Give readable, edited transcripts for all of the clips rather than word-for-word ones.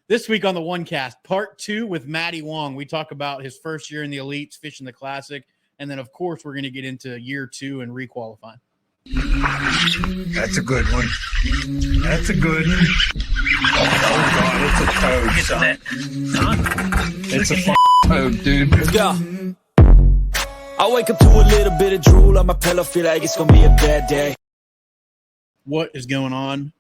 This week on the OneCast, part 2 with Matty Wong. We talk about his first year in the elites, fishing the classic, and then, of course, we're going to get into year 2 and requalifying. That's a good one. That's a good one. Oh, God, it's a toad, son. It's a toad, dude. Yeah. I wake up to a little bit of drool on my pillow, feel like it's going to be a bad day. What is going on,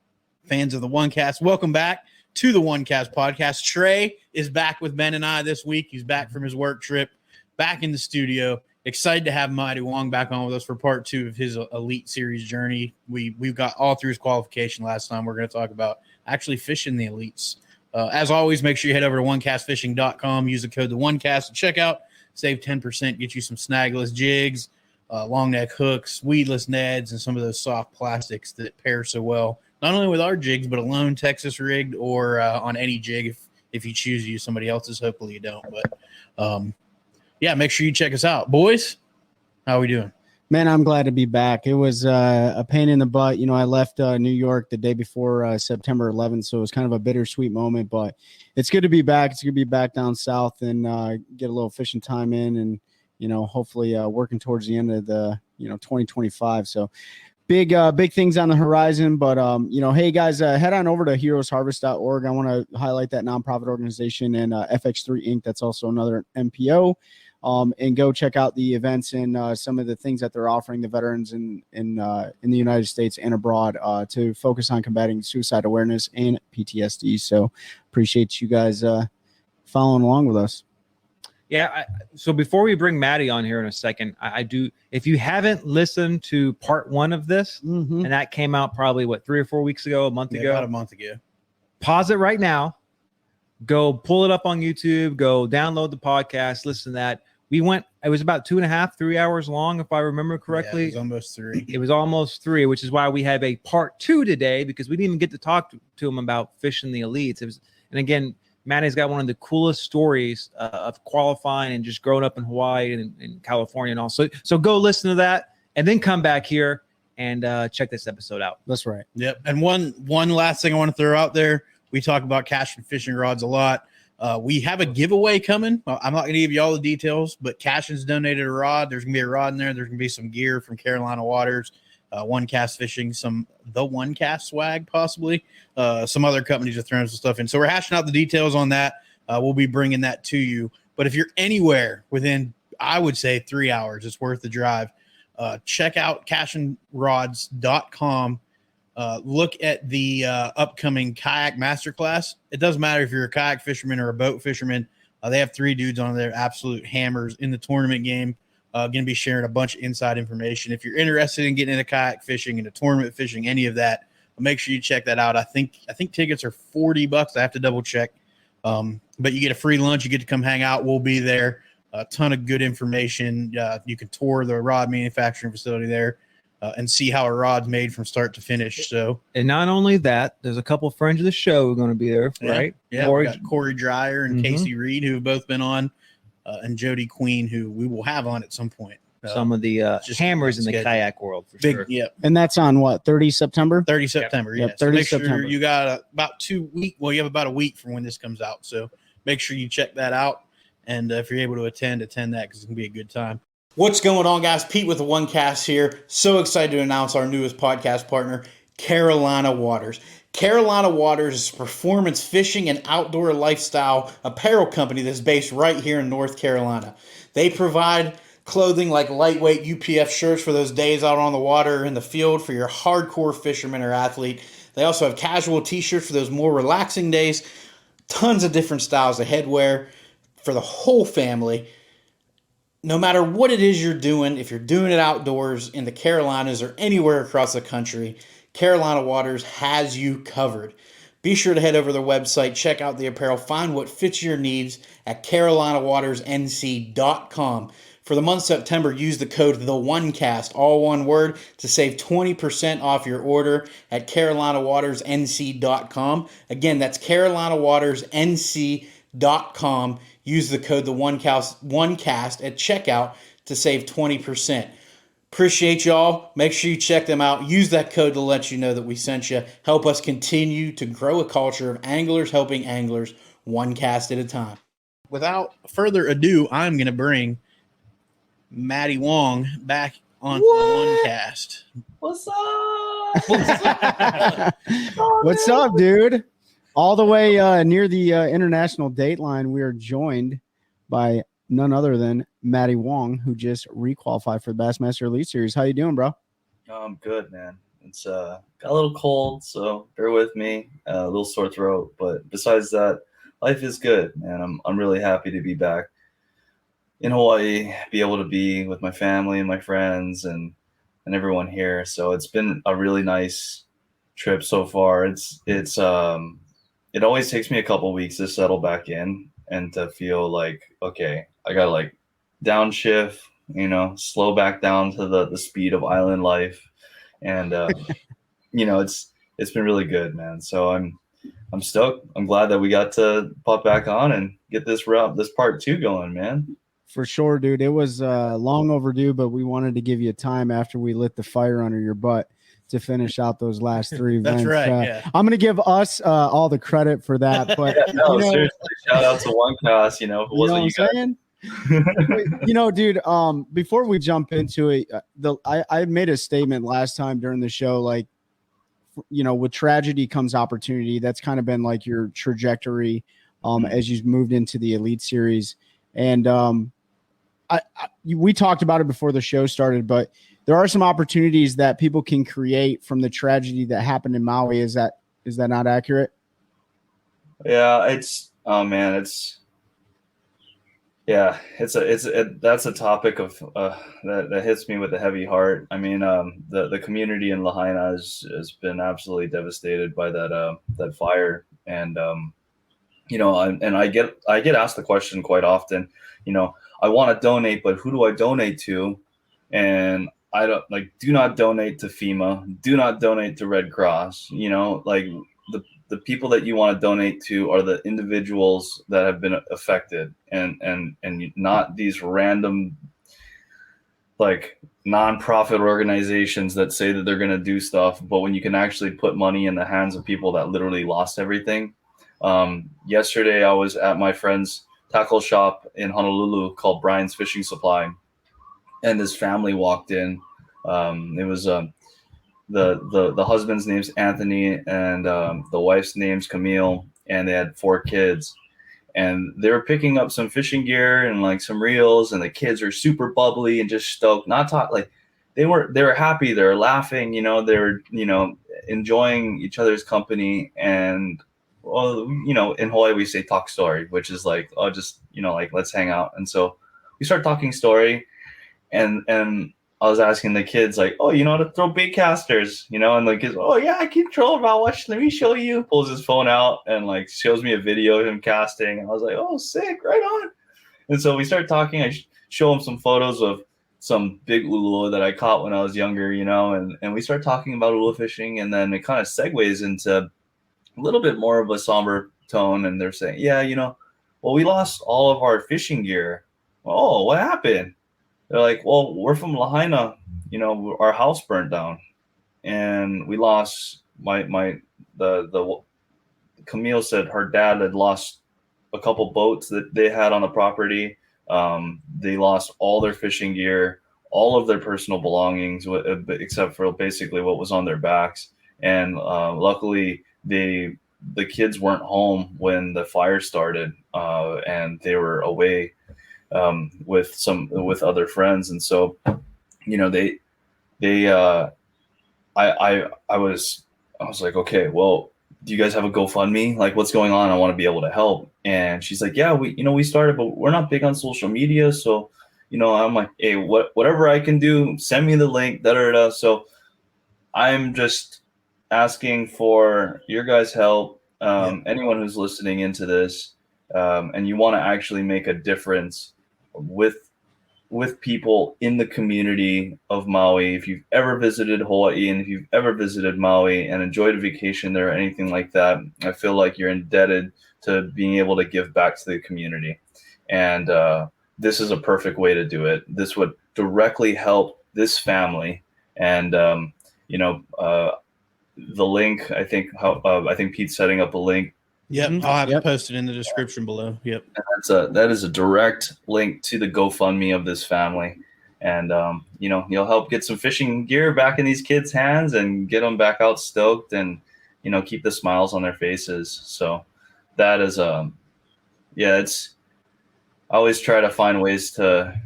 fans of the OneCast? Welcome back to the OneCast podcast. Trey is back with Ben and I this week. He's back from his work trip, back in the studio. Excited to have Matty Wong back on with us for part 2 of his Elite Series journey. We got all through his qualification last time. We're going to talk about actually fishing the elites. As always, make sure you head over to OneCastFishing.com. Use the code TheOneCast at checkout. Save 10%. Get you some snagless jigs, long neck hooks, weedless nets, and some of those soft plastics that pair so well, not only with our jigs, but alone Texas rigged or on any jig if you choose to use somebody else's. Hopefully you don't. But, yeah, make sure you check us out. Boys, how are we doing? Man, I'm glad to be back. It was a pain in the butt. You know, I left New York the day before September 11th, so it was kind of a bittersweet moment. But it's good to be back. It's good to be back down south and get a little fishing time in and, you know, hopefully working towards the end of the, 2025. So big things on the horizon. But, hey, guys, head on over to heroesharvest.org. I want to highlight that nonprofit organization and FX3 Inc. That's also another MPO. And go check out the events and some of the things that they're offering the veterans in the United States and abroad to focus on combating suicide awareness and PTSD. So appreciate you guys following along with us. Yeah. So before we bring Matty on here in a second, I do. If you haven't listened to part 1 of this, and that came out probably 3 or 4 weeks ago, a month ago, about a month ago. Pause it right now. Go pull it up on YouTube. Go download the podcast. Listen to that. It was about 2.5, 3 hours long, if I remember correctly. Yeah, it was almost 3. It was almost 3, which is why we have a part 2 today, because we didn't even get to talk to him about fishing the elites. And again, Matty's got one of the coolest stories of qualifying and just growing up in Hawaii and California and all. So go listen to that and then come back here and check this episode out. That's right. Yep. And one last thing I want to throw out there. We talk about casting fishing rods a lot. We have a giveaway coming. I'm not going to give you all the details, but Cashin's donated a rod. There's going to be a rod in there. There's going to be some gear from Carolina Waters, OneCast Fishing, some TheOneCast swag possibly. Some other companies are throwing some stuff in. So we're hashing out the details on that. We'll be bringing that to you. But if you're anywhere within, I would say 3 hours, it's worth the drive. Check out cashingrods.com. Look at the upcoming kayak masterclass. It doesn't matter if you're a kayak fisherman or a boat fisherman. They have 3 dudes on there, absolute hammers in the tournament game. Going to be sharing a bunch of inside information. If you're interested in getting into kayak fishing, into tournament fishing, any of that, make sure you check that out. I think tickets are $40. I have to double check. But you get a free lunch. You get to come hang out. We'll be there. A ton of good information. You can tour the rod manufacturing facility there. And see how a rod's made from start to finish. So, and not only that, there's a couple of friends of the show who are going to be there, right? Yeah, Corey Dreyer and Casey Reed, who have both been on, and Jody Queen, who we will have on at some point. Some of the hammers in the kayak world, for sure. Yep. And that's on what, 30 September? 30 September, yep. Yeah. 30 so make September. Sure you got about 2 weeks. Well, you have about a week from when this comes out. So make sure you check that out. And if you're able to attend that because it's going to be a good time. What's going on, guys? Pete with the OneCast here. So excited to announce our newest podcast partner, Carolina Waters. Carolina Waters is a performance fishing and outdoor lifestyle apparel company that's based right here in North Carolina. They provide clothing like lightweight UPF shirts for those days out on the water or in the field for your hardcore fisherman or athlete. They also have casual t-shirts for those more relaxing days. Tons of different styles of headwear for the whole family. No matter what it is you're doing, if you're doing it outdoors in the Carolinas or anywhere across the country, Carolina Waters has you covered. Be sure to head over to their website, check out the apparel, find what fits your needs at carolinawatersnc.com. For the month of September, use the code TheOneCast, all one word, to save 20% off your order at carolinawatersnc.com. Again, that's carolinawatersnc.com. Use the code TheOneCast at checkout to save 20%. Appreciate y'all. Make sure you check them out. Use that code to let you know that we sent you. Help us continue to grow a culture of anglers helping anglers, one cast at a time. Without further ado, I'm going to bring Matty Wong back on OneCast. What's up? What's up, dude? All the way near the international date line, we are joined by none other than Matty Wong, who just requalified for the Bassmaster Elite Series. How you doing, bro? I'm good, man. It's got a little cold, so bear with me. A little sore throat, but besides that, life is good, man. I'm really happy to be back in Hawaii, be able to be with my family and my friends and everyone here. So it's been a really nice trip so far. It always takes me a couple weeks to settle back in and to feel like, okay, I gotta like downshift, slow back down to the speed of island life. And it's been really good, man. So I'm stoked. I'm glad that we got to pop back on and get this part 2 going, man. For sure, dude. It was long overdue, but we wanted to give you time after we lit the fire under your butt to finish out those last 3 events. That's right. Yeah. I'm going to give us all the credit for that. But seriously, shout out to OneCast. Who wasn't you guys? Saying? Dude, before we jump into it, I made a statement last time during the show, like, with tragedy comes opportunity. That's kind of been like your trajectory as you moved into the Elite Series. And we talked about it before the show started, but there are some opportunities that people can create from the tragedy that happened in Maui. Is that not accurate? Yeah, that's a topic of that hits me with a heavy heart. I mean, the community in Lahaina has been absolutely devastated by that fire, and I get asked the question quite often. I want to donate, but who do I donate to? And I don't do not donate to FEMA, do not donate to Red Cross. The people that you want to donate to are the individuals that have been affected, and not these random nonprofit organizations that say that they're going to do stuff, but when you can actually put money in the hands of people that literally lost everything. Yesterday I was at my friend's tackle shop in Honolulu called Brian's Fishing Supply, and this family walked in. It was the husband's name's Anthony, and the wife's name's Camille, and they had 4 kids, and they were picking up some fishing gear and some reels, and the kids are super bubbly and just stoked. They were happy, they were laughing, they were enjoying each other's company. And in Hawaii we say talk story, which is let's hang out. And so we start talking story, and I was asking the kids oh, you know how to throw bait casters, and the kids, oh yeah, I can throw about, watch, let me show you. Pulls his phone out and shows me a video of him casting, and I was like, oh, sick, right on. And so we start talking. I show him some photos of some big ulua that I caught when I was younger, and we start talking about ulua fishing, and then it kind of segues into a little bit more of a somber tone, and they're saying, yeah, well, we lost all of our fishing gear. Oh, what happened? They're like, well, we're from Lahaina, our house burnt down, and we lost the Camille said her dad had lost a couple boats that they had on the property. They lost all their fishing gear, all of their personal belongings, except for basically what was on their backs. And luckily the kids weren't home when the fire started, and they were away with other friends. And so I was like, okay, well, do you guys have a GoFundMe? What's going on? I want to be able to help. And she's like, yeah, we started, but we're not big on social media. So, I'm like, hey, whatever I can do, send me the link, da-da-da. So I'm just asking for your guys' help. Anyone who's listening into this, and you want to actually make a difference with people in the community of Maui. If you've ever visited Hawaii, and if you've ever visited Maui and enjoyed a vacation there or anything like that, I feel like you're indebted to being able to give back to the community. And this is a perfect way to do it. This would directly help this family. And the link, I think Pete's setting up a link. Yep, I'll have it posted in the description below. Yep, that is a direct link to the GoFundMe of this family, and you'll help get some fishing gear back in these kids' hands and get them back out stoked, and keep the smiles on their faces. So that is it's. I always try to find ways to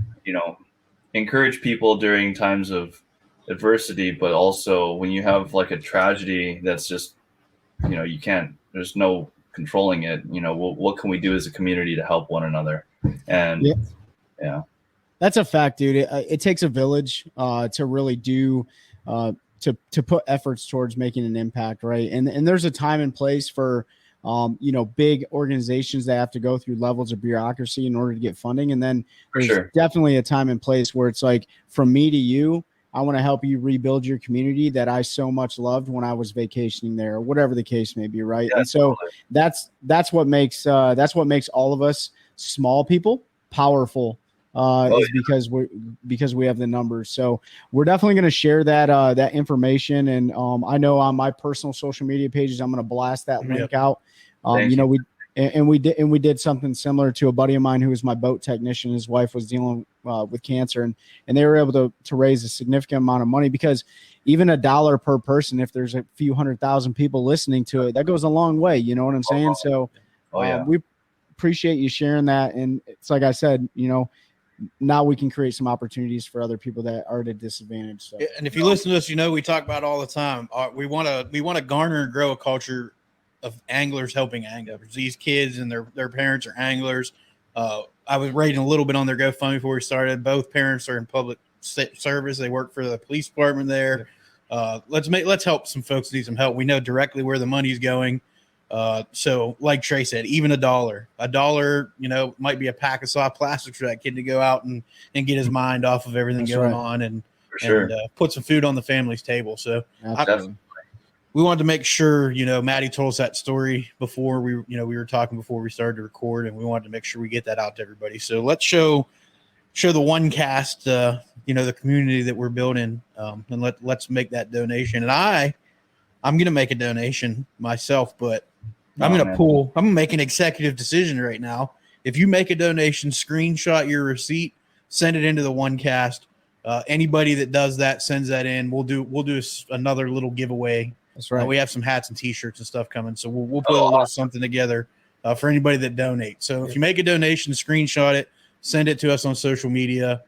encourage people during times of adversity, but also when you have like a tragedy that's just you can't. There's no controlling it. What can we do as a community to help one another? And that's a fact, dude. It takes a village to really do to put efforts towards making an impact, right? And there's a time and place for big organizations that have to go through levels of bureaucracy in order to get funding. And then there's definitely a time and place where it's like, from me to you, I want to help you rebuild your community that I so much loved when I was vacationing there, or whatever the case may be, right? Yeah, and so that's what makes all of us small people powerful, is because we have the numbers. So we're definitely going to share that information, and I know on my personal social media pages I'm going to blast that link out. We did something similar to a buddy of mine who was my boat technician. His wife was dealing with cancer, and they were able to raise a significant amount of money, because even $1 per person, if there's a few 100,000 people listening to it, that goes a long way. You know what I'm saying? So we appreciate you sharing that. And it's like I said, now we can create some opportunities for other people that are at a disadvantage. So. And if you listen to us, we talk about it all the time. We want to garner and grow a culture of anglers helping anglers. These kids and their parents are anglers. I was rating a little bit on their GoFundMe before we started. Both parents are in public service. They work for the police department there. Let's help some folks need some help. We know directly where the money's going. So like Trey said, even $1 might be a pack of soft plastics for that kid to go out and get his mind off of everything going on and put some food on the family's table. So we wanted to make sure, Matty told us that story before we were talking before we started to record, and we wanted to make sure we get that out to everybody. So let's show the OneCast, the community that we're building, and let's make that donation. And I'm going to make a donation myself, but I'm going to make an executive decision right now. If you make a donation, screenshot your receipt, send it into the OneCast. Anybody that does that, sends that in. We'll do another little giveaway. That's right. We have some hats and T-shirts and stuff coming, so we'll put a little something together for anybody that donates. So if you make a donation, screenshot it, send it to us on social media.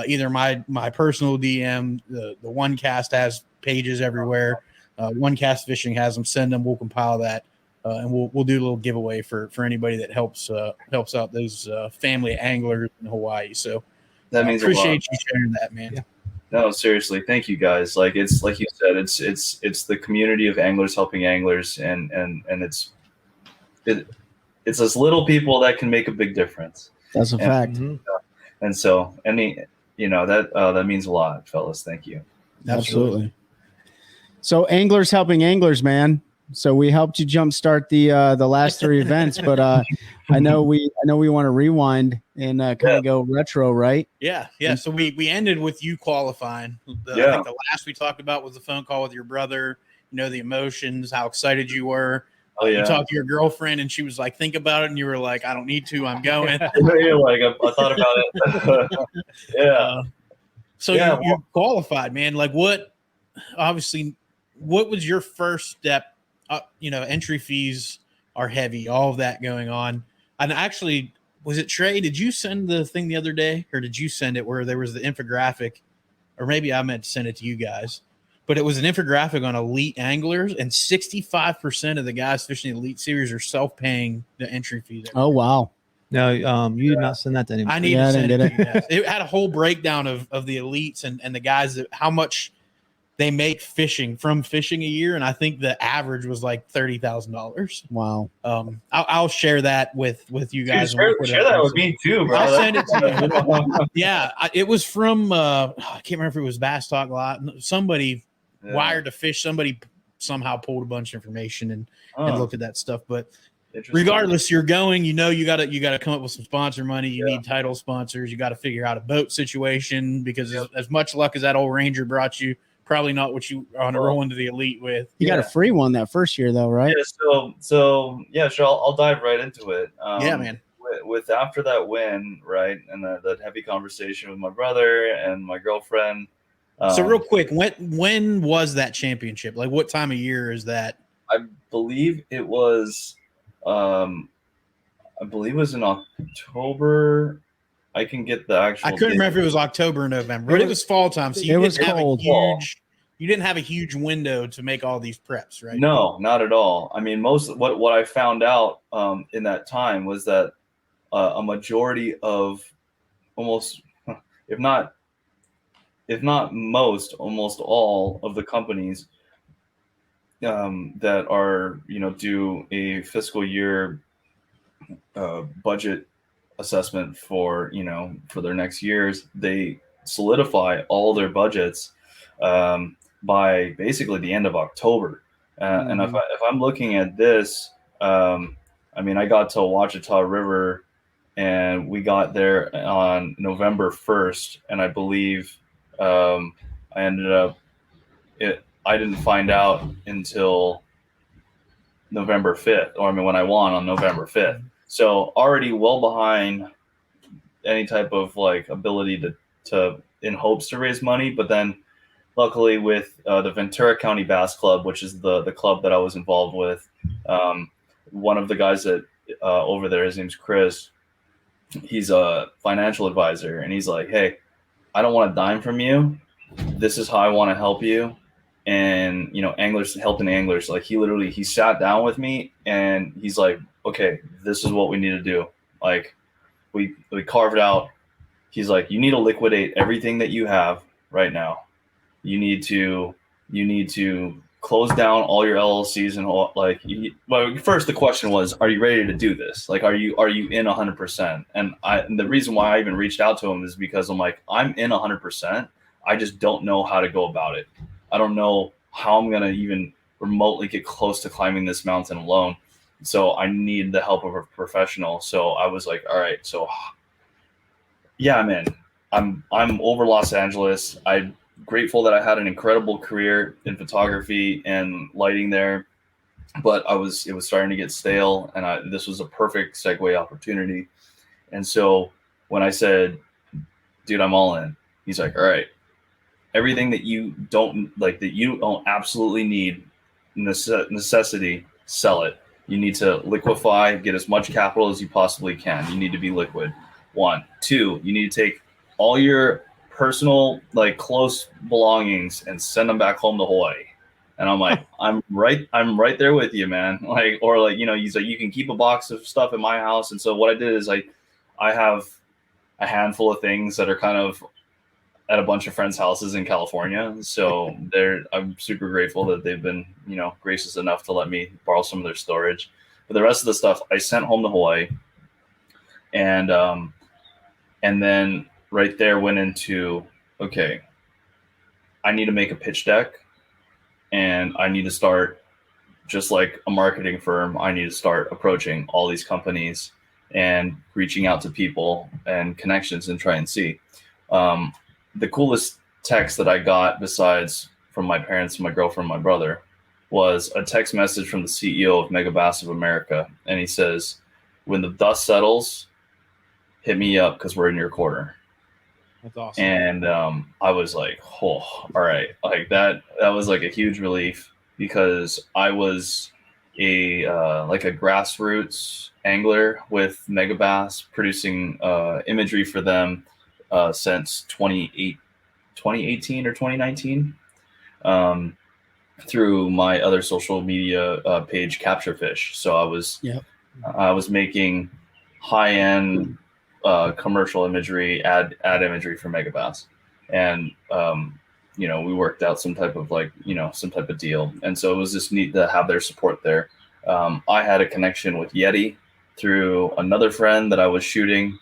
Either my personal DM, the OneCast has pages everywhere. OneCast Fishing has them. Send them. We'll compile that, and we'll do a little giveaway for anybody that helps out those family anglers in Hawaii. So that means appreciate you sharing that, man. Yeah. No, seriously, thank you guys. Like it's like you said, it's the community of anglers helping anglers, and it's those little people that can make a big difference. That's a fact. And so, that means a lot, fellas. Thank you. Absolutely. So anglers helping anglers, man. So we helped you jumpstart the last three events, but I know we want to rewind and kind of go retro, right? Yeah. So we ended with you qualifying. I think the last we talked about was the phone call with your brother. The emotions, how excited you were. You talked to your girlfriend, and she was like, "Think about it," and you were like, "I don't need to. I'm going." You're like, I thought about it. So you qualified, man. Like, what was your first step? Entry fees are heavy, all of that going on. And actually, was it Trey? Did you send the thing the other day, or did you send it where there was the infographic? Or maybe I meant to send it to you guys, but it was an infographic on elite anglers, and 65% of the guys fishing the elite series are self-paying the entry fees. Oh, wow. No, you did not send that to anybody. I need to send it to you guys. It had a whole breakdown of the elites and the guys that how much they make from fishing a year, and I think the average was like $30,000. Wow. I'll share that with you guys. Dude, share that with me too, bro. I'll send it to you. It was from I can't remember if it was Bass Talk Live. Somebody wired to fish. Somebody somehow pulled a bunch of information and looked at that stuff. But regardless, you're going. You know, you got to come up with some sponsor money. You need title sponsors. You got to figure out a boat situation because as much luck as that old Ranger brought you, probably not what you are on to roll into the elite with. You got a free one that first year though, right? Yeah. So yeah, sure. I'll dive right into it. Yeah, man. With after that win, right, and that heavy conversation with my brother and my girlfriend. So real quick, when was that championship? Like, what time of year is that? I believe it was in October. I can get the actual. I couldn't remember if it was October or November, but it was fall time. So it was cold. You didn't have a huge window to make all these preps, right? No, not at all. I mean, what I found out in that time was that a majority of almost, if not most, almost all of the companies that are, do a fiscal year budget assessment for their next years, they solidify all their budgets by basically the end of October. And if I'm looking at this, I mean, I got to Ouachita River and we got there on November 1st. And I believe I ended up, I didn't find out until November 5th, or I mean, when I won on November 5th. So already well behind any type of like ability to in hopes to raise money. But then luckily with the Ventura County Bass Club, which is the club that I was involved with, one of the guys that over there, his name's Chris, he's a financial advisor, and he's like, hey, I don't want a dime from you. This is how I want to help you. And, anglers helping anglers, like he sat down with me and he's like, okay, this is what we need to do. Like we carved out, he's like, you need to liquidate everything that you have right now. You need to close down all your LLCs and all, like, first the question was, are you ready to do this? Like, are you in 100%? And the reason why I even reached out to him is because I'm like, I'm in 100%. I just don't know how to go about it. I don't know how I'm going to even remotely get close to climbing this mountain alone. So I need the help of a professional. So I was like, all right, so yeah, I'm in. I'm over Los Angeles. I'm grateful that I had an incredible career in photography and lighting there, but it was starting to get stale, and this was a perfect segue opportunity. And so when I said, dude, I'm all in, he's like, all right, everything that you don't like, that you don't absolutely need, necessity, sell it. You need to liquefy, get as much capital as you possibly can. You need to be liquid. 1, 2, you need to take all your personal, like, close belongings and send them back home to Hawaii. And I'm like, I'm right there with you, man. Like, or like, he's like, you can keep a box of stuff in my house. And so what I did is I have a handful of things that are kind of at a bunch of friends' houses in California. So I'm super grateful that they've been, gracious enough to let me borrow some of their storage. But the rest of the stuff I sent home to Hawaii. And then right there went into, okay, I need to make a pitch deck, and I need to start, just like a marketing firm, I need to start approaching all these companies and reaching out to people and connections and try and see. The coolest text that I got, besides from my parents, my girlfriend, my brother, was a text message from the CEO of Mega Bass of America. And he says, when the dust settles, hit me up because we're in your corner. That's awesome. And I was like, oh, all right. Like that was like a huge relief, because I was a grassroots angler with Mega Bass, producing imagery for them since 2018 or 2019 through my other social media page, Capture Fish. So I was making high-end commercial imagery, ad imagery for Mega Bass, and we worked out some type of deal. And so it was just neat to have their support there. I had a connection with Yeti through another friend that I was shooting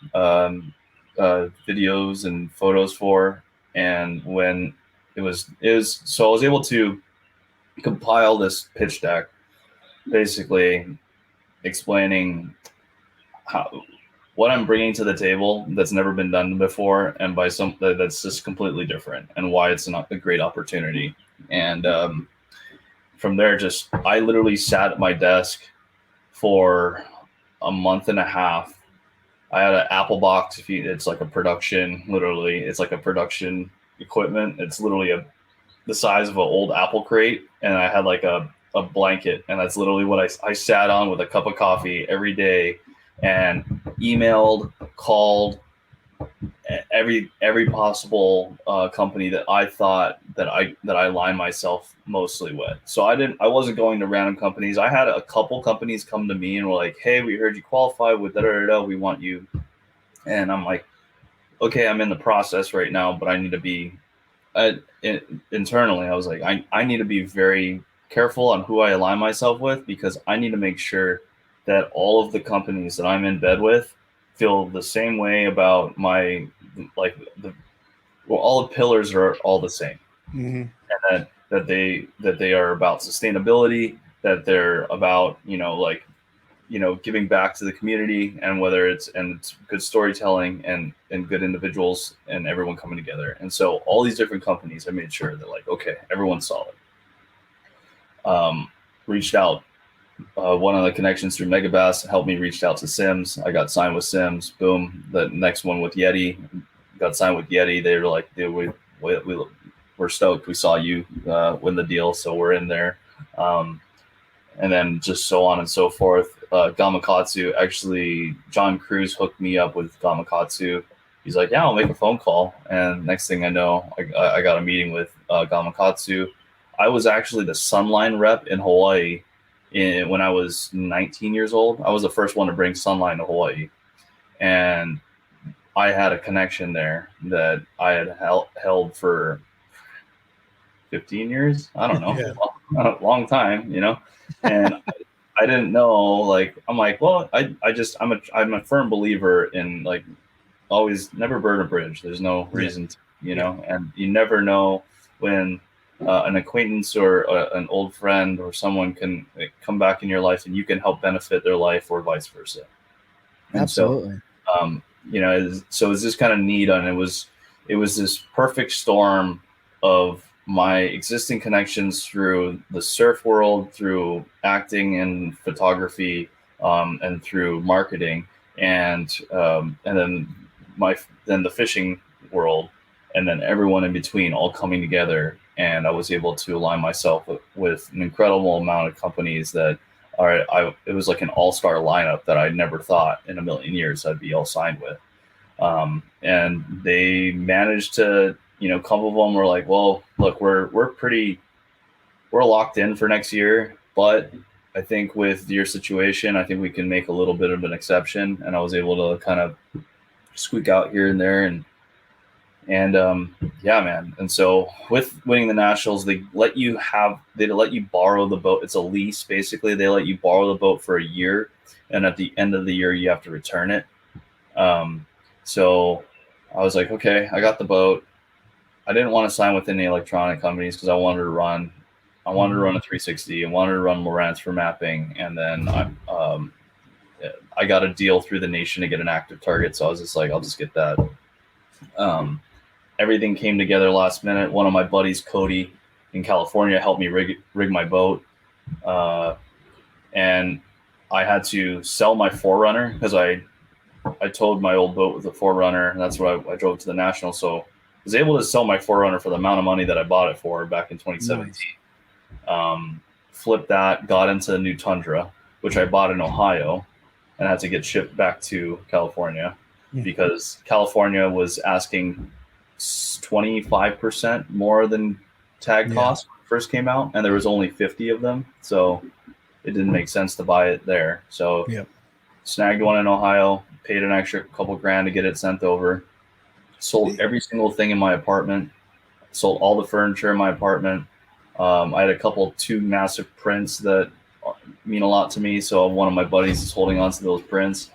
videos and photos for, and when so I was able to compile this pitch deck basically explaining what I'm bringing to the table that's never been done before, and by some that's just completely different, and why it's not a great opportunity. And from there, I literally sat at my desk for a month and a half. I had an Apple box. It's like a production, literally, it's like a production equipment. It's literally the size of an old Apple crate, and I had like a blanket, and that's literally what I sat on with a cup of coffee every day, and emailed, called every possible company that I thought that I aligned myself mostly with. So I wasn't going to random companies. I had a couple companies come to me and were like, "Hey, we heard you qualify with da-da-da-da, we want you." And I'm like, "Okay, I'm in the process right now, but I need to be internally." I was like, I need to be very careful on who I align myself with, because I need to make sure that all of the companies that I'm in bed with feel the same way about my, like, all the pillars are all the same. And that they are about sustainability, that they're about, giving back to the community, and it's good storytelling and good individuals and everyone coming together. And so all these different companies, I made sure that, like, okay, everyone's solid. Reached out. One of the connections through Megabass helped me reach out to Sims. I got signed with Sims. Boom. The next one with Yeti, got signed with Yeti. They were like, "Dude, we're stoked. We saw you win the deal, so we're in there." And then just so on and so forth. Gamakatsu, actually, John Cruz hooked me up with Gamakatsu. He's like, "Yeah, I'll make a phone call." And next thing I know, I got a meeting with Gamakatsu. I was actually the Sunline rep in Hawaii when I was 19 years old. I was the first one to bring Sunline to Hawaii. And I had a connection there that I had held for 15 years. I don't know, a long time, and I didn't know, like, I'm like, well, I'm a firm believer in, like, always never burn a bridge. There's no reason to, and you never know when an acquaintance or an old friend or someone can come back in your life and you can help benefit their life, or vice versa. And Absolutely. So, so it's just kind of neat. And it was this perfect storm of my existing connections through the surf world, through acting and photography, and through marketing, and then the fishing world, and then everyone in between all coming together. And I was able to align myself with an incredible amount of companies that it was like an all-star lineup that I never thought in a million years I'd be all signed with. And they managed to, a couple of them were like, "Well, look, we're locked in for next year, but I think with your situation, I think we can make a little bit of an exception." And I was able to kind of squeak out here and there, and yeah, man. And so with winning the nationals, they let you borrow the boat. It's a lease, basically. They let you borrow the boat for a year, and at the end of the year, you have to return it. So I was like, okay, I got the boat. I didn't want to sign with any electronic companies because I wanted to run a 360. I wanted to run Lowrance for mapping, and then I got a deal through the nation to get an active target. So I was just like, I'll just get that. Everything came together last minute. One of my buddies, Cody, in California, helped me rig my boat. And I had to sell my 4Runner because I towed my old boat with a 4Runner, and that's what I drove to the National. So I was able to sell my 4Runner for the amount of money that I bought it for back in 2017. Nice. Flipped that, got into the new Tundra, which I bought in Ohio, and had to get shipped back to California because California was asking 25% more than tag cost when it first came out, and there was only 50 of them, so it didn't make sense to buy it there. So snagged one in Ohio, paid an extra couple grand to get it sent over, sold every single thing in my apartment, sold all the furniture in my apartment. I had two massive prints that mean a lot to me, so one of my buddies is holding on to those prints.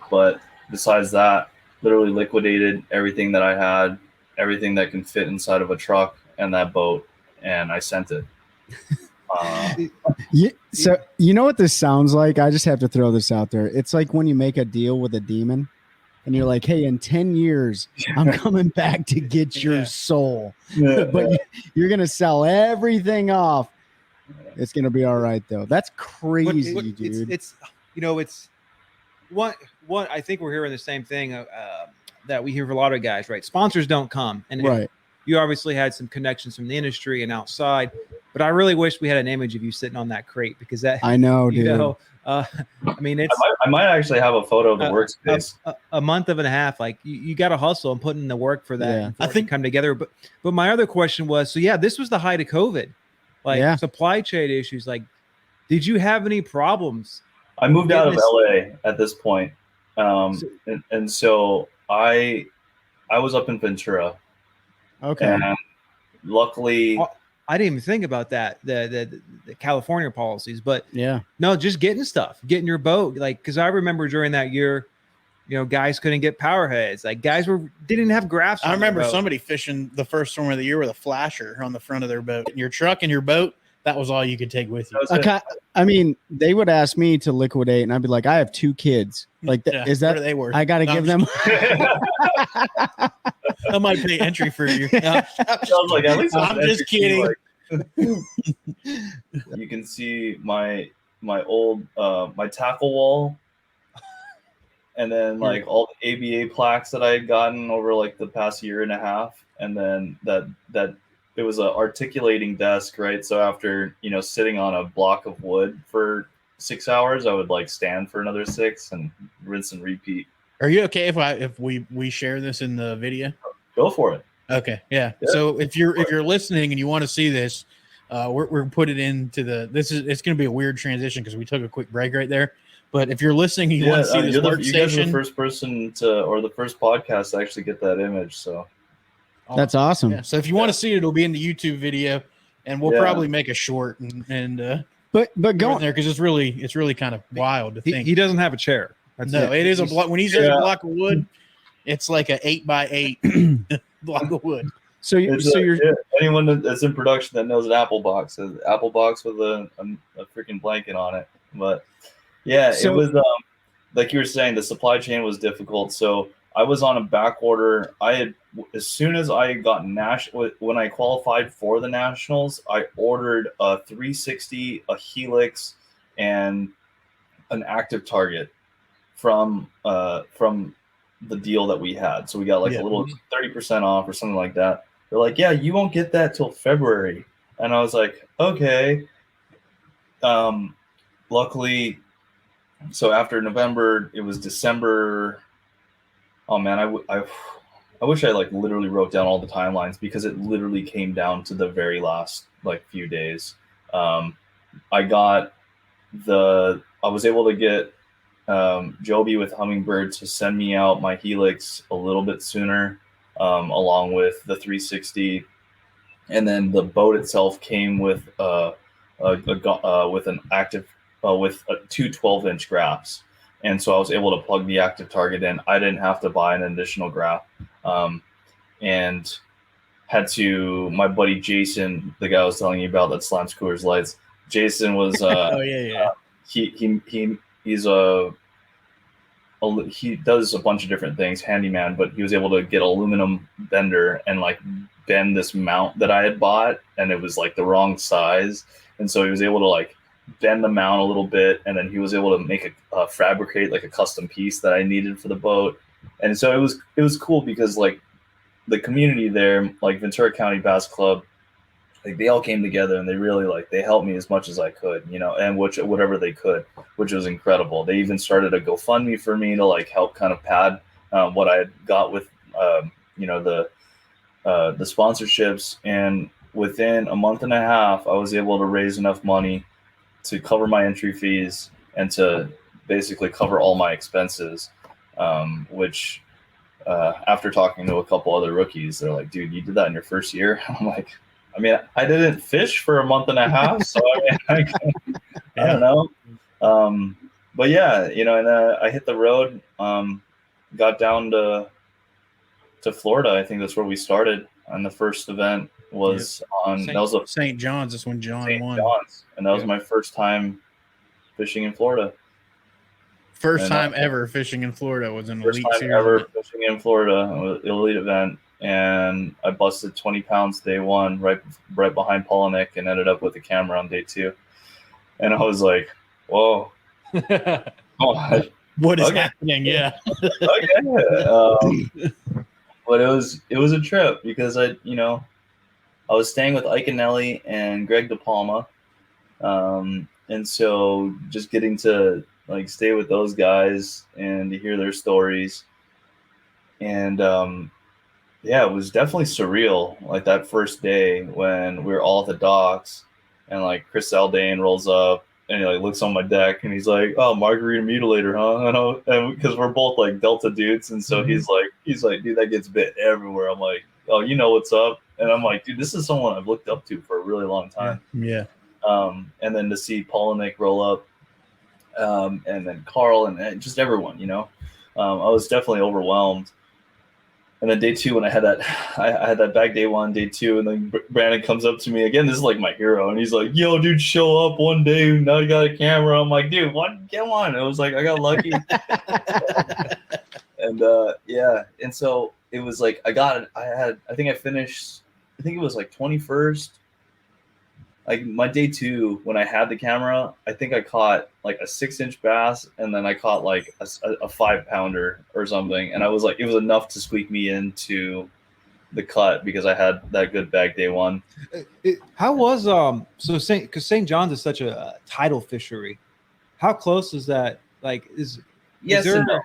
But besides that, literally liquidated everything that I had, everything that can fit inside of a truck and that boat, and I sent it. So you know what this sounds like? I just have to throw this out there. It's like when you make a deal with a demon and you're like, hey, in 10 years, I'm coming back to get your soul. But you're going to sell everything off. It's going to be all right, though. That's crazy, dude. It's one, I think we're hearing the same thing that we hear from a lot of guys, right? Sponsors don't come. And right. You obviously had some connections from the industry and outside, but I really wish we had an image of you sitting on that crate because that, I know, dude. I mean, it's, I might actually have a photo of the workspace. A month and a half. Like you got to hustle and put in the work for that. Yeah. I think come together. But my other question was, so yeah, this was the height of COVID, like supply chain issues. Like, did you have any problems? I moved out of LA at this point. And so I was up in Ventura. Okay. And luckily, I didn't even think about that, the California policies, but yeah, no, just getting your boat. Like, because I remember during that year, guys couldn't get power heads. Like guys didn't have graphs. I remember somebody fishing the first storm of the year with a flasher on the front of their boat. Your truck and your boat, that was all you could take with you. I mean, they would ask me to liquidate, and I'd be like, I have 2 kids. Like, is that they were? I got to give them. I might pay entry for you. I was like, at least I'm just kidding. You can see my old my tackle wall, and then like all the ABA plaques that I had gotten over like the past year and a half, and then that it was a articulating desk, right? So after sitting on a block of wood for 6 hours, I would like stand for another 6 and rinse and repeat. Are you okay if we share this in the video? Go for it. Okay, yeah. So if you're listening and you want to see this, we're put it into it's going to be a weird transition because we took a quick break right there. But if you're listening and you want to see this workstation, you guys are the first person or the first podcast to actually get that image. So that's awesome. Yeah. So if you want to see it, it'll be in the YouTube video, and we'll probably make a short but go in there because it's really kind of wild to think he doesn't have a chair. It is a block. When he says a block of wood, it's like a 8x8 block of wood. So you're anyone that's in production that knows an apple box with a freaking blanket on it. But yeah, it was like you were saying, the supply chain was difficult. So I was on a back order. As soon as I got when I qualified for the nationals, I ordered a 360, a Helix, and an active target from the deal that we had. So we got like a little 30% off or something like that. They're like, yeah, you won't get that till February. And I was like, okay. Luckily, so after November, it was December. Oh man, I wish I like literally wrote down all the timelines because it literally came down to the very last like few days. I was able to get Joby with Hummingbird to send me out my Helix a little bit sooner, along with the 360, and then the boat itself came with with an active with 2 12-inch graphs, and so I was able to plug the active target in. I didn't have to buy an additional graph, and had to. My buddy Jason, the guy I was telling you about that slams Coors Lights, Jason was he does a bunch of different things, handyman, but he was able to get aluminum bender and like bend this mount that I had bought, and it was like the wrong size, and so he was able to like bend the mount a little bit, and then he was able to make fabricate like a custom piece that I needed for the boat. And so it was cool because like the community there, like Ventura County Bass Club, like they all came together and they really they helped me as much as I could, and whatever they could, which was incredible. They even started a GoFundMe for me to like help kind of pad what I had got with the sponsorships. And within a month and a half, I was able to raise enough money to cover my entry fees and to basically cover all my expenses, which after talking to a couple other rookies, they're like, dude, you did that in your first year? I'm like, I didn't fish for a month and a half, so I don't know. But yeah, and I hit the road, got down to Florida. I think that's where we started on the first event. was on Saint- that was a St. John's. That's when John St. won. John's, and that was Yeah. my first time fishing in Florida. First And, time ever fishing in Florida was an First elite time series ever event. fishing in Florida, it was an elite event, and I busted 20 pounds day one, right behind Polinick, and ended up with the camera on day two. And I was like, "Whoa, oh, What is Okay. happening? Yeah. okay." But it was a trip because I was staying with Ike and Nelly and Greg DePalma, and so just getting to like stay with those guys and to hear their stories, and yeah, it was definitely surreal. Like that first day when we were all at the docks, and like Chris Aldane rolls up and he like looks on my deck and he's like, "Oh, margarita mutilator, huh?" And because we're both like Delta dudes, and so he's like, "Dude, that gets bit everywhere." I'm like, "Oh, you know what's up?" And I'm like, "Dude, this is someone I've looked up to for a really long time." Yeah. And then to see Polinick roll up, and then Carl and just everyone, I was definitely overwhelmed. And then day two, when I had that bag day one, day two, and then Brandon comes up to me again. This is like my hero, and he's like, "Yo, dude, show up one day. Now you got a camera." I'm like, "Dude, what? Get on!" It was like I got lucky, and yeah, and so it was like I think I finished. I think it was like 21st. Like my day two, when I had the camera, I think I caught like a 6-inch bass, and then I caught like a 5-pounder or something, and I was like, it was enough to squeak me into the cut because I had that good bag day one. How was because St. John's is such a tidal fishery. How close is that? Like, is Yes there, and no. to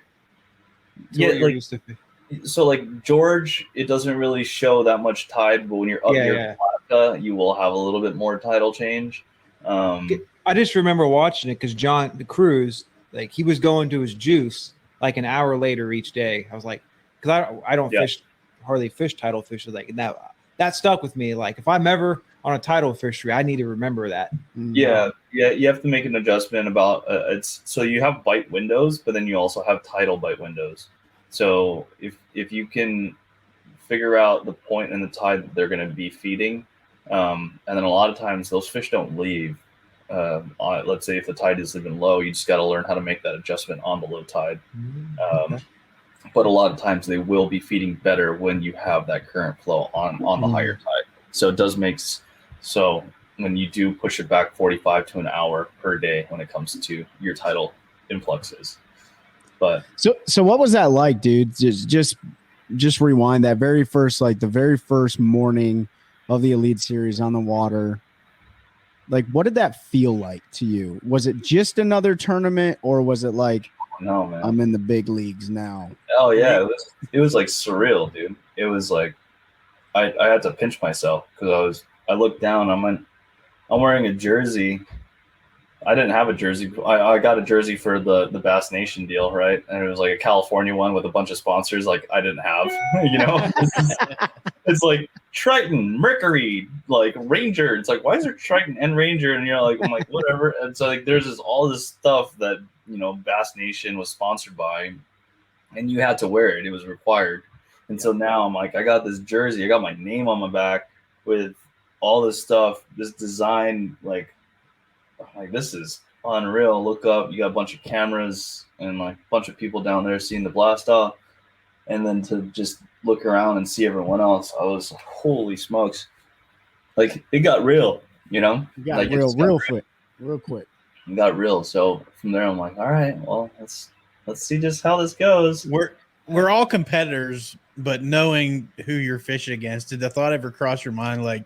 Yeah, where you're like used to fish? so like George, it doesn't really show that much tide, but when you're up near Palatka, you will have a little bit more tidal change. I just remember watching it because John, the cruise, like he was going to his juice like an hour later each day. I was like, because I don't hardly fish tidal fish. Like that stuck with me. Like if I'm ever on a tidal fishery, I need to remember that. Yeah, you have to make an adjustment about it's so you have bite windows, but then you also have tidal bite windows. So if you can figure out the point in the tide that they're going to be feeding, and then a lot of times those fish don't leave. Let's say if the tide is even low, you just got to learn how to make that adjustment on the low tide. But a lot of times they will be feeding better when you have that current flow on the higher tide. So it does make so when you do push it back 45 to an hour per day when it comes to your tidal influxes. But so what was that like, dude? Just rewind that very first, like the very first morning of the Elite Series on the water. Like, what did that feel like to you? Was it just another tournament, or was it like, no, man, I'm in the big leagues now? Oh yeah, it was like surreal, dude. It was like I had to pinch myself because I looked down. I'm wearing a jersey. I didn't have a jersey. I got a jersey for the Bass Nation deal, right? And it was like a California one with a bunch of sponsors like I didn't have, It's like Triton, Mercury, like Ranger. It's like, why is there Triton and Ranger? And I'm like, whatever. And so like there's all this stuff that, Bass Nation was sponsored by, and you had to wear it. It was required. And so now I'm like, I got this jersey. I got my name on my back with all this stuff, this design, like this is unreal. Look up, you got a bunch of cameras and like a bunch of people down there seeing the blast off, and then to just look around and see everyone else, I was like, holy smokes, like it got real, It got like real quick. It got real. So from there I'm like, all right, well, let's see just how this goes. We're all competitors, but knowing who you're fishing against, did the thought ever cross your mind like,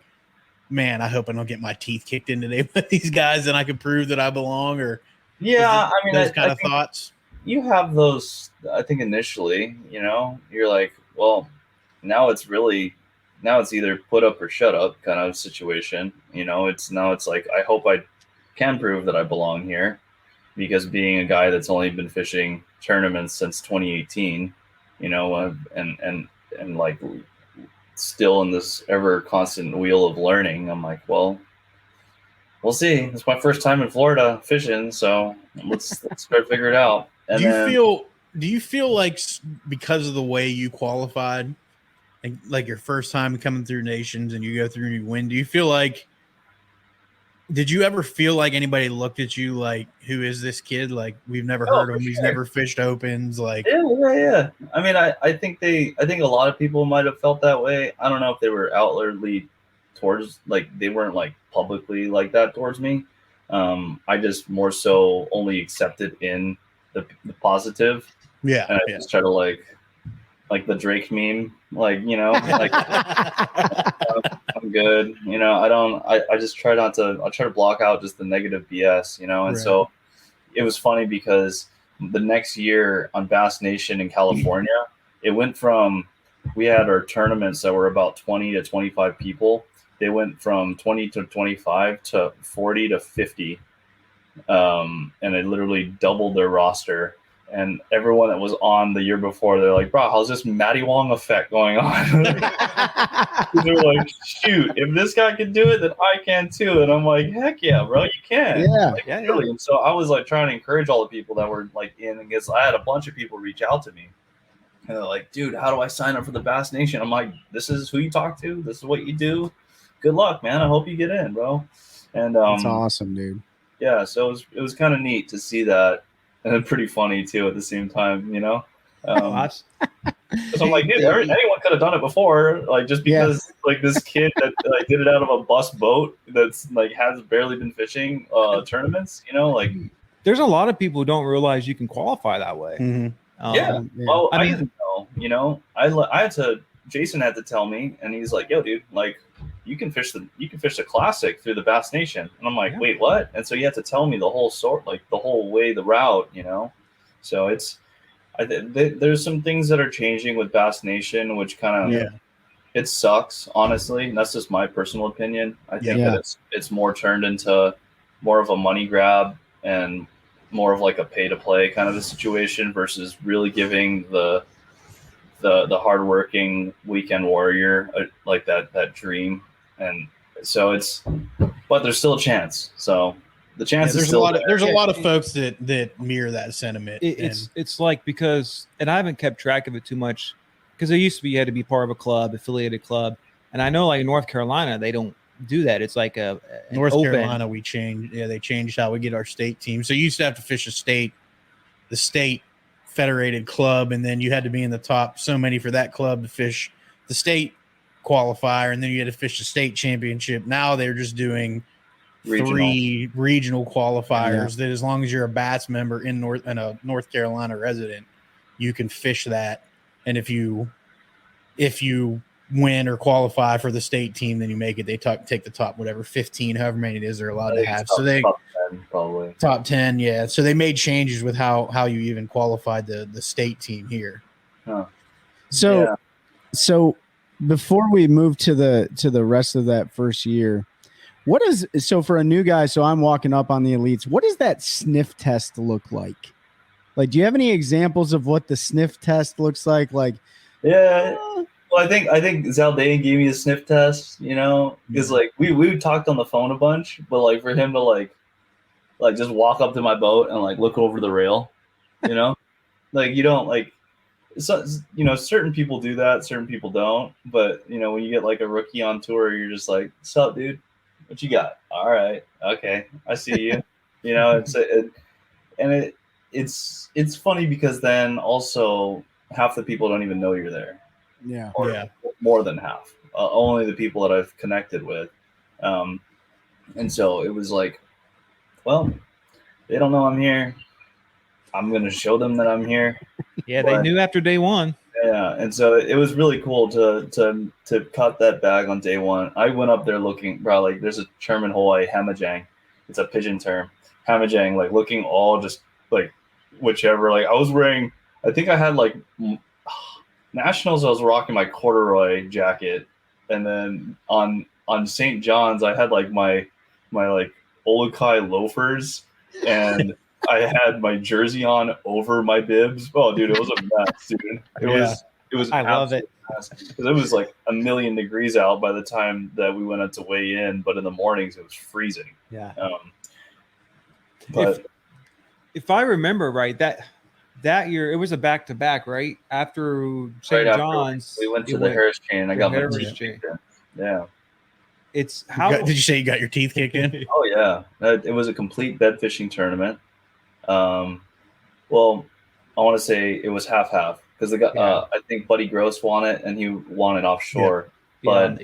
man, I hope I don't get my teeth kicked in today with these guys and I can prove that I belong? Or those kind of thoughts. You have those, I think initially, you're like, well, now it's either put up or shut up kind of situation. It's like, I hope I can prove that I belong here, because being a guy that's only been fishing tournaments since 2018, and like still in this ever constant wheel of learning, I'm like, well, we'll see. It's my first time in Florida fishing, so let's try to figure it out. And do you feel like because of the way you qualified, like your first time coming through nations and you go through and you win, do you feel like, did you ever feel like anybody looked at you like, who is this kid? Like, we've never heard of him. For He's sure. never fished opens. Like, Yeah. I mean, I think a lot of people might have felt that way. I don't know if they were outwardly towards, like, they weren't like publicly like that towards me. I just more so only accepted in the positive. yeah. And I just try to like the Drake meme, like, you know, like I'm good. You know, I just try to block out just the negative BS, you know? And so it was funny because the next year on Bass Nation in California, it went from, we had our tournaments that were about 20 to 25 people. They went from 20 to 25 to 40 to 50. And they literally doubled their roster. And everyone that was on the year before, they're like, bro, how's this Matty Wong effect going on? They're like, shoot, if this guy can do it, then I can too. And I'm like, heck yeah, bro, you can. Yeah. Like, really. And so I was like trying to encourage all the people that were like in, and I had a bunch of people reach out to me. And they're like, dude, how do I sign up for the Bass Nation? I'm like, this is who you talk to. This is what you do. Good luck, man. I hope you get in, bro. And that's awesome, dude. Yeah, so it was kind of neat to see that. And pretty funny too at the same time, you know. So I'm like, dude, anyone could have done it before, like just because like this kid that like did it out of a bus boat that's like has barely been fishing tournaments, you know, like there's a lot of people who don't realize you can qualify that way. Mm-hmm. Well, I didn't know, you know. Jason had to tell me, and he's like, yo, dude, like you can fish the classic through the Bass Nation. And I'm like, wait, what? And so you have to tell me the whole the route, you know? So there's some things that are changing with Bass Nation, which kind of, it sucks, honestly. And that's just my personal opinion. I think that it's more turned into more of a money grab and more of like a pay to play kind of a situation versus really giving the hardworking weekend warrior like that dream. And so but there's still a chance. So the chance is still there. There's a lot of folks that mirror that sentiment. It's like, because, and I haven't kept track of it too much, because there used to be, you had to be part of a club, affiliated club. And I know like in North Carolina, they don't do that. It's like North Carolina, they changed how we get our state team. So you used to have to fish the state federated club, and then you had to be in the top so many for that club to fish the state qualifier, and then you had to fish the state championship. Now they're just doing 3 regional qualifiers that as long as you're a Bass member and a North Carolina resident, you can fish that. And if you win or qualify for the state team, then you make it. They take the top, whatever, 15, however many it is they're allowed to have. So they top 10, probably top 10. Yeah. So they made changes with how you even qualified the state team here. Huh. So before we move to the rest of that first year, so for a new guy, so I'm walking up on the elites, what does that sniff test look like? Like, do you have any examples of what the sniff test looks like? Like, well, I think Zaldain gave me a sniff test, you know, because like we talked on the phone a bunch, but like for him to like just walk up to my boat and like look over the rail, you know, like you don't like, so, you know, certain people do that, certain people don't, but you know, when you get like a rookie on tour, you're just like, "What's up, dude? What you got? All right, okay, I see you." You know, it's funny because then also half the people don't even know you're there. Yeah. Or more than half. Only the people that I've connected with. And so it was like, well, they don't know I'm here. I'm going to show them that I'm here. Yeah, they knew after day one. Yeah, and so it was really cool to cut that bag on day one. I went up there looking, bro, like there's a term in Hawaii, hamajang. It's a pigeon term. Hamajang, like looking all just like whichever. Like I was wearing, I think I had like Nationals, I was rocking my corduroy jacket, and then on St. John's, I had like my like Olukai loafers, and I had my jersey on over my bibs. Oh, dude, it was a mess, dude. It was. I love it because it was like 1,000,000 degrees out by the time that we went out to weigh in, but in the mornings it was freezing. Yeah. But if I remember right, that year it was a back-to-back, right? After Right St. after John's, we went to it the Harris chain, and I the got my Harris teeth chain. kicked in. Yeah. It's how Did you say you got your teeth kicked in? Oh yeah, it was a complete bed fishing tournament. Well, I want to say it was half because the guy, I think Buddy Gross won it, and he won it offshore. But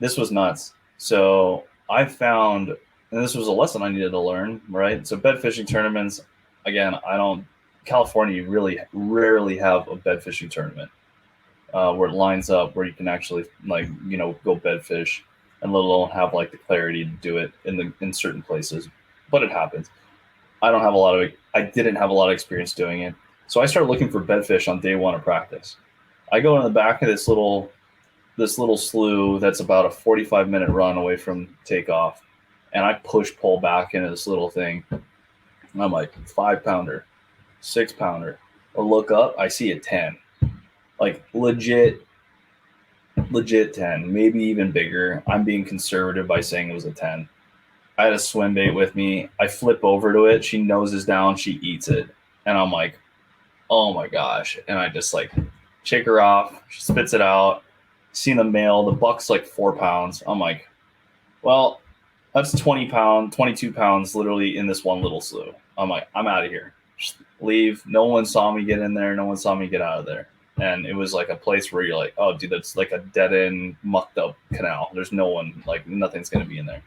this was nuts. So I found, and this was a lesson I needed to learn, right? So bed fishing tournaments, again, California, you really rarely have a bed fishing tournament where it lines up where you can actually go bed fish, and let alone have like the clarity to do it in certain places. But it happens. I didn't have a lot of experience doing it. So I started looking for bed fish on day one of practice. I go in the back of this little slough that's about a 45-minute run away from takeoff, and I pull back into this little thing. And I'm like, 5-pounder, 6-pounder. I look up, I see a 10. Like legit 10, maybe even bigger. I'm being conservative by saying it was a 10. I had a swim bait with me. I flip over to it. She noses down. She eats it. And I'm like, oh my gosh. And I just like shake her off. She spits it out. Seen the male. The buck's like 4 pounds. I'm like, well, that's 22 pounds literally in this one little slough. I'm like, I'm out of here. Just leave. No one saw me get in there. No one saw me get out of there. And it was like a place where you're like, oh, dude, that's like a dead end, mucked up canal. There's no one, like nothing's going to be in there.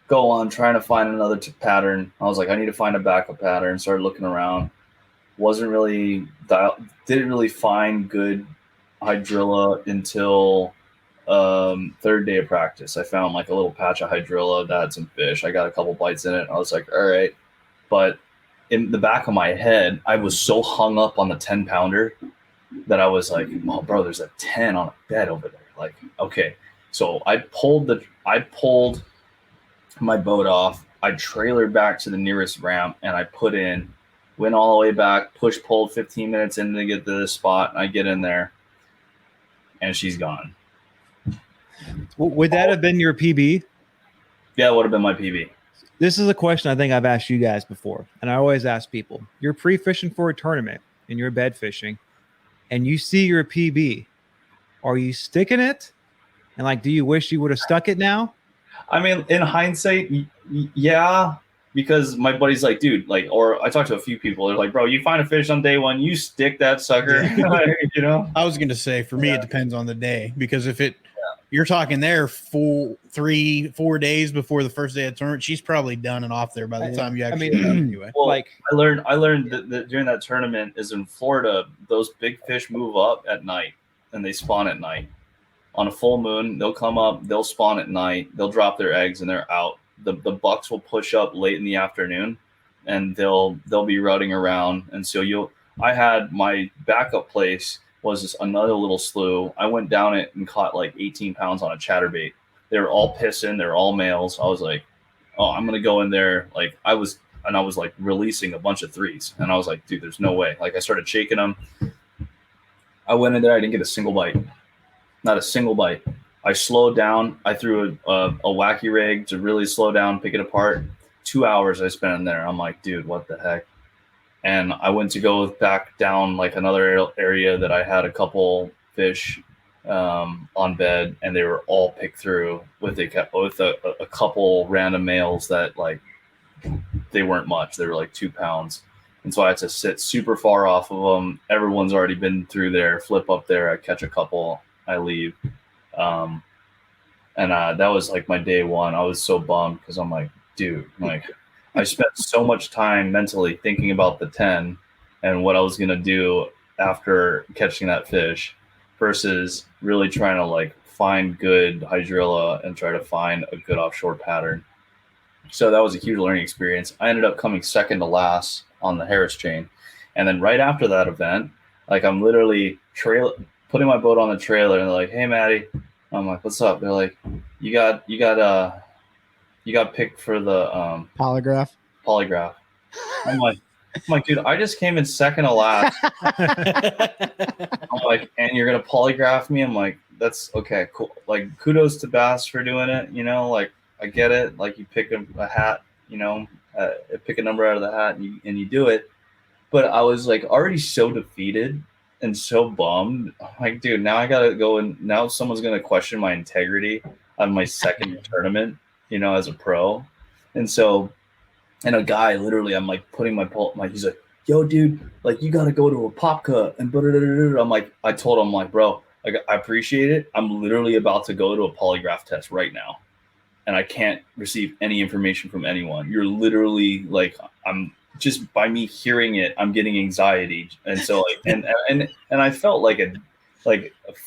Go on trying to find another pattern. I was like, I need to find a backup pattern. Started looking around. Didn't really find good hydrilla until third day of practice. I found like a little patch of hydrilla that had some fish. I got a couple bites in it. I was like, all right. But in the back of my head, I was so hung up on the 10-pounder that I was like, oh, bro, there's a 10 on a bed over there. Like, okay. So I pulled my boat off. I trailered back to the nearest ramp, and I went all the way back, pulled 15 minutes in to get to this spot. And I get in there, and she's gone. Would that have been your PB? Yeah, it would have been my PB. This is a question I think I've asked you guys before, and I always ask people: you're pre-fishing for a tournament, and you're bed fishing, and you see your PB. Are you sticking it? And like, do you wish you would have stuck it now? I mean, in hindsight, yeah, because my buddy's like, dude, like, or I talked to a few people. They're like, bro, you find a fish on day one, you stick that sucker, you know? I was going to say, for me, it depends on the day, because if you're talking there 3-4 days before the first day of tournament, she's probably done and off there by the time you actually get done anyway. Well, like I learned that during that tournament is in Florida, those big fish move up at night and they spawn at night. On a full moon, they'll come up, they'll spawn at night, they'll drop their eggs, and they're out. The bucks will push up late in the afternoon, and they'll be rutting around. And so I had my backup place was another little slough. I went down it and caught like 18 pounds on a chatterbait. They were all pissing, they're all males. I was like, oh, I'm gonna go in there. Like I was like releasing a bunch of threes, and I was like, dude, there's no way. Like I started shaking them. I went in there, I didn't get a single bite. Not a single bite. I slowed down. I threw a wacky rig to really slow down, pick it apart. 2 hours I spent in there. I'm like, dude, what the heck? And I went to go back down like another area that I had a couple fish on bed, and they were all picked through with a couple random males that like they weren't much. They were like 2 pounds. And so I had to sit super far off of them. Everyone's already been through there, flip up there. I catch a couple. I leave. And that was like my day one. I was so bummed because I'm like, dude, like I spent so much time mentally thinking about the 10 and what I was going to do after catching that fish versus really trying to like find good hydrilla and try to find a good offshore pattern. So that was a huge learning experience. I ended up coming second to last on the Harris chain. And then right after that event, like I'm literally putting my boat on the trailer, and they're like, hey, Matty. I'm like, what's up? They're like, you got picked for the polygraph. I'm like, dude, I just came in second to last. I'm like, and you're gonna polygraph me? I'm like, that's okay, cool. Like, kudos to Bass for doing it. You know, like I get it. Like you pick a hat. You know, pick a number out of the hat and you do it. But I was like already so defeated and so bummed. I'm like, dude, now I gotta go and now someone's gonna question my integrity on my second tournament, as a pro. And so, and a guy literally, I'm like putting my he's like, yo, dude, like you gotta go to a pop cut and I'm like, I told him, like, bro, like I appreciate it. I'm literally about to go to a polygraph test right now, and I can't receive any information from anyone. You're literally like, I'm just by me hearing it, I'm getting anxiety, and so like, and I felt like a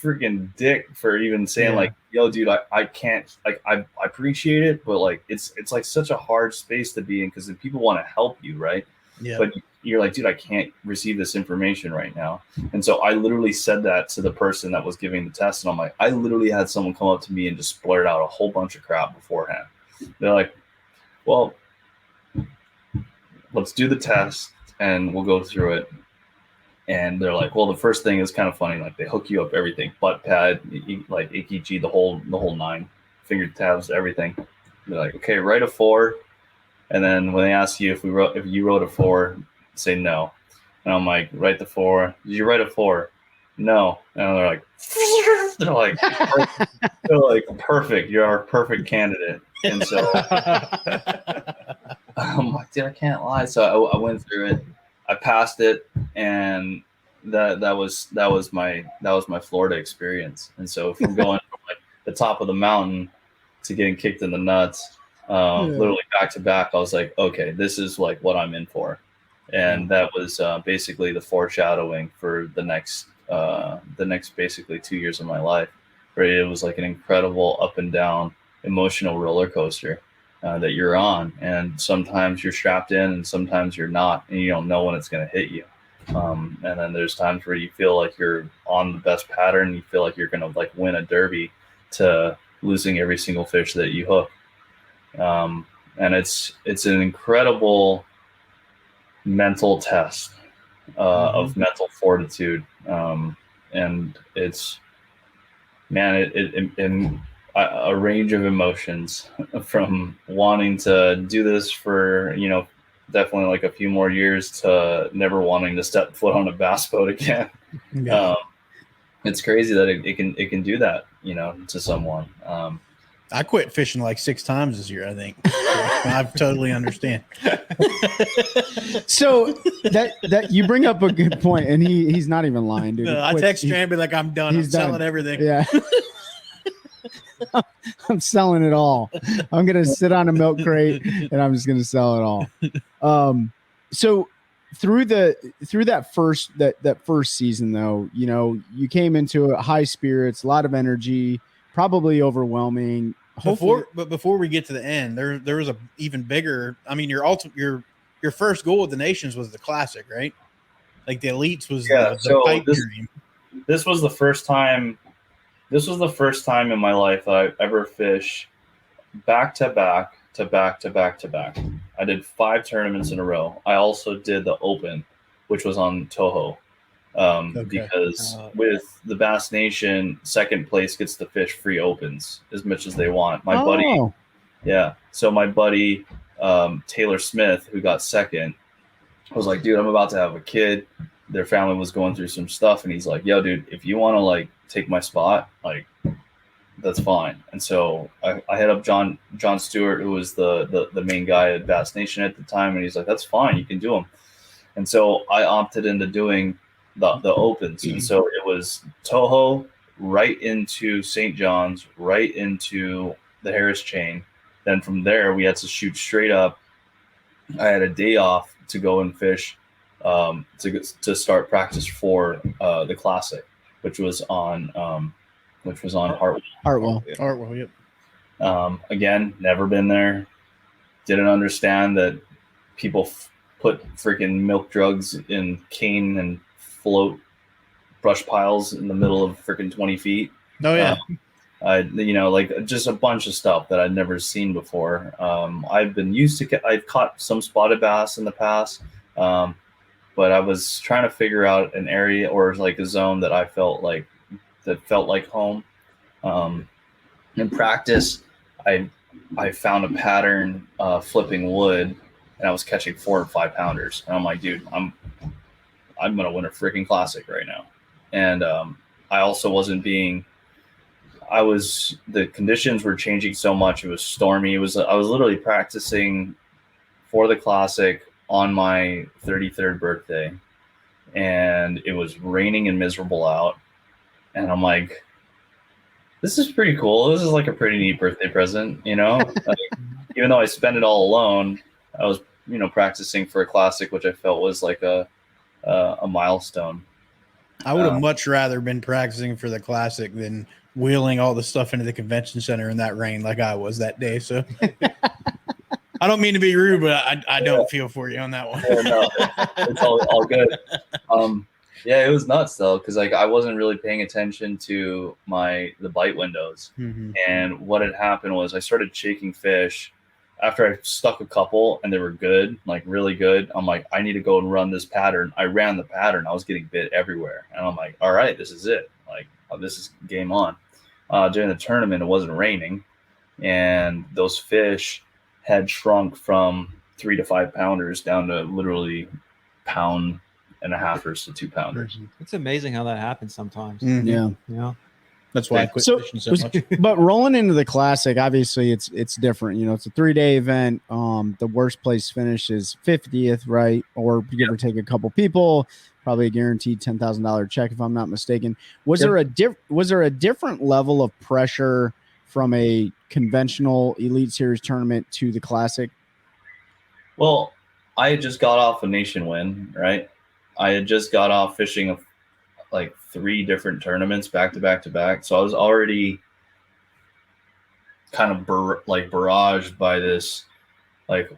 freaking dick for even saying like, yo, dude, I can't, like, I appreciate it, but like it's like such a hard space to be in because people want to help you, right? Yeah. But you're like, dude, I can't receive this information right now. And so I literally said that to the person that was giving the test. And I'm like, I literally had someone come up to me and just blurt out a whole bunch of crap beforehand. They're like, well, let's do the test and we'll go through it. And they're like, well, the first thing is kind of funny. Like they hook you up everything, butt pad, like EKG, the whole 9, finger tabs, everything. They're like, okay, write a 4. And then when they ask you if you wrote a 4, say no. And I'm like, write the 4. Did you write a 4? No. And they're like, perfect. You're our perfect candidate. And so I'm like, dude, I can't lie. So I went through it. I passed it, and that was my Florida experience. And so from going from like the top of the mountain to getting kicked in the nuts, literally back to back, I was like, okay, this is like what I'm in for. And that was basically the foreshadowing for the next basically 2 years of my life, where it was like an incredible up and down emotional roller coaster that you're on. And sometimes you're strapped in and sometimes you're not, and you don't know when it's going to hit you. And then there's times where you feel like you're on the best pattern. You feel like you're going to like win a derby, to losing every single fish that you hook. And it's an incredible mental test of mental fortitude. And it's, man, it a range of emotions, from wanting to do this for, definitely like a few more years, to never wanting to step foot on a bass boat again. Yeah. It's crazy that it can do that, to someone. I quit fishing like 6 times this year, I think. I totally understand. So that you bring up a good point, and he's not even lying, dude. I text Strand, be like, I'm done. I'm selling everything. Yeah. I'm selling it all. I'm gonna sit on a milk crate and I'm just gonna sell it all. So through that first season, though, you came into it high spirits, a lot of energy, probably overwhelming. Before we get to the end, there was a even bigger. I mean, your first goal with the nations was the classic, right? Like the elites was the pipe dream. This was the first time. This was the first time in my life that I ever fished back to back. I did 5 tournaments in a row. I also did the Open, which was on Toho. Because with the Bass Nation, second place gets to fish free opens as much as they want. My buddy, Taylor Smith, who got second, was like, dude, I'm about to have a kid. Their family was going through some stuff, and he's like, yo, dude, if you want to like take my spot, like, that's fine. And so I hit up John Stewart, who was the main guy at Bass Nation at the time, and he's like, that's fine, you can do them. And so I opted into doing the opens. And so it was Toho right into St. John's, right into the Harris chain. Then from there, we had to shoot straight up. I had a day off to go and fish to start practice for the Classic, which was on Hartwell. Yep. Again, never been there. Didn't understand that people put freaking milk drugs in cane and float brush piles in the middle of freaking 20 feet. Oh yeah. Like just a bunch of stuff that I'd never seen before. I've been used to, I've caught some spotted bass in the past. But I was trying to figure out an area or like a zone that I felt like home. In practice, I found a pattern flipping wood and I was catching 4 and 5 pounders. And I'm like, dude, I'm gonna win a freaking classic right now. And I also wasn't being. The conditions were changing so much. It was stormy. I was literally practicing for the classic on my 33rd birthday, and it was raining and miserable out. And I'm like, this is pretty cool. This is like a pretty neat birthday present, you know? Like, even though I spent it all alone, I was, practicing for a classic, which I felt was like a milestone. I would have much rather been practicing for the classic than wheeling all the stuff into the convention center in that rain like I was that day. So I don't mean to be rude, but I don't feel for you on that one. Yeah, no, it's all good. Yeah, it was nuts though, because like I wasn't really paying attention to the bite windows. Mm-hmm. And what had happened was I started shaking fish after I stuck a couple and they were good, like really good. I'm like, I need to go and run this pattern. I ran the pattern. I was getting bit everywhere. And I'm like, all right, this is it. Like, this is game on. During the tournament, it wasn't raining. And those fish had shrunk from 3 to 5 pounders down to literally 1.5 pounders to 2 pounders. It's amazing how that happens sometimes. Mm-hmm. Yeah. Yeah. That's why I quit fishing so much. But rolling into the classic, obviously it's different. It's a 3-day event. The worst place finish is 50th, right? Or give or take a couple people, probably a guaranteed $10,000 check if I'm not mistaken. Was there a different level of pressure from a conventional Elite Series tournament to the classic? Well, I had just got off a nation win, right? I had just got off fishing like 3 different tournaments back to back to back. So I was already kind of barraged by this. Like,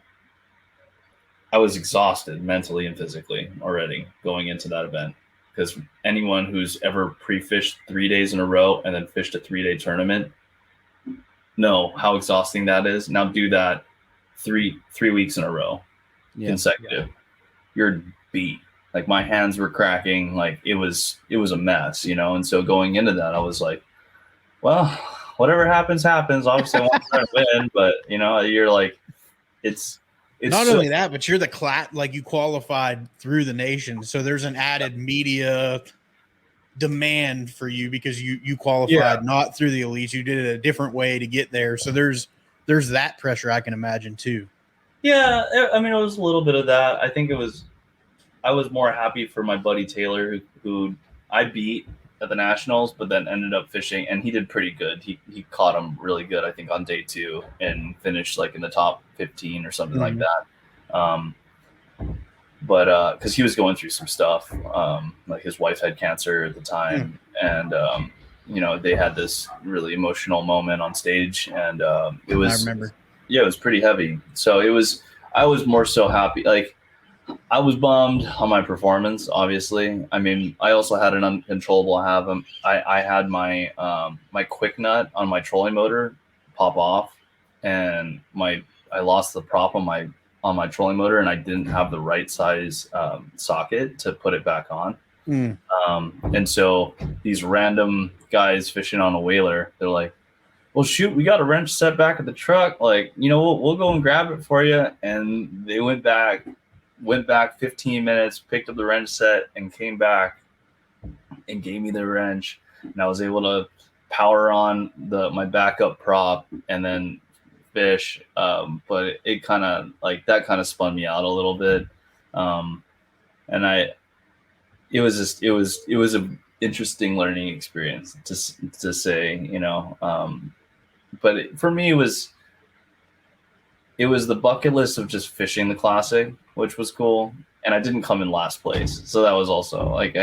I was exhausted mentally and physically already going into that event, because anyone who's ever pre-fished 3 days in a row and then fished a 3-day tournament know how exhausting that is. Now do that 3 weeks in a row, consecutive. Yeah. You're beat. Like, my hands were cracking. Like, it was a mess, And so going into that, I was like, well, whatever happens, happens. Obviously, I want to try to win, but you're like, it's not only that, but you're you qualified through the nation, so there's an added media demand for you because you qualified not through the elites. You did it a different way to get there, so there's that pressure I can imagine too. Yeah, I mean, it was a little bit of that. I think I was more happy for my buddy Taylor, who I beat at the Nationals, but then ended up fishing, and he did pretty good. He caught him really good, I think, on day 2 and finished like in the top 15 or something like that. But because he was going through some stuff, like his wife had cancer at the time, and they had this really emotional moment on stage, and it was. I remember. Yeah, it was pretty heavy. So I was more so happy. Like, I was bummed on my performance, obviously. I mean, I also had an uncontrollable I had my my quick nut on my trolling motor pop off, and I lost the prop on my trolling motor, and I didn't have the right size socket to put it back on. And so these random guys fishing on a whaler, they're like, well, shoot, we got a wrench set back at the truck. Like, we'll go and grab it for you. And they went back 15 minutes, picked up the wrench set, and came back and gave me the wrench. And I was able to power on my backup prop and then fish. But it kind of spun me out a little bit. And it was an interesting learning experience to say, but for me, it was the bucket list of just fishing the classic, which was cool. And I didn't come in last place. So that was also like, all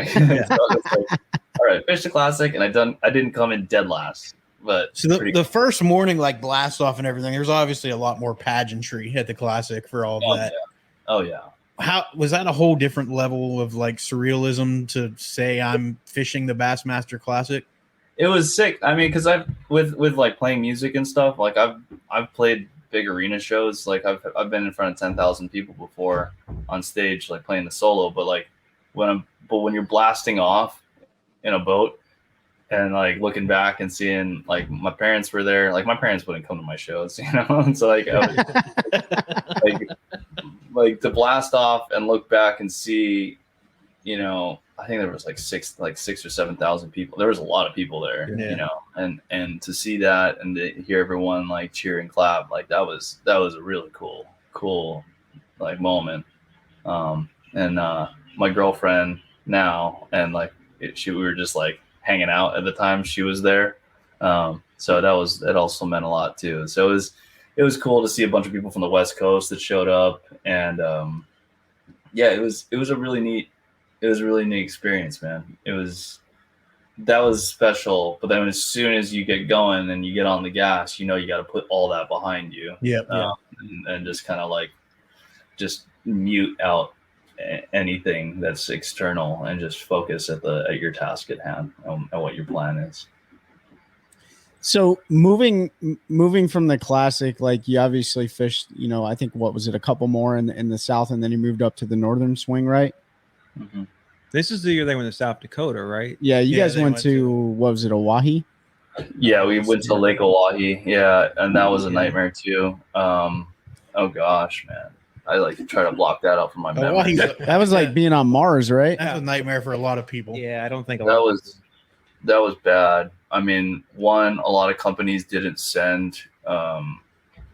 right, fish the classic. And I didn't come in dead last, but so the first morning, like blast off and everything, there's obviously a lot more pageantry at the classic for all of that. Yeah. Oh yeah. How was that a whole different level of like surrealism to say I'm fishing the Bassmaster Classic? It was sick. I mean, because I've with like playing music and stuff, like I've played big arena shows. Like I've been in front of 10,000 people before on stage, like playing the solo. But like when you're blasting off in a boat and like looking back and seeing like my parents were there, like my parents wouldn't come to my shows, And so like, like like to blast off and look back and see, you know, I think there was like six or 7,000 people. There was a lot of people there, you know, and to see that and to hear everyone like cheer and clap, like that was a really cool like moment. And my girlfriend now, and like we were just like hanging out at the time she was there. So it also meant a lot too. So it was cool to see a bunch of people from the West Coast that showed up, and it was a really neat experience, man. That was special. But then as soon as you get going and you get on the gas, you know, you got to put all that behind you. And just kind of like just mute out anything that's external and just focus at your task at hand and what your plan is. So moving from the classic, like you obviously fished, you know, I think what was it, a couple more in the South, and then you moved up to the Northern Swing, right? Mm-hmm. This is the year they went to South Dakota, right? Yeah, you guys went to what was it, Oahe? Yeah, we went to Lake Oahe. Yeah, and that was a nightmare too. Oh gosh, man. I like to try to block that out from my memory. That was like being on Mars, right? That's a nightmare for a lot of people. Yeah, I don't think that was bad. I mean, a lot of companies didn't send,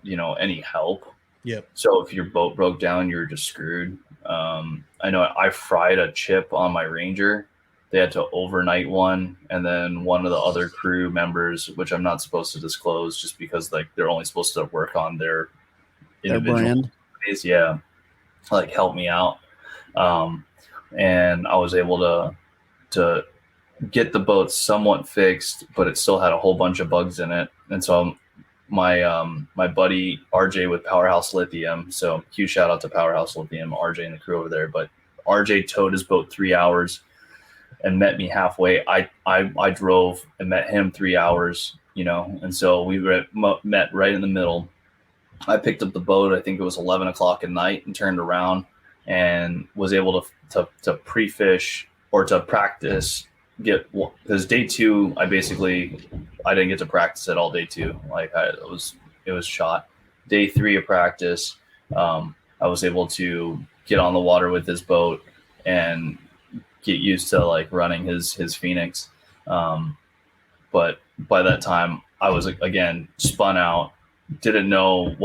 you know, any help. Yep. So if your boat broke down, you were just screwed. I know I fried a chip on my Ranger. They had to overnight one, and then one of the other crew members, which I'm not supposed to disclose, just because like they're only supposed to work on their individual brand. Companies, yeah, like help me out. And I was able to get the boat somewhat fixed, but it still had a whole bunch of bugs in it. And so my buddy RJ with Powerhouse Lithium, so huge shout out to Powerhouse Lithium, RJ and the crew over there. But RJ towed his boat 3 hours and met me halfway. I drove and met him 3 hours, you know, and so we met right in the middle. I picked up the boat, I think it was 11 o'clock at night, and turned around and was able to pre-fish or to practice. Because day two, I didn't get to practice at all day two. Like it was shot. Day three of practice, I was able to get on the water with his boat and get used to like running his Phoenix. But by that time I was again spun out, didn't know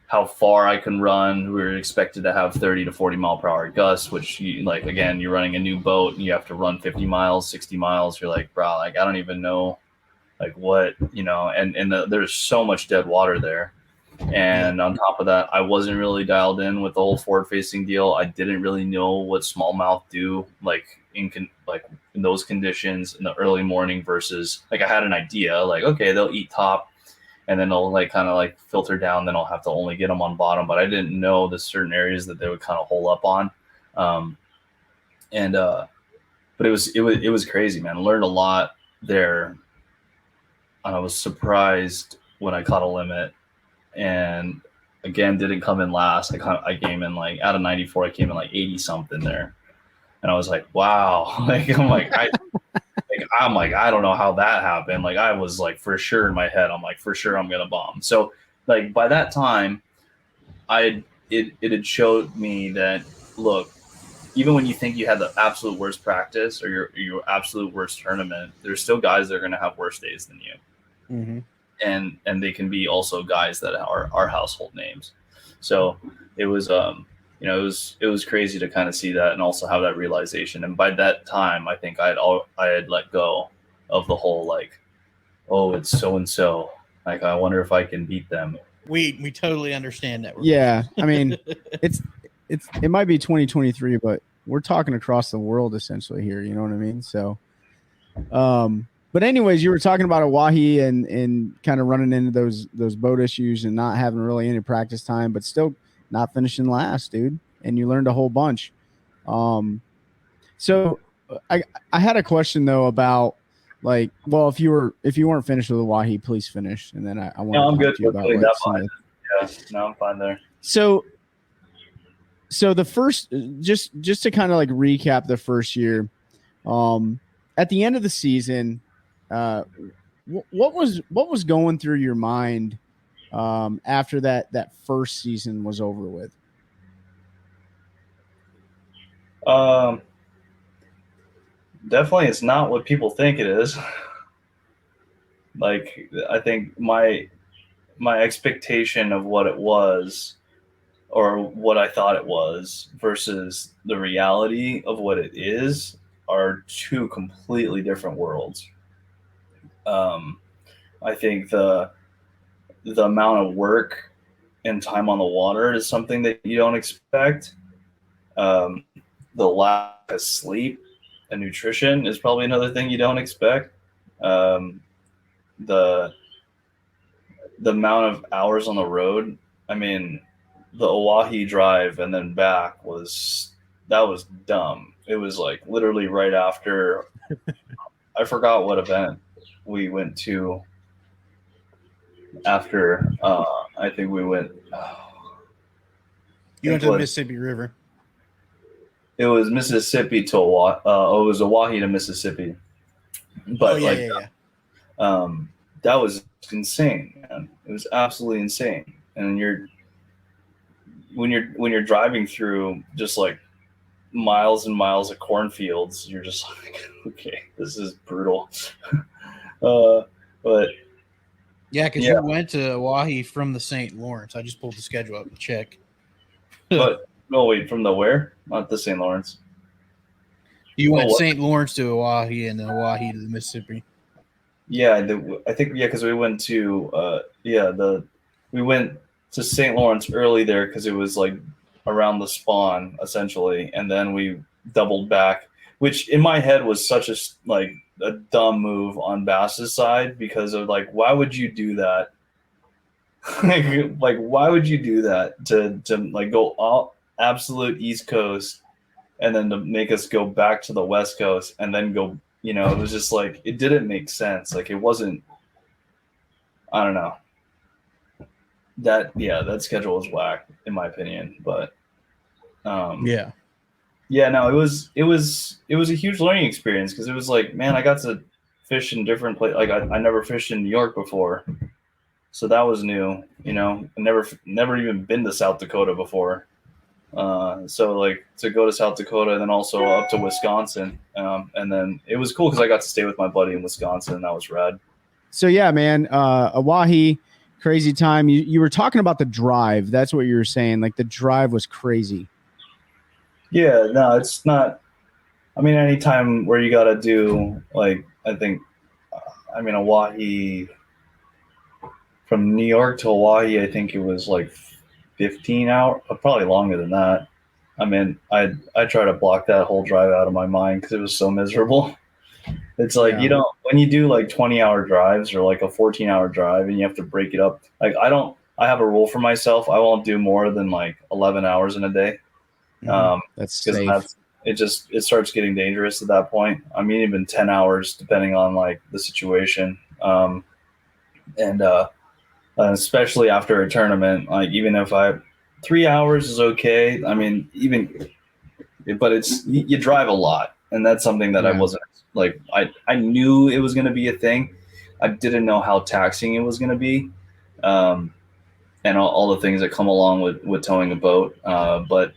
how far I can run. We were expected to have 30 to 40 mile per hour gusts, which you're running a new boat and you have to run 50 miles, 60 miles. You're like, bro, like, I don't even know like what, you know, and there's so much dead water there. And on top of that, I wasn't really dialed in with the whole forward facing deal. I didn't really know what smallmouth do like in those conditions in the early morning versus like I had an idea like, okay, they'll eat top and then they'll like kind of like filter down. Then I'll have to only get them on bottom, but I didn't know the certain areas that they would kind of hole up on. But it was crazy, man. I learned a lot there. And I was surprised when I caught a limit. And again, didn't come in last. I came in like out of 94, I came in like 80 something there. And I was like, wow. Like, I'm like, I don't know how that happened. Like I was like, for sure in my head, I'm like, for sure I'm going to bomb. So like by that time it had showed me that, look, even when you think you had the absolute worst practice or your absolute worst tournament, there's still guys that are going to have worse days than you. Mm-hmm. And they can be also guys that are household names. So it was, it was crazy to kind of see that and also have that realization. And by that time, I think I had let go of the whole, like, oh, it's so-and-so. Like, I wonder if I can beat them. We totally understand that. Yeah. I mean, it might be 2023, but we're talking across the world essentially here. You know what I mean? So, but anyways, you were talking about Oahe and kind of running into those boat issues and not having really any practice time, but still not finishing last, dude. And you learned a whole bunch. So I had a question though about like, well, if you weren't finished with Oahe, please finish. And then I want I'm to good talk to you with about putting like, that behind. Yeah, no, I'm fine there. So the first, just to kind of like recap the first year, at the end of the season, what was going through your mind after that first season was over with? Definitely, it's not what people think it is. Like, I think my expectation of what it was, or what I thought it was, versus the reality of what it is, are two completely different worlds. I think the amount of work and time on the water is something that you don't expect. The lack of sleep and nutrition is probably another thing you don't expect. The amount of hours on the road. I mean, the Oahe drive and then back was dumb. It was like literally right after I forgot what event we went to after. I think we went. You went to the Mississippi River. It was Mississippi to Oahe. It was Oahe to Mississippi. But that was insane, man. It was absolutely insane. And when you're driving through just like miles and miles of cornfields, you're just like, okay, this is brutal. But yeah, because you went to Oahe from the St. Lawrence. I just pulled the schedule up to check. But no, wait, from the where? Not the St. Lawrence. You went St. Lawrence to Oahe and then Oahe to the Mississippi. Yeah, I think because we went to we went to St. Lawrence early there because it was like around the spawn essentially, and then we doubled back, which in my head was such a dumb move on Bass's side, because of like, why would you do that? like why would you do that to like go all absolute East Coast and then to make us go back to the West Coast and then go, it was just like, it didn't make sense. Like, it wasn't, I don't know. That schedule was whack in my opinion, but no, it was a huge learning experience, because it was like, man, I got to fish in different places. Like I never fished in New York before, so that was new. I never even been to South Dakota before, so like to go to South Dakota and then also up to Wisconsin, and then it was cool because I got to stay with my buddy in Wisconsin, and that was rad. So yeah, man, Oahe, crazy time. You were talking about the drive. That's what you were saying. Like, the drive was crazy. Yeah, no, it's not. I mean, anytime where you got to do, like, Oahe, from New York to Oahe, I think it was like 15 hours, probably longer than that. I mean, I try to block that whole drive out of my mind because it was so miserable. It's like, when you do like 20-hour drives or like a 14-hour drive and you have to break it up. Like, I have a rule for myself. I won't do more than like 11 hours in a day. That's safe. It starts getting dangerous at that point. I mean, even 10 hours, depending on like the situation. And especially after a tournament, like, even if 3 hours is okay. I mean, but you drive a lot, and that's something that I wasn't like, I knew it was going to be a thing. I didn't know how taxing it was going to be. And all the things that come along with towing a boat. But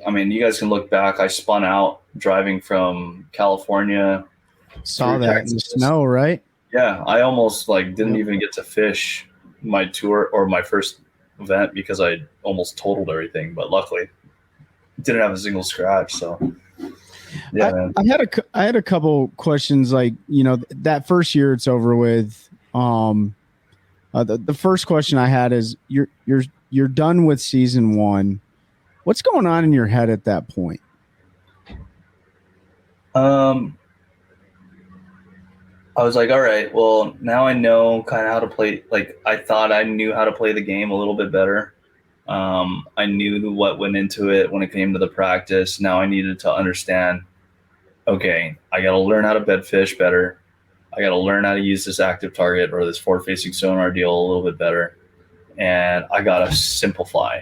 I mean, you guys can look back. I spun out driving from California. Saw that Texas. In the snow, right? Yeah, I almost didn't even get to fish my tour or my first event because I almost totaled everything. But luckily, didn't have a single scratch. So yeah, man. I had a couple questions. Like, that first year it's over with. The first question I had is, you're done with season one. What's going on in your head at that point? I was like, all right, well, now I know kind of how to play. Like, I thought I knew how to play the game a little bit better. I knew what went into it when it came to the practice. Now I needed to understand, okay, I got to learn how to bed fish better. I got to learn how to use this active target or this forward-facing sonar deal a little bit better. And I got to simplify.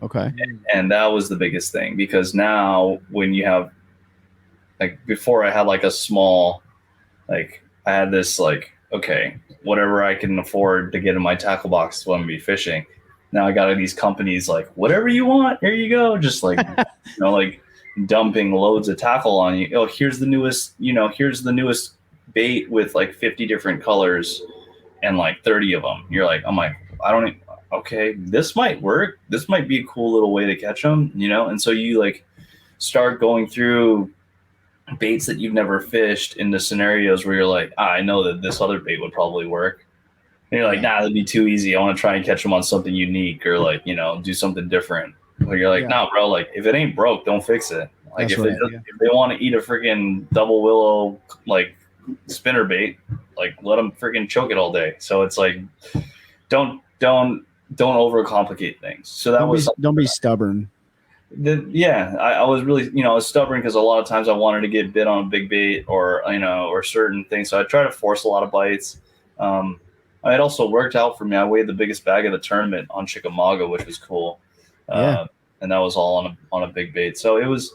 Okay. And that was the biggest thing, because now when you have, like, before I had like a small, like, I had this okay, whatever I can afford to get in my tackle box when I'm be fishing. Now I got these companies like, whatever you want, here you go. Just like, dumping loads of tackle on you. Oh, here's the newest bait with like 50 different colors and like 30 of them. You're like, I'm like, okay, this might work. This might be a cool little way to catch them, And so you like start going through baits that you've never fished into scenarios where you're like, I know that this other bait would probably work. And you're like, nah, that'd be too easy. I want to try and catch them on something unique or like, do something different. But you're like, nah, bro, like if it ain't broke, don't fix it. Like if they want to eat a freaking double willow, like spinner bait, like let them freaking choke it all day. So it's like, don't overcomplicate things. So don't be stubborn. I was really, I was stubborn because a lot of times I wanted to get bit on a big bait or certain things. So I try to force a lot of bites. It also worked out for me. I weighed the biggest bag of the tournament on Chickamauga, which was cool. And that was all on a big bait. So it was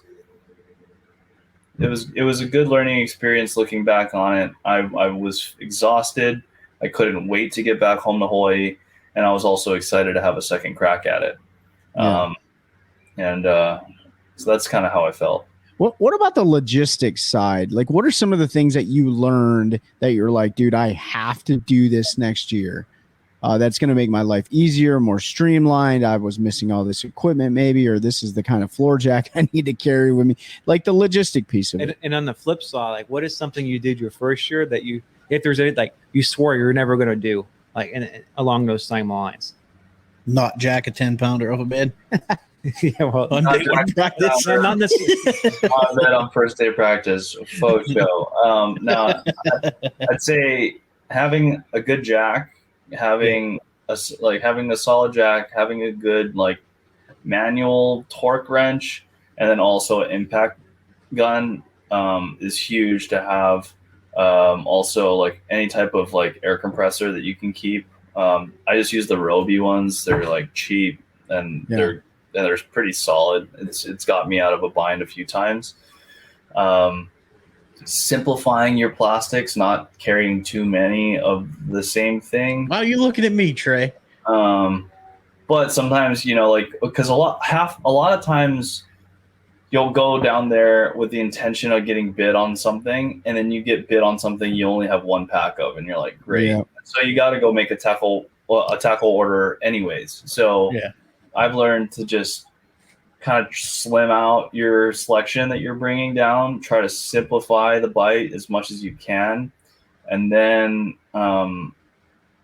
a good learning experience looking back on it. I was exhausted. I couldn't wait to get back home to Hawaii. And I was also excited to have a second crack at it. So that's kind of how I felt. What about the logistics side? Like, what are some of the things that you learned that you're like, dude, I have to do this next year? That's going to make my life easier, more streamlined. I was missing all this equipment maybe, or this is the kind of floor jack I need to carry with me. Like the logistic piece of it. And on the flip side, like what is something you did your first year that if there's anything like you swore you're never going to do, like along those same lines? Not jack a 10-pounder off a bed. Yeah, well, on day one practice. Not necessarily. On bed on first day practice, faux show. No, I'd say having a good jack, having a solid jack, having a good like manual torque wrench, and then also an impact gun is huge to have. Also, like any type of like air compressor that you can keep. I just use the Roby ones. They're like cheap and they're pretty solid. It's got me out of a bind a few times. Simplifying your plastics, not carrying too many of the same thing. Wow, you're looking at me, Trey. But sometimes, because a lot of times you'll go down there with the intention of getting bid on something, and then you get bid on something you only have one pack of, and you're like, great. Yeah. So you got to go make a tackle order anyways. So I've learned to just kind of slim out your selection that you're bringing down, try to simplify the bite as much as you can. And then, and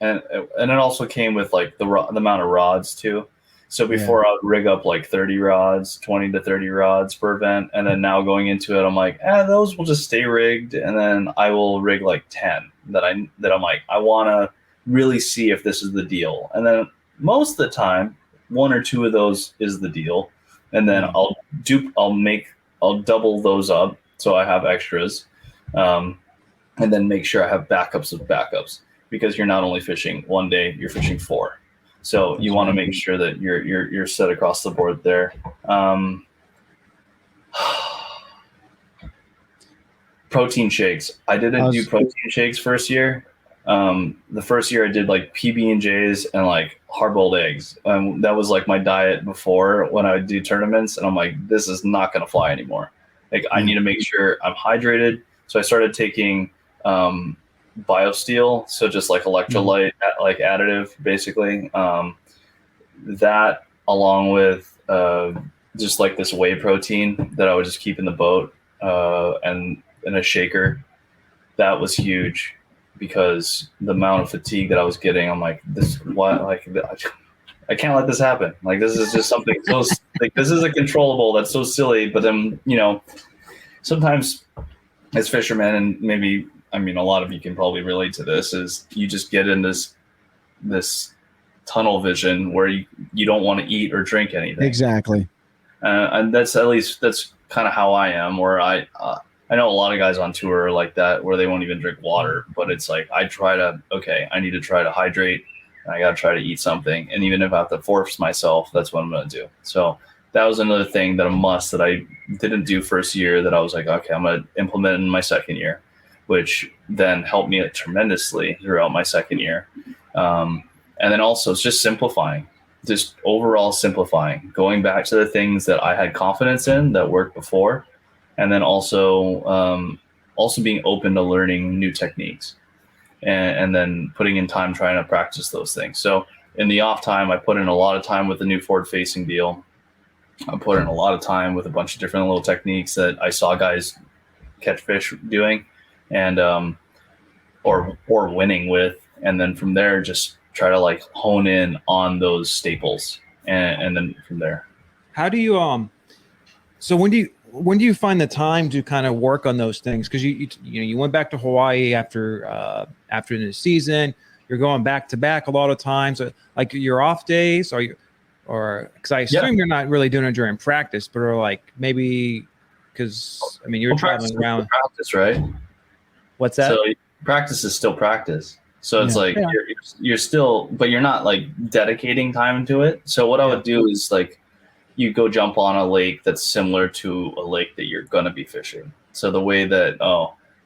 it also came with like the amount of rods too. So before I would rig up like 30 rods, 20 to 30 rods per event. And then now going into it, I'm like, those will just stay rigged. And then I will rig like 10 that I'm like, I want to really see if this is the deal. And then most of the time, one or two of those is the deal. And then I'll double those up so I have extras. And then make sure I have backups of backups, because you're not only fishing one day, you're fishing 4. So you want to make sure that you're set across the board there. Protein shakes. I didn't do protein shakes first year. The first year I did like PB&Js and like hard-boiled eggs. That was like my diet before when I would do tournaments. And I'm like, this is not going to fly anymore. Like I need to make sure I'm hydrated. So I started taking BioSteel, so just like electrolyte, like additive, basically. That along with just like this whey protein that I would just keep in the boat and in a shaker. That was huge, because the amount of fatigue that I was getting, I'm like, I can't let this happen. Like this is just something so like this is a controllable that's so silly. But then sometimes as fishermen, and maybe a lot of you can probably relate to this, is you just get in this tunnel vision where you don't want to eat or drink anything. Exactly. And that's kind of how I am, where I know a lot of guys on tour are like that, where they won't even drink water, but it's like, I need to try to hydrate, and I got to try to eat something. And even if I have to force myself, that's what I'm going to do. So that was another thing that a must that I didn't do first year, that I was like, okay, I'm going to implement in my second year, which then helped me tremendously throughout my second year. And then also it's just simplifying. just overall simplifying, going back to the things that I had confidence in that worked before, and then also being open to learning new techniques, and then putting in time trying to practice those things. So in the off time, I put in a lot of time with the new forward facing deal. I put in a lot of time with a bunch of different little techniques that I saw guys catch fish doing, and or winning with, and then from there just try to like hone in on those staples, and then from there. How do you so when do you find the time to kind of work on those things? Because you went back to Hawaii after the season. You're going back to back a lot of times. Like your off days, or because I assume you're not really doing it during practice, but are like maybe because I mean you're traveling around. Practice, right? What's that? So practice is still practice. So it's like you're still, but you're not like dedicating time to it. So what I would do is like you go jump on a lake that's similar to a lake that you're going to be fishing. So the way that,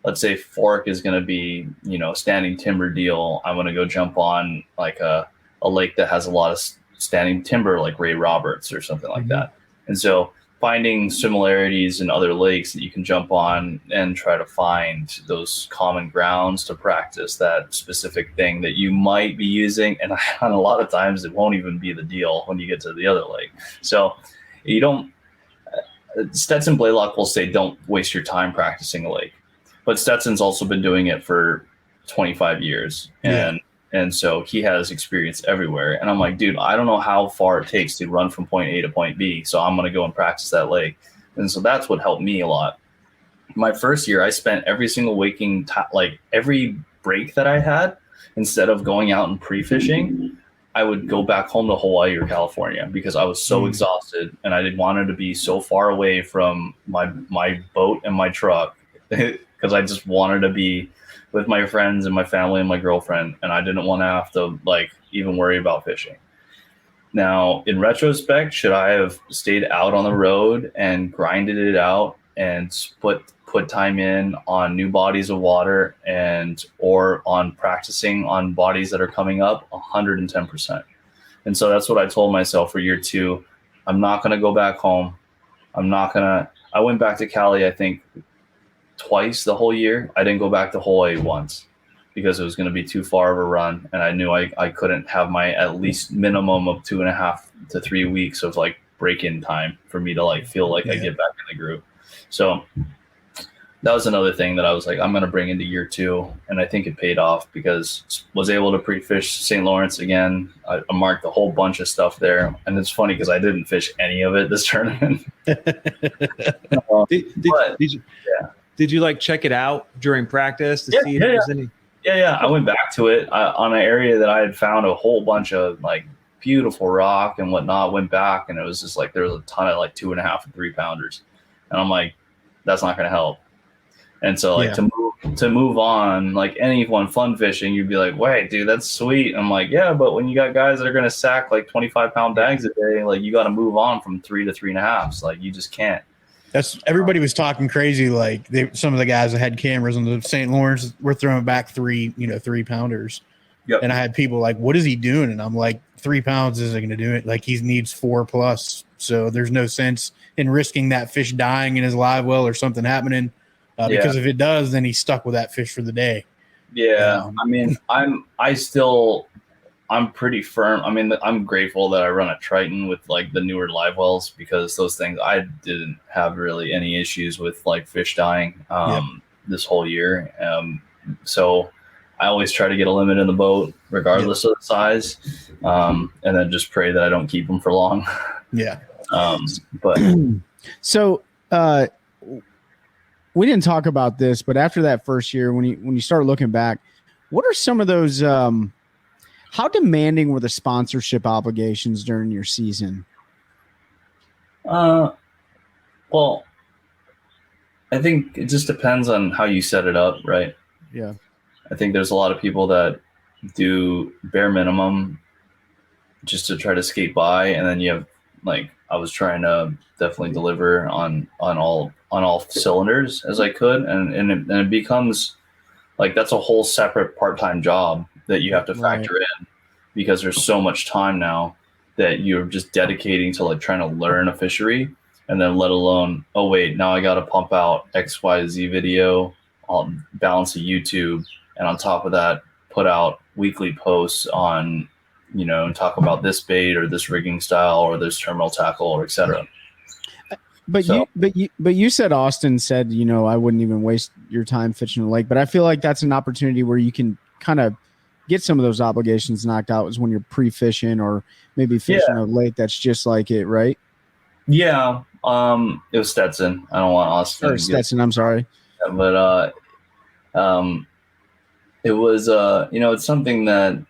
let's say Fork is going to be, standing timber deal. I'm going to go jump on like a lake that has a lot of standing timber, like Ray Roberts or something like that. And so finding similarities in other lakes that you can jump on and try to find those common grounds to practice that specific thing that you might be using. And a lot of times it won't even be the deal when you get to the other lake. So you don't, Stetson Blaylock will say, don't waste your time practicing a lake, but Stetson's also been doing it for 25 years. And so he has experience everywhere. And I'm like, dude, I don't know how far it takes to run from point A to point B. So I'm going to go and practice that lake. And so that's what helped me a lot. My first year, I spent every single like every break that I had, instead of going out and pre-fishing, I would go back home to Hawaii or California because I was so exhausted and I didn't want to be so far away from my boat and my truck because I just wanted to be with my friends and my family and my girlfriend, and I didn't want to have to like even worry about fishing. Now, in retrospect, should I have stayed out on the road and grinded it out and put time in on new bodies of water or on practicing on bodies that are coming up? 110%. And so that's what I told myself for year 2. I'm not going to go back home. I went back to Cali, I think, twice the whole year. I didn't go back to Hawaii once because it was going to be too far of a run, and I knew I couldn't have my at least minimum of 2.5 to 3 weeks of like break-in time for me to like feel like I get back in the groove. So that was another thing that I was like, I'm going to bring into year 2, and I think it paid off because was able to pre-fish St. Lawrence again. I marked a whole bunch of stuff there, and it's funny because I didn't fish any of it this tournament. Did you like check it out during practice to see if there's any? Yeah. I went back to it on an area that I had found a whole bunch of like beautiful rock and whatnot. Went back and it was just like there was a ton of like 2.5 and 3 pounders, and I'm like, that's not going to help. And so like to move on, like anyone fun fishing, you'd be like, wait, dude, that's sweet. I'm like, yeah, but when you got guys that are going to sack like 25-pound bags a day, like you got to move on from 3 to 3.5. Like you just can't. That's everybody was talking crazy. Like some of the guys that had cameras on the St. Lawrence were throwing back 3 pounders. Yep. And I had people like, what is he doing? And I'm like, 3 pounds isn't going to do it. Like he needs 4+. So there's no sense in risking that fish dying in his live well or something happening. Because if it does, then he's stuck with that fish for the day. Yeah. I mean, I'm pretty firm. I mean, I'm grateful that I run a Triton with like the newer live wells because those things, I didn't have really any issues with like fish dying this whole year. So I always try to get a limit in the boat regardless of the size. And then just pray that I don't keep them for long. Yeah. But so, we didn't talk about this, but after that first year, when you start looking back, what are some of those, how demanding were the sponsorship obligations during your season? Well, I think it just depends on how you set it up, right? Yeah. I think there's a lot of people that do bare minimum just to try to skate by, and then you have like I was trying to definitely deliver on all cylinders as I could, and it becomes like that's a whole separate part-time job that you have to factor in because there's so much time now that you're just dedicating to like trying to learn a fishery, and then let alone, oh wait, now I got to pump out XYZ video on balance of YouTube, and on top of that, put out weekly posts on, you know, and talk about this bait or this rigging style or this terminal tackle or etc. But you said Austin said, you know, I wouldn't even waste your time fishing the lake. But I feel like that's an opportunity where you can kind of get some of those obligations knocked out, is when you're pre-fishing or maybe fishing a lake that's just like it, right? Yeah. It was Stetson. I don't want Austin. Or Stetson, I'm sorry. But it was you know, it's something that,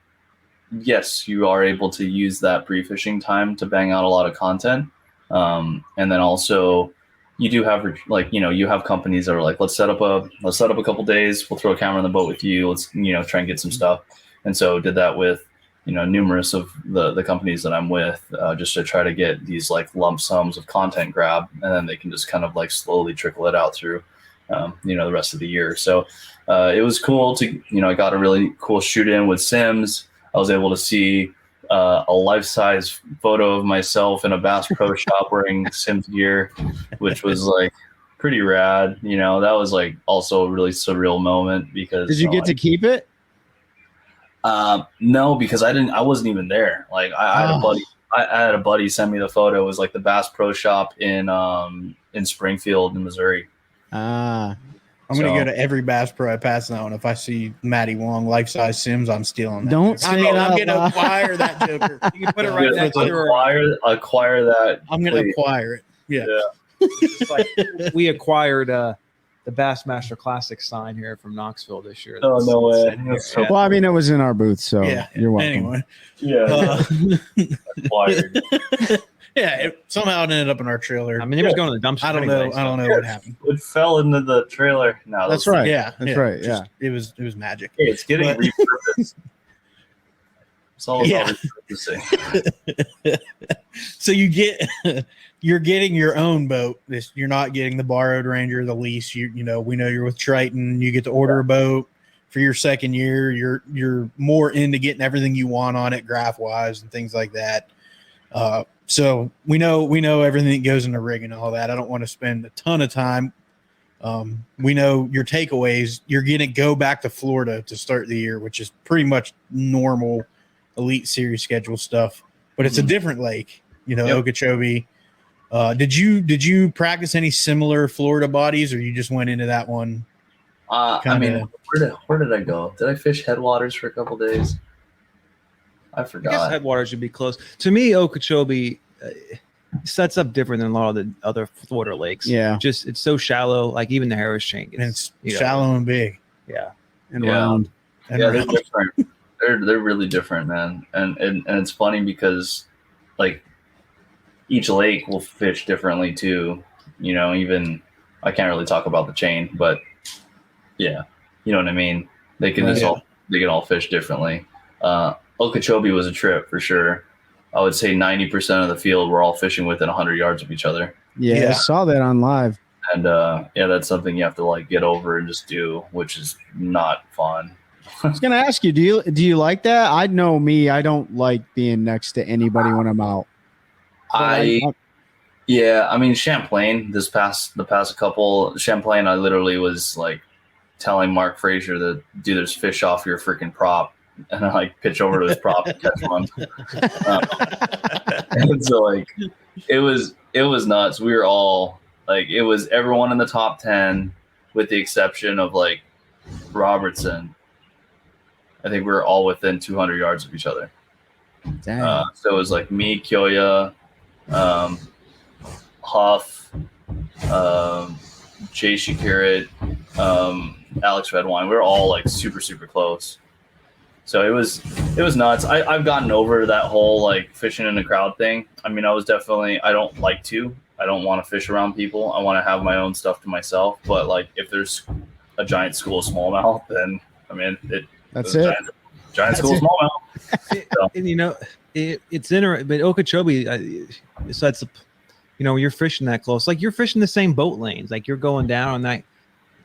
yes, you are able to use that pre-fishing time to bang out a lot of content. And then also you do have, like, you know, you have companies that are like, let's set up a couple days. We'll throw a camera in the boat with you. Let's, you know, try and get some stuff. And so did that with, you know, numerous of the companies that I'm with, just to try to get these like lump sums of content grab, and then they can just kind of like slowly trickle it out through, you know, the rest of the year. So it was cool to, you know, I got a really cool shoot in with Sims. I was able to see a life-size photo of myself in a Bass Pro Shop wearing Sims gear, which was like pretty rad. You know, that was like also a really surreal moment because. Did you get to keep it? No, because I wasn't even there. Like I had a buddy. I had a buddy send me the photo. It was like the Bass Pro Shop in Springfield, in Missouri. I'm going to go to every Bass Pro I pass now, and if I see Matty Wong life-size Sims, I'm stealing that. Don't say it I'm out going to loud. acquire that joker. You can put it right next to her. Acquire that. I'm going to acquire it. Yeah. It's like we acquired the Bassmaster Classic sign here from Knoxville this year. Oh, no way. That's so Well, I mean, it was in our booth, so you're welcome. Anyway. Yeah. Acquired. Yeah, it somehow it ended up in our trailer. I mean, it was going to the dumpster. I don't know. I don't know what happened. It fell into the trailer. No, That's right. Yeah, That's right. Yeah. It was magic. Hey, it's getting repurposed. It's all about repurposing. So you're getting your own boat. You're not getting the borrowed Ranger, the lease. You know, we know you're with Triton. You get to order a boat for your second year. You're more into getting everything you want on it, graph wise and things like that. So we know everything that goes into rig and all that. I don't want to spend a ton of time. We know your takeaways. You're going to go back to Florida to start the year, which is pretty much normal Elite Series schedule stuff, but it's a different lake, you know, Okeechobee. Did you practice any similar Florida bodies, or you just went into that one? I mean, where did I go? Did I fish headwaters for a couple days? I forgot. I guess headwaters should be close. To me, Okeechobee sets up different than a lot of the other Florida lakes. Yeah. Just it's so shallow. Like even the Harris Shank. And it's shallow and big. Yeah. And round. And they're different. They're really different, man. And it's funny because like each lake will fish differently too. You know, even I can't really talk about the chain, but yeah, you know what I mean? They can they can all fish differently. Okeechobee was a trip for sure. I would say 90% of the field were all fishing within 100 yards of each other. Yeah, I saw that on live. And that's something you have to like get over and just do, which is not fun. I was gonna ask you, do you like that? I know me, I don't like being next to anybody when I'm out. I mean Champlain. The past couple Champlain, I literally was like telling Mark Frazier that, dude, there's fish off your freaking prop. And I like pitch over to his prop and catch one. And so like it was nuts. We were all like, it was everyone in the top 10 with the exception of like Robertson. I think we were all within 200 yards of each other. So it was like me, Kyoya, Huff, Jay Shakirat, Alex Redwine. We were all like super, super close. So it was nuts. I've gotten over that whole like fishing in a crowd thing. I mean, I don't like to. I don't want to fish around people. I want to have my own stuff to myself. But like if there's a giant school of smallmouth, then I mean that's it. Giant school of smallmouth. So. And you know, it's interesting. But Okeechobee, besides the, you know, you're fishing that close. Like you're fishing the same boat lanes. Like you're going down on that.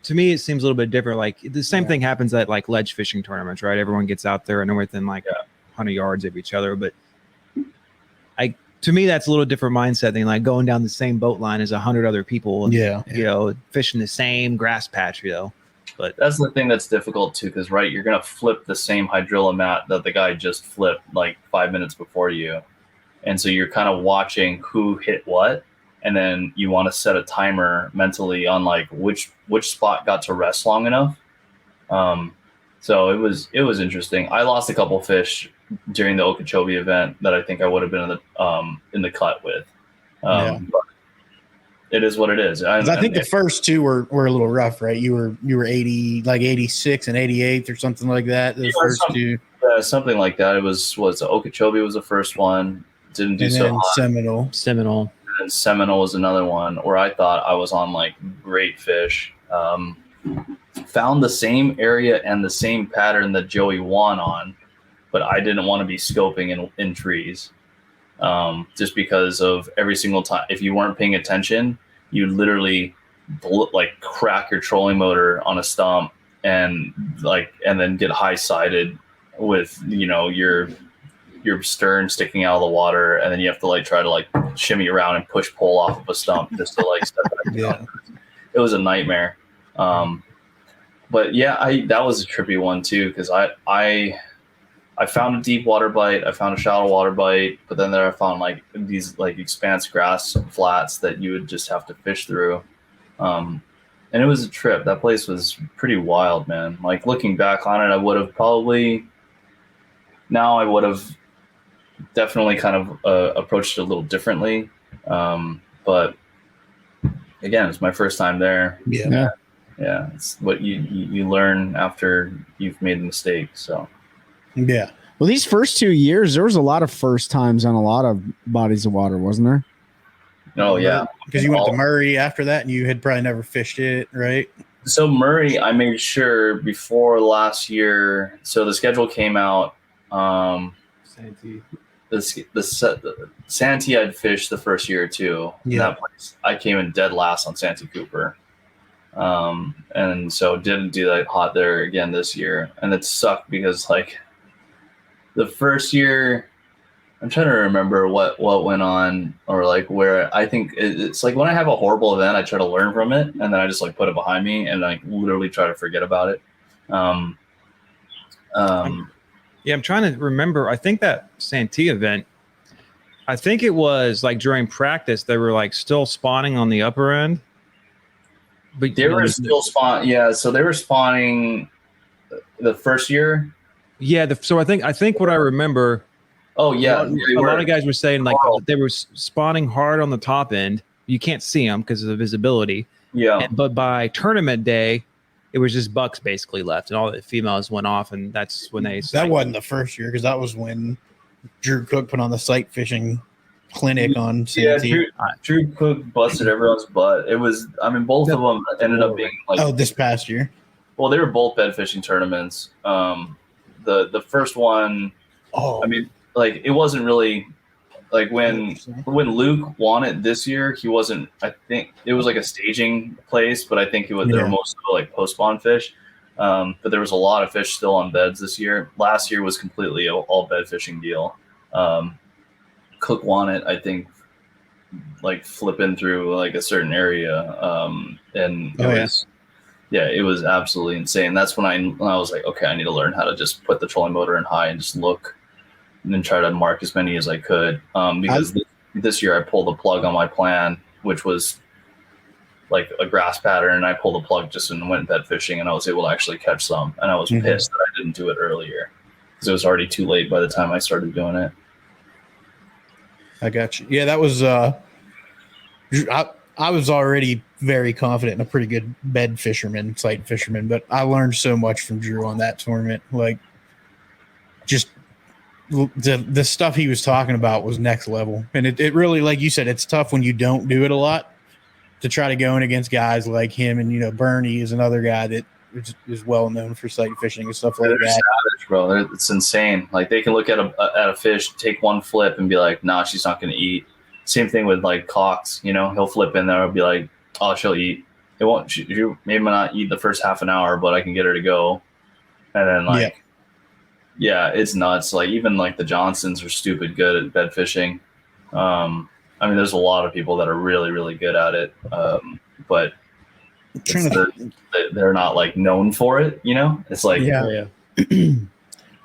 To me, it seems a little bit different. Like the same thing happens at like ledge fishing tournaments, right? Everyone gets out there and they're within like 100 yards of each other. But to me, that's a little different mindset than like going down the same boat line as 100 other people. And, you know, fishing the same grass patch, you know. But that's the thing that's difficult too, because right, you're gonna flip the same hydrilla mat that the guy just flipped like 5 minutes before you, and so you're kind of watching who hit what, and then you want to set a timer mentally on like which spot got to rest long enough. So it was interesting. I lost a couple fish during the Okeechobee event that I think I would have been in the cut with. But it is what it is. I think the first two were a little rough, right? You were 80, like 86 and 88th or something like that. Those first two. Yeah, something like that. It was Okeechobee was the first one. Didn't do so hot. Seminole. And Seminole was another one where I thought I was on like great fish. Found the same area and the same pattern that Joey won on, but I didn't want to be scoping in trees. Just because of every single time, if you weren't paying attention, you literally like crack your trolling motor on a stump and then get high sided with, you know, your stern sticking out of the water, and then you have to like try to like shimmy around and push pole off of a stump just to like step back down. It was a nightmare. But yeah, that was a trippy one too, because I found a deep water bite, I found a shallow water bite, but then there I found like these like expanse grass flats that you would just have to fish through. And it was a trip. That place was pretty wild, man. Like looking back on it, I would have definitely kind of approached it a little differently. But again, it's my first time there. Yeah, it's what you learn after you've made a mistake. So, yeah. Well, these first 2 years, there was a lot of first times on a lot of bodies of water, wasn't there? Oh, yeah. Because you went to Murray after that, and you had probably never fished it, right? So Murray, I made sure before last year. So the schedule came out. Santee. The Santee I'd fished the first year or two. Yeah. That place, I came in dead last on Santee Cooper. And so didn't do that hot there again this year. And it sucked because like the first year, I'm trying to remember what went on, or like where I think it's like when I have a horrible event, I try to learn from it, and then I just like put it behind me and like literally try to forget about it. Yeah, I'm trying to remember. I think that Santee event, I think it was like during practice, they were like still spawning on the upper end. But they were still spawn. Yeah, so they were spawning the first year. Yeah, so I think what I remember. Oh yeah, a lot of guys were saying like they were spawning hard on the top end. You can't see them because of the visibility. Yeah, but by tournament day, it was just bucks basically left, and all the females went off, and that's when they. That wasn't the first year, because that was when Drew Cook put on the sight fishing clinic on Santee. Yeah, Drew Cook busted everyone's butt. It was, I mean, both of them ended up being like. This past year. Well, they were both bed fishing tournaments. The first one, I mean, like it wasn't really like when Luke won it this year. He wasn't. I think it was like a staging place, but I think they were mostly like post spawn fish. But there was a lot of fish still on beds this year. Last year was completely all bed fishing deal. Cook won it, I think, like flipping through like a certain area, and it was absolutely insane. That's when I was like, okay, I need to learn how to just put the trolling motor in high and just look, and then try to mark as many as I could. Because this year I pulled the plug on my plan, which was like a grass pattern, and I pulled the plug just and went bed fishing, and I was able to actually catch some. And I was pissed that I didn't do it earlier because it was already too late by the time I started doing it. I got you. Yeah, that was I was already very confident and a pretty good bed fisherman, sight fisherman, but I learned so much from Drew on that tournament. Like, just the stuff he was talking about was next level. And it really, like you said, it's tough when you don't do it a lot to try to go in against guys like him. And, you know, Bernie is another guy that is well known for sight fishing and stuff like that. Savage, bro. It's insane. Like, they can look at a fish, take one flip, and be like, "Nah, she's not going to eat." Same thing with like Cox. You know, he'll flip in there and be like, "Oh, she'll eat." It won't. She maybe not eat the first half an hour, but I can get her to go. And then like, yeah, it's nuts. Like even like the Johnsons are stupid good at bed fishing. I mean, there's a lot of people that are really, really good at it, but they're not like known for it. You know, it's like yeah.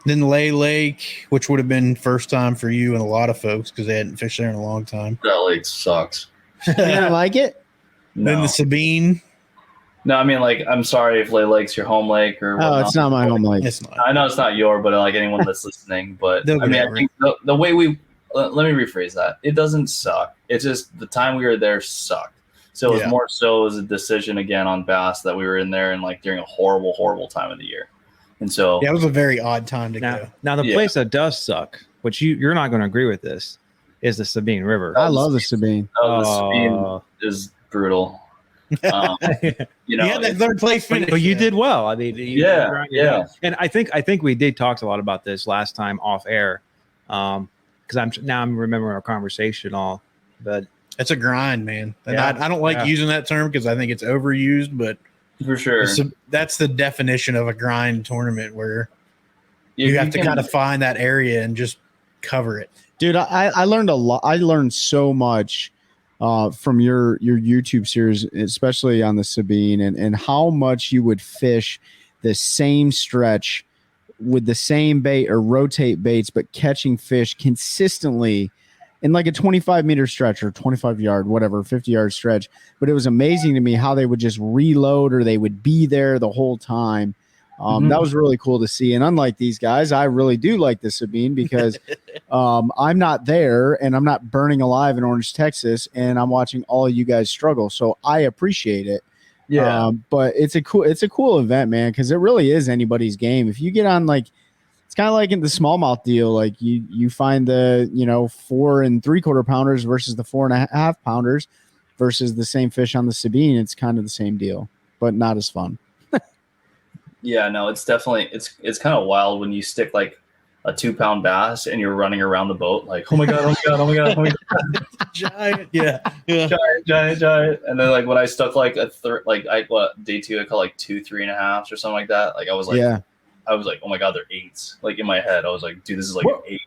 Then Lay Lake, which would have been first time for you and a lot of folks because they hadn't fished there in a long time. that lake sucks. You don't like it? No. Then the Sabine. No, I mean, like, I'm sorry if Lay Lake's your home lake or Oh, it's not my home lake. It's not. I know it's not your, but like anyone that's listening. But They'll I mean, get I over think the way let me rephrase that. It doesn't suck. It's just the time we were there sucked. So it was more so as a decision again on bass that we were in there and like during a horrible, horrible time of the year. And so Yeah, it was a very odd time to go. Now the place that does suck, which you're not going to agree with this, is the Sabine River. I love the Sabine. the Sabine is brutal. You know, Yeah, that third place finish. But you did well. I mean, yeah. And I think we did talk a lot about this last time off air, because I'm remembering our conversation all. But It's a grind, man. And Yeah. I don't like using that term because I think it's overused, but for sure. That's the definition of a grind tournament where you have to kind of find that area and just cover it. Dude, I learned a lot. I learned so much from your YouTube series, especially on the Sabine, and how much you would fish the same stretch with the same bait or rotate baits, but catching fish consistently in like a 25-meter stretch or 25-yard, whatever, 50-yard stretch. But it was amazing to me how they would just reload or they would be there the whole time. That was really cool to see. And unlike these guys, I really do like the Sabine because I'm not there and I'm not burning alive in Orange, Texas, and I'm watching all of you guys struggle. So I appreciate it. Yeah. But it's a cool event, man, because it really is anybody's game. If you get on like, it's kind of like in the smallmouth deal, like you find the 4 3/4 pounders versus the 4 1/2 pounders versus the same fish on the Sabine. It's kind of the same deal, but not as fun. Yeah, no, it's definitely it's kind of wild when you stick like a 2-pound bass and you're running around the boat like, oh my god, Giant. Yeah. giant. And then like when I stuck like a day 2, I caught like 2 3.5s or something like that. Like I was like, I was like, oh my god, they're 8s. Like in my head, I was like, dude, this is like an 8.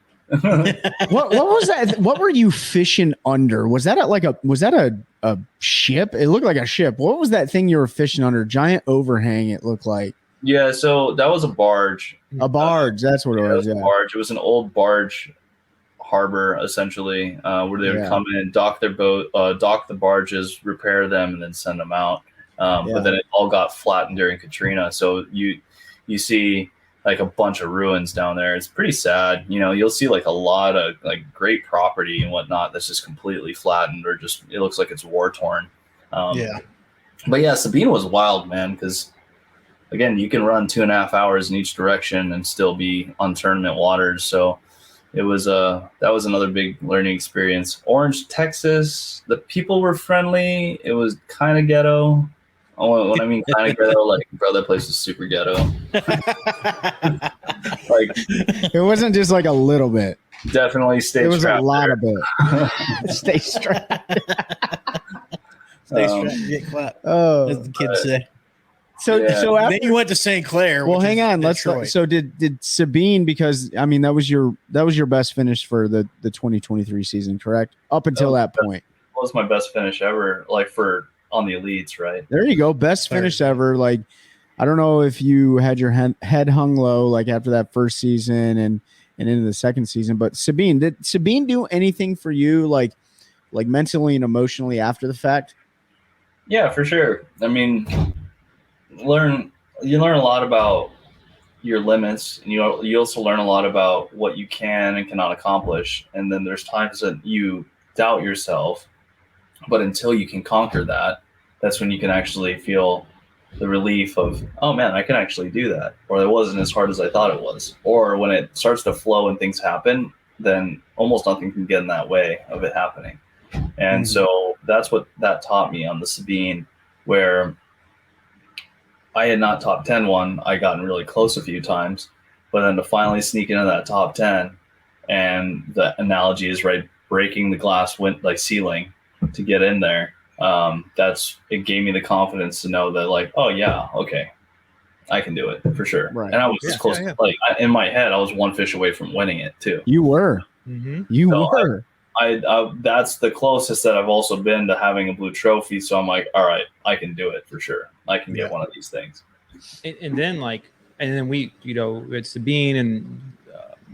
What was that? What were you fishing under? Was that a ship? It looked like a ship. What was that thing you were fishing under? Giant overhang. It looked like. Yeah, so that was a barge. A barge. That's what it was. A barge. It was an old barge harbor essentially, where they would come in, dock their boat, dock the barges, repair them, and then send them out. But then it all got flattened during Katrina, so you see like a bunch of ruins down there. It's pretty sad. You'll see like a lot of like great property and whatnot that's just completely flattened or just it looks like it's war torn. But yeah, Sabine was wild, man, because again, you can run 2.5 hours in each direction and still be on tournament waters. So it was that was another big learning experience. Orange, Texas, the people were friendly. It was kind of ghetto. When I mean kind of ghetto, like bro, that place is super ghetto. Like it wasn't just like a little bit. Definitely stay. It was strapped a lot there. of it. Stay strapped. Stay strapped, get clapped. Oh, as the kids say. So after, then you went to St. Clair. Well, which hang is on. Detroit. So did Sabine, because I mean that was your best finish for the 2023 season, correct? Up until that point. That was my best finish ever, like for on the elites, right? There you go, best finish ever. Like I don't know if you had your head hung low like after that first season and into the second season, but Sabine, did Sabine do anything for you like mentally and emotionally after the fact? Yeah, for sure. I mean, you learn a lot about your limits, and you also learn a lot about what you can and cannot accomplish. And then there's times that you doubt yourself, but until you can conquer that, that's when you can actually feel the relief of, oh man, I can actually do that, or it wasn't as hard as I thought it was. Or when it starts to flow and things happen, then almost nothing can get in that way of it happening. And so that's what that taught me on the Sabine, where I had not top 10 one. I gotten really close a few times, but then to finally sneak into that top 10, and the analogy is right, breaking the glass ceiling to get in there. It gave me the confidence to know that like, oh yeah, okay, I can do it for sure. Right. And I was as close. Like in my head, I was one fish away from winning it too. You were. Mm-hmm. You were. I that's the closest that I've also been to having a blue trophy. So I'm like, all right, I can do it for sure. I can get one of these things. And then we, it's the Bean and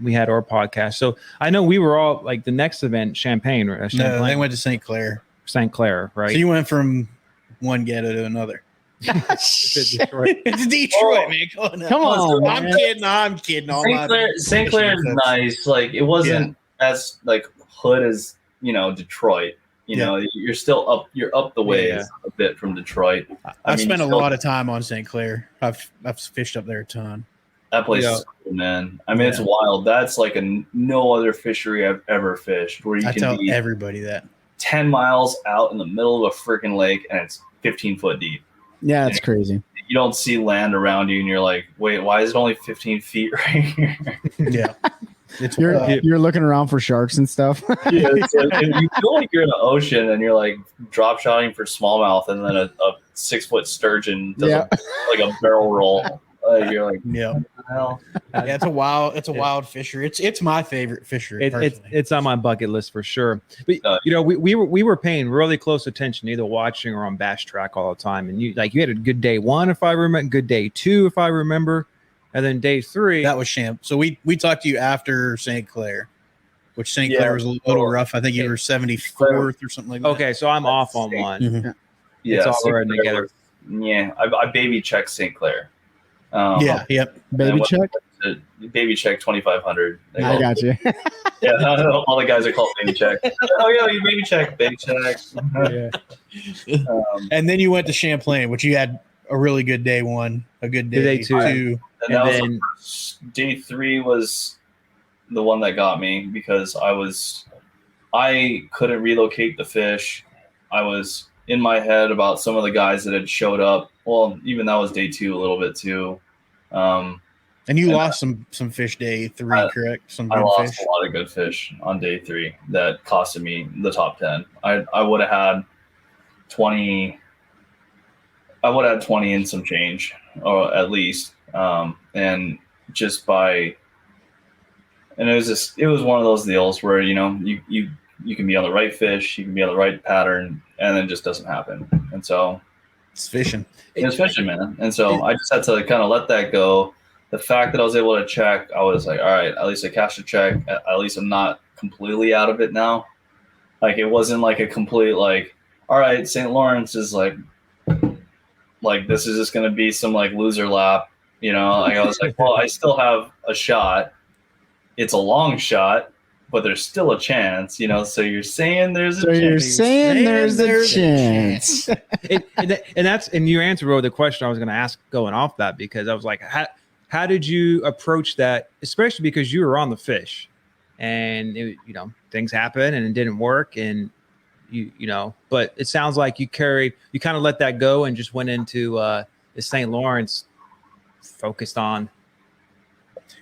we had our podcast. So I know we were all like the next event, Champagne. Right? No, they went to St. Clair. St. Clair, right? So you went from one ghetto to another. Detroit. It's Detroit, man. Come on, man. I'm kidding. St. Clair is nice. Like it wasn't as like hood as Detroit. You're still up. You're up the way a bit from Detroit. I've spent a lot of time on St. Clair. I've fished up there a ton. That place is cool, man. I mean, it's wild. That's like no other fishery I've ever fished where you can be everybody that 10 miles out in the middle of a freaking lake and it's 15 foot deep. Yeah, it's crazy. You don't see land around you and you're like, wait, why is it only 15 feet right here? Yeah. You're looking around for sharks and stuff. Yeah, it's like, you feel like you're in the ocean and you're like drop shotting for smallmouth and then a 6 foot sturgeon does like a barrel roll. You're like, what the hell? Yeah, it's a wild fishery. It's my favorite fishery. It's on my bucket list for sure. But we were paying really close attention, either watching or on Bass Track all the time. And you had a good day 1, if I remember, good day 2, if I remember, and then day 3 that was Champ. So we talked to you after St. Clair, which St. Clair was a little rough. I think you were 74th or something like that. Okay, so I'm off on one. Mm-hmm. Yeah, it's all running together. I baby checked St. Clair. Baby check. Baby check 2,500. I got you. Yeah, all the guys are called baby check. Oh yeah, you baby check. And then you went to Champlain, which you had a really good day 1, a good day 2, and then day 3 was the one that got me because I couldn't relocate the fish. I was in my head about some of the guys that had showed up. Well, even that was day 2 a little bit too. And you lost some fish day 3, correct? I lost a lot of good fish on day 3 that costed me the top 10. I would have had 20. I would have had 20 and some change, or at least. And just by, and it was one of those deals where you can be on the right fish, you can be on the right pattern, and then it just doesn't happen. And so it's fishing. It's fishing, man. And so I just had to kind of let that go. The fact that I was able to check, I was like, all right, at least I cashed a check. At least I'm not completely out of it now. Like, it wasn't like a complete, like, all right, St. Lawrence is like this is just going to be some like loser lap, Like, I was like, well, I still have a shot. It's a long shot, but there's still a chance, So you're saying there's a chance. You're saying there's a chance. and you answered the question I was going to ask going off that, because I was like, how did you approach that? Especially because you were on the fish, and things happen and it didn't work, and but it sounds like you kind of let that go and just went into the St. Lawrence, focused on.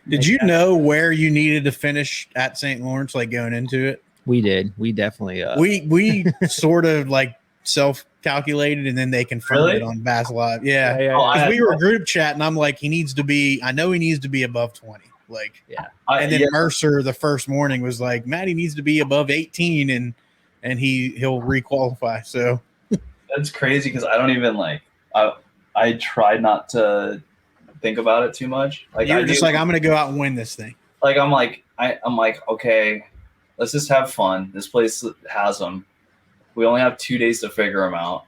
Did you know where you needed to finish at St. Lawrence, like going into it? We did. We definitely. We sort of like self-calculated, and then they confirmed it on Bass Live. Yeah. We were group chat, and I'm like, I know he needs to be above 20. Like, and then Mercer the first morning was like, Matty needs to be above 18, and he'll requalify. So that's crazy, because I don't even I tried not to think about it too much. Like, you're just like, I'm gonna go out and win this thing. Like, I'm like, okay, let's just have fun. This place has them. We only have 2 days to figure them out,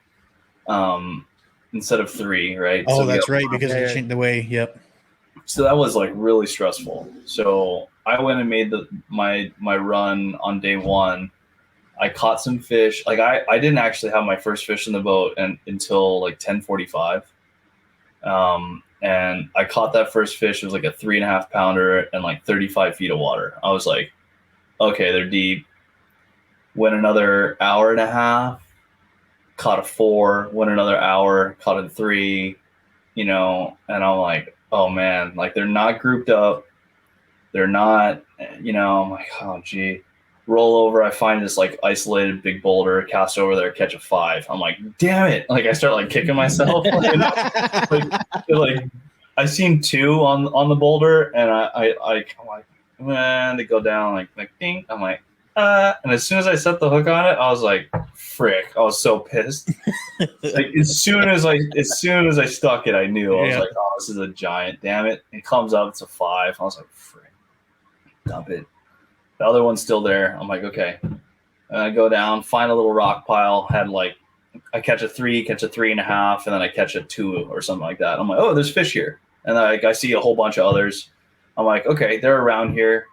instead of 3, right? Oh, so that's right, because they changed the way. Yep. So that was like really stressful. So I went and made my run on day 1. I caught some fish. Like, I didn't actually have my first fish in the boat until like 10:45. And I caught that first fish. It was like a 3.5 pounder and like 35 feet of water. I was like, okay, they're deep. Went another hour and a half, caught a 4. Went another hour, caught a 3. And I'm like, oh man, like, they're not grouped up. They're not, I'm like, oh gee. Roll over, I find this like isolated big boulder, cast over there, catch a 5. I'm like, damn it. Like, I start like kicking myself. like I seen 2 on the boulder, and I'm like, man, they go down like ding. I'm like, And as soon as I set the hook on it, I was like, frick. I was so pissed. Like as soon as I stuck it, I knew. I was like, oh, this is a giant. Damn it. It comes up, it's a 5. I was like, frick. Dump it. The other one's still there. I'm like, okay. And I go down, find a little rock pile, had like I catch a 3, catch a 3.5, and then I catch a 2 or something like that. I'm like, oh, there's fish here. And then I see a whole bunch of others. I'm like, okay, they're around here.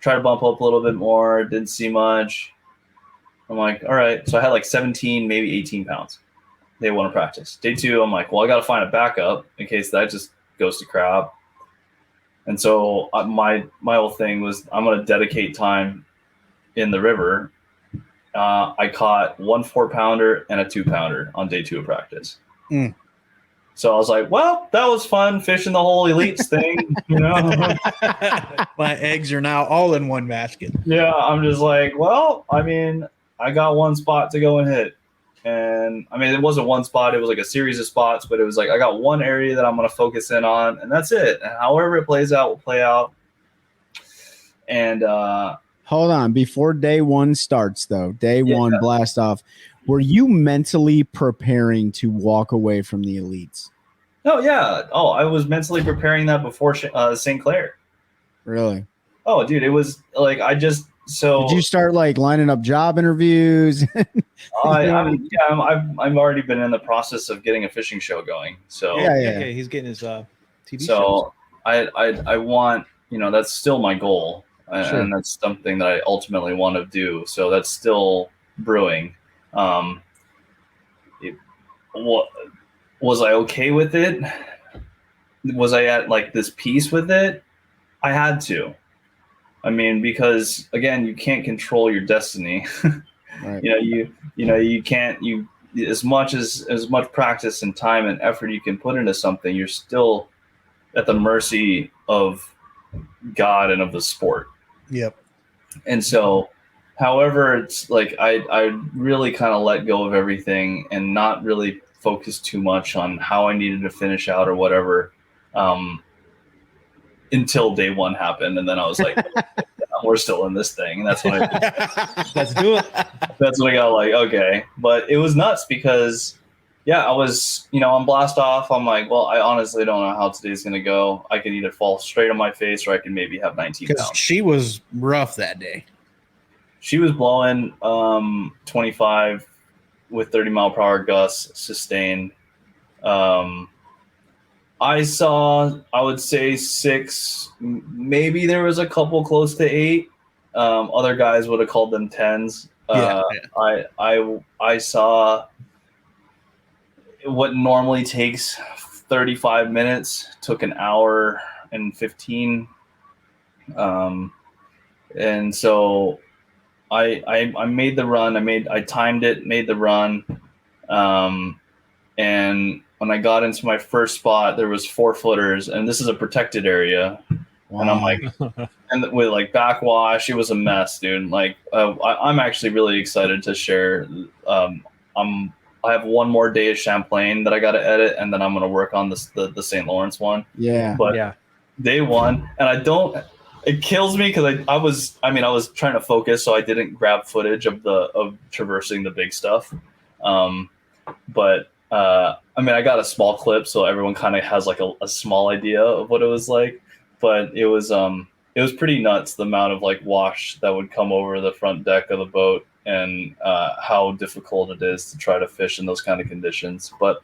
Try to bump up a little bit more. Didn't see much. I'm like, all right. So I had like 17, maybe 18 pounds. They want to practice. Day 2, I'm like, well, I got to find a backup in case that just goes to crap. And so my whole thing was I'm going to dedicate time in the river. I caught 1 4-pounder and a 2-pounder on day 2 of practice. So I was like, well, that was fun fishing the whole elites thing, you know. My eggs are now all in one basket. Yeah, I'm just like, well, I mean, I got one spot to go and hit. And I mean, it wasn't one spot, it was like a series of spots, but it was like I got one area that I'm going to focus in on, and that's it. And however it plays out will play out. And hold on, before day 1 starts though, day 1 blast off, were you mentally preparing to walk away from the elites? Oh yeah. Oh, I was mentally preparing that before St. Clair. Really? Oh, dude, it was like did you start like lining up job interviews? I mean, yeah, I've already been in the process of getting a fishing show going. So yeah. He's getting his TV shows. So I want, you know, that's still my goal. Sure. And that's something that I ultimately want to do. So that's still brewing. Was I okay with it? Was I at like this peace with it? I had to. I mean, because again, you can't control your destiny. Right. You can't. As much practice and time and effort you can put into something, you're still at the mercy of God and of the sport. Yep. And so, however, it's like I really kind of let go of everything and not really focus too much on how I needed to finish out or whatever until day 1 happened. And then I was like, we're still in this thing. And that's when Let's do it. that's when I got like, okay. But it was nuts because, yeah, I was, on blast off. I'm like, well, I honestly don't know how today's going to go. I could either fall straight on my face or I can maybe have 19 Because pounds. she was rough that day. She was blowing 25 with 30-mile-per-hour gusts sustained. I saw, I would say 6. Maybe there was a couple close to 8. Other guys would have called them 10s. I saw what normally takes 35 minutes took an hour and 15. And so I made the run. I timed it, made the run. And when I got into my first spot, there was 4-footers, and this is a protected area. Wow. And I'm like, and with like backwash, it was a mess, dude. Like, I'm actually really excited to share. I have one more day of Champlain that I got to edit, and then I'm going to work on the St. Lawrence one. Yeah. But day 1, and it kills me because I was trying to focus, so I didn't grab footage of traversing the big stuff. But I got a small clip, so everyone kind of has like a small idea of what it was like. But it was pretty nuts, the amount of like wash that would come over the front deck of the boat, and how difficult it is to try to fish in those kind of conditions. But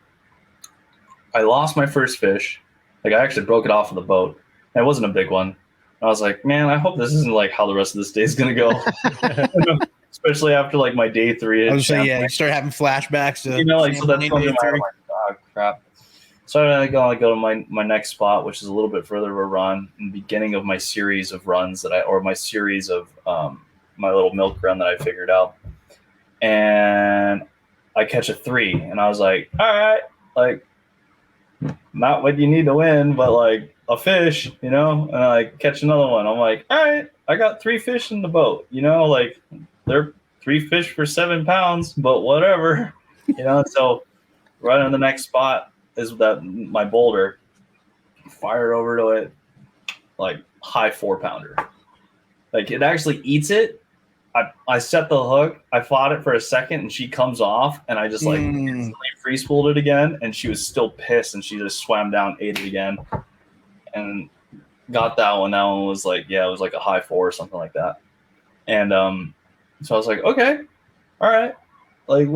I lost my first fish. Like, I actually broke it off of the boat. And it wasn't a big one. I was like, man, I hope this isn't like how the rest of this day is going to go. Especially after like my day 3. I was saying, you start having flashbacks to, so that's coming to my mind. Oh, crap. So I go to my next spot, which is a little bit further of a run, in the beginning of my series of runs my series of my little milk run that I figured out. And I catch a 3, and I was like, all right, like, not what you need to win, but like a fish, and I catch another one. I'm like, all right, I got 3 fish in the boat, like they're 3 fish for 7 pounds, but whatever, So right on the next spot is that my boulder, fire over to it, like high 4-pounder. Like, it actually eats it, I set the hook, I fought it for a second, and she comes off, and I just like instantly free spooled it again, and she was still pissed, and she just swam down, ate it again, and got that one. That one was like, yeah, it was like a high 4 or something like that. And so I was like, okay, all right, like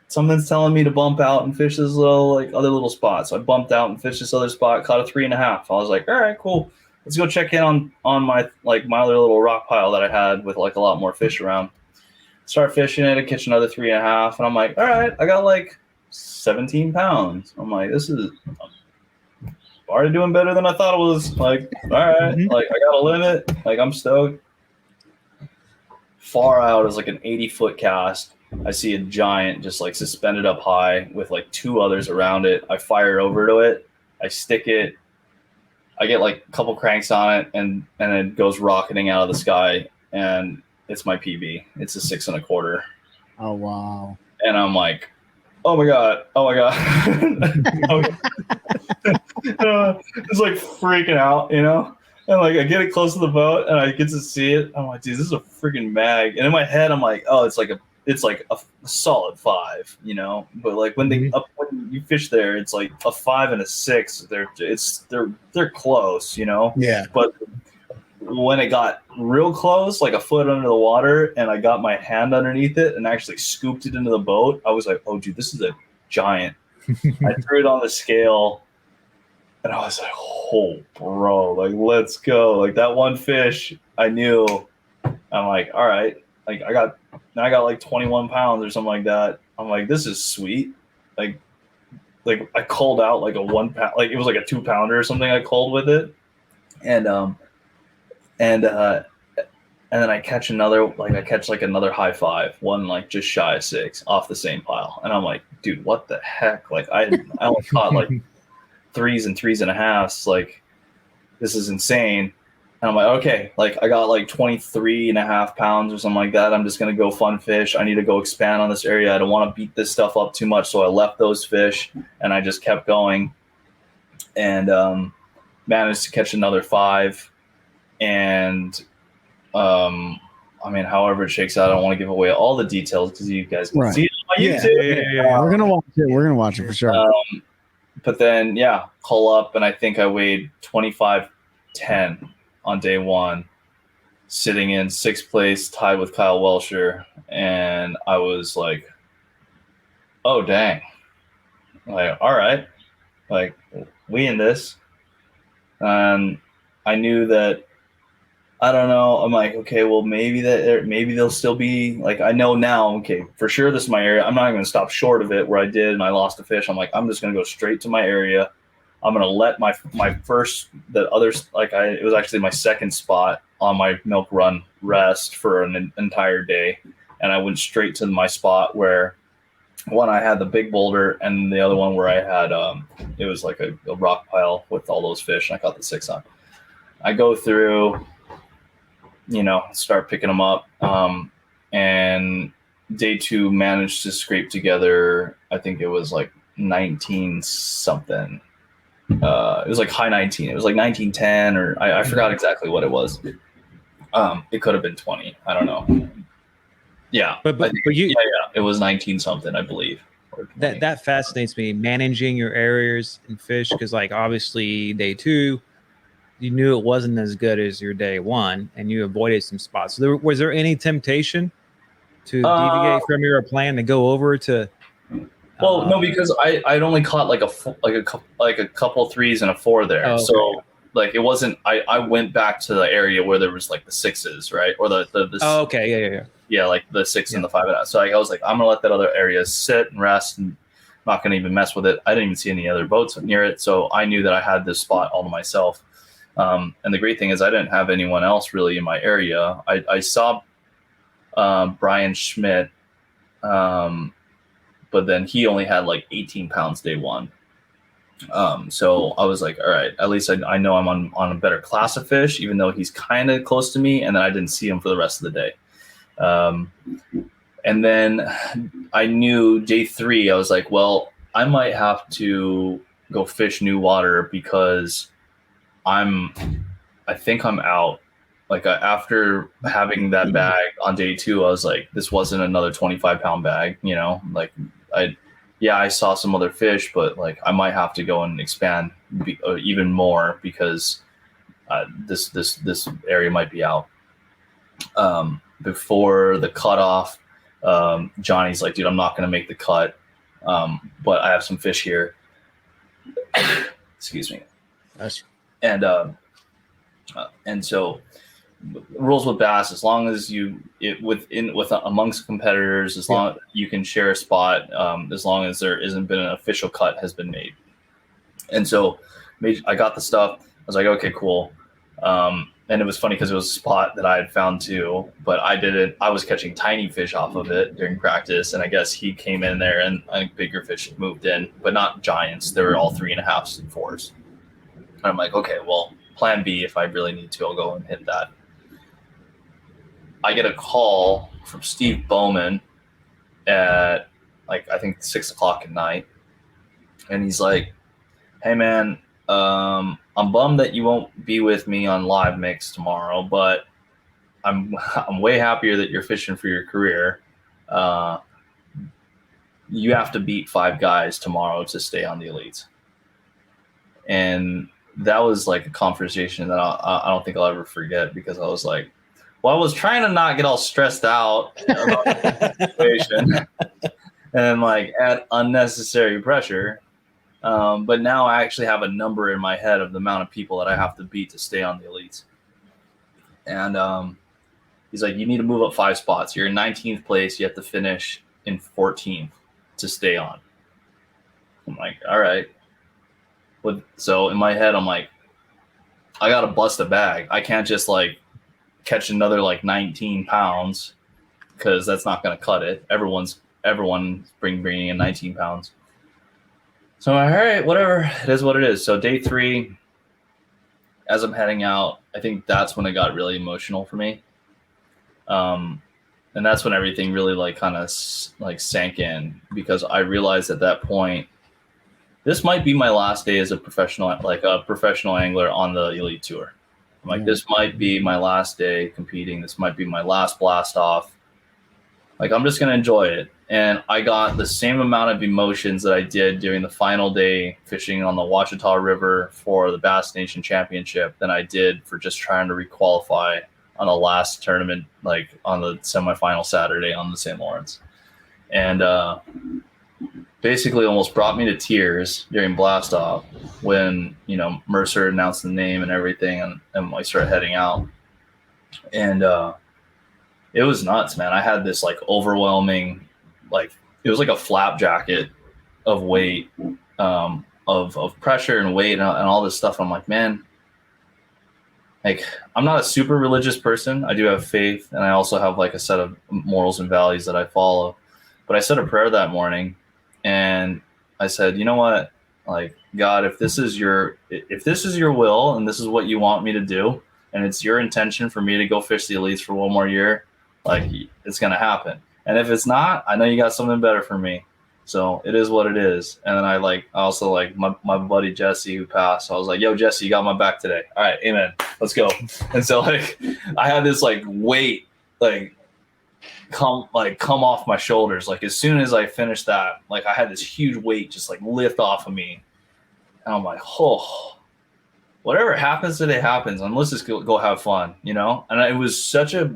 something's telling me to bump out and fish this other little spot. So I bumped out and fished this other spot, caught a 3.5. I was like, all right, cool. Let's go check in on my my other little rock pile that I had with like a lot more fish around. Start fishing it, I catch another 3.5, and I'm like, all right, I got like 17 pounds. I'm like, this is already doing better than I thought it was. Like, all right, like I got a limit. Like I'm stoked. Far out is like an 80-foot cast. I see a giant just like suspended up high with like 2 others around it. I fire over to it. I stick it. I get like a couple cranks on it, and it goes rocketing out of the sky, and it's my PB. It's a 6 1/4. Oh wow! And I'm like, oh my god! It's like freaking out, you know. And like I get it close to the boat, and I get to see it. I'm like, dude, this is a freaking mag. And in my head, I'm like, oh, it's like a solid 5, you know. But like when when you fish there, it's like a 5 and a 6. They're close, you know. Yeah. But when it got real close, like a foot under the water, and I got my hand underneath it and actually scooped it into the boat, I was like, oh, dude, this is a giant. I threw it on the scale, and I was like, oh, bro, like let's go. Like that one fish, I knew. I'm like, all right, like I got like 21 pounds or something like that. I'm like, this is sweet. Like I called out like a 1 pound, like it was like a 2 pounder or something. I called with it, and then I catch another high 5, one like just shy of 6 off the same pile, and I'm like, dude, what the heck? Like I only caught like 3s and 3.5s. Like this is insane. And I'm like, okay, like I got like 23.5 pounds or something like that. I'm just going to go fun fish. I need to go expand on this area. I don't want to beat this stuff up too much. So I left those fish and I just kept going and managed to catch another 5. And I mean, however it shakes out, I don't want to give away all the details because you guys can see it on my YouTube. Yeah. We're going to watch it. We're going to watch it for sure. But then, yeah, call up, and I think I weighed 25.10 on day 1, sitting in 6th place, tied with Kyle Welsher, and I was like, oh, dang. Like, all right. Like, we in this. And I knew that, I don't know. I'm like, okay, well, maybe they'll still be like, I know now, okay, for sure this is my area. I'm not going to stop short of it where I did and I lost a fish. I'm like, I'm just going to go straight to my area. I'm going to let my first, the others, like it was actually my second spot on my milk run rest for an entire day. And I went straight to my spot where one, I had the big boulder, and the other one where I had, it was like a rock pile with all those fish, and I caught the 6 on. I go through, you know, start picking them up. And day 2 managed to scrape together, I think it was like 19 something. It was like high 19. It was like 1910, or I forgot exactly what it was. It could have been 20. I don't know. Yeah. But you, it was 19 something, I believe. That fascinates me, managing your areas and fish, because like obviously day 2, you knew it wasn't as good as your day 1, and you avoided some spots. So was there any temptation to deviate from your plan to go over to? Well, no, because I'd only caught like a couple 3s and a 4 there. Oh, okay. So like it wasn't. I went back to the area where there was like the 6s, right, or the Oh, okay, yeah, like the 6 and the 5. So I was like, I'm gonna let that other area sit and rest, and I'm not gonna even mess with it. I didn't even see any other boats near it, so I knew that I had this spot all to myself. And the great thing is I didn't have anyone else really in my area. I saw Brian Schmidt, but then he only had like 18 pounds day 1. So I was like, all right, at least I know I'm on a better class of fish, even though he's kind of close to me. And then I didn't see him for the rest of the day. And then I knew day 3, I was like, well, I might have to go fish new water because I think I'm out after having that bag on day 2, I was like, this wasn't another 25-pound bag, you know, like I saw some other fish, but like I might have to go and expand even more because this area might be out. Before the cutoff, Johnny's like, dude, I'm not going to make the cut, but I have some fish here. Excuse me. Nice. And so rules with bass, as long as amongst competitors, as long as you can share a spot, as long as there isn't been an official cut has been made. And so I got the stuff. I was like, okay, cool. And it was funny because it was a spot that I had found too, but I was catching tiny fish off of it during practice. And I guess he came in there and I think bigger fish moved in, but not giants. They were all 3.5s and 4s. And I'm like, okay, well, plan B, if I really need to, I'll go and hit that. I get a call from Steve Bowman at like, I think 6:00 at night. And he's like, hey man, I'm bummed that you won't be with me on Live Mix tomorrow, but I'm way happier that you're fishing for your career. You have to beat 5 guys tomorrow to stay on the elites. And that was like a conversation that I don't think I'll ever forget, because I was like, well, I was trying to not get all stressed out about the situation and like add unnecessary pressure. But now I actually have a number in my head of the amount of people that I have to beat to stay on the elites. And he's like, you need to move up 5 spots. You're in 19th place. You have to finish in 14th to stay on. I'm like, all right. So in my head, I'm like, I got to bust a bag. I can't just like catch another like 19 pounds because that's not going to cut it. Everyone's bringing in 19 pounds. So I'm like, all right, whatever. It is what it is. So day 3, as I'm heading out, I think that's when it got really emotional for me. And that's when everything really like kind of like sank in, because I realized at that point, this might be my last day as a professional angler on the elite tour. I'm like, this might be my last day competing. This might be my last blast off. Like, I'm just going to enjoy it. And I got the same amount of emotions that I did during the final day fishing on the Ouachita River for the Bass Nation Championship than I did for just trying to requalify on the last tournament, like on the semifinal Saturday on the St. Lawrence. And basically almost brought me to tears during blast off when, you know, Mercer announced the name and everything, and I started heading out. And it was nuts, man. I had this like overwhelming, like it was like a flap jacket of weight, of pressure and weight and all this stuff. I'm like, man, like I'm not a super religious person. I do have faith, and I also have like a set of morals and values that I follow. But I said a prayer that morning, and I said, you know what, like, God, if this is your will and this is what you want me to do, and it's your intention for me to go fish the elites for one more year, like, it's going to happen. And if it's not, I know you got something better for me. So it is what it is. And then I also my buddy Jesse, who passed, I was like, yo, Jesse, you got my back today. All right, amen. Let's go. And so like I had this like weight come off my shoulders. Like as soon as I finished that, like I had this huge weight just like lift off of me. And I'm like, oh, whatever happens today happens, and let's just go have fun, you know? And it was such a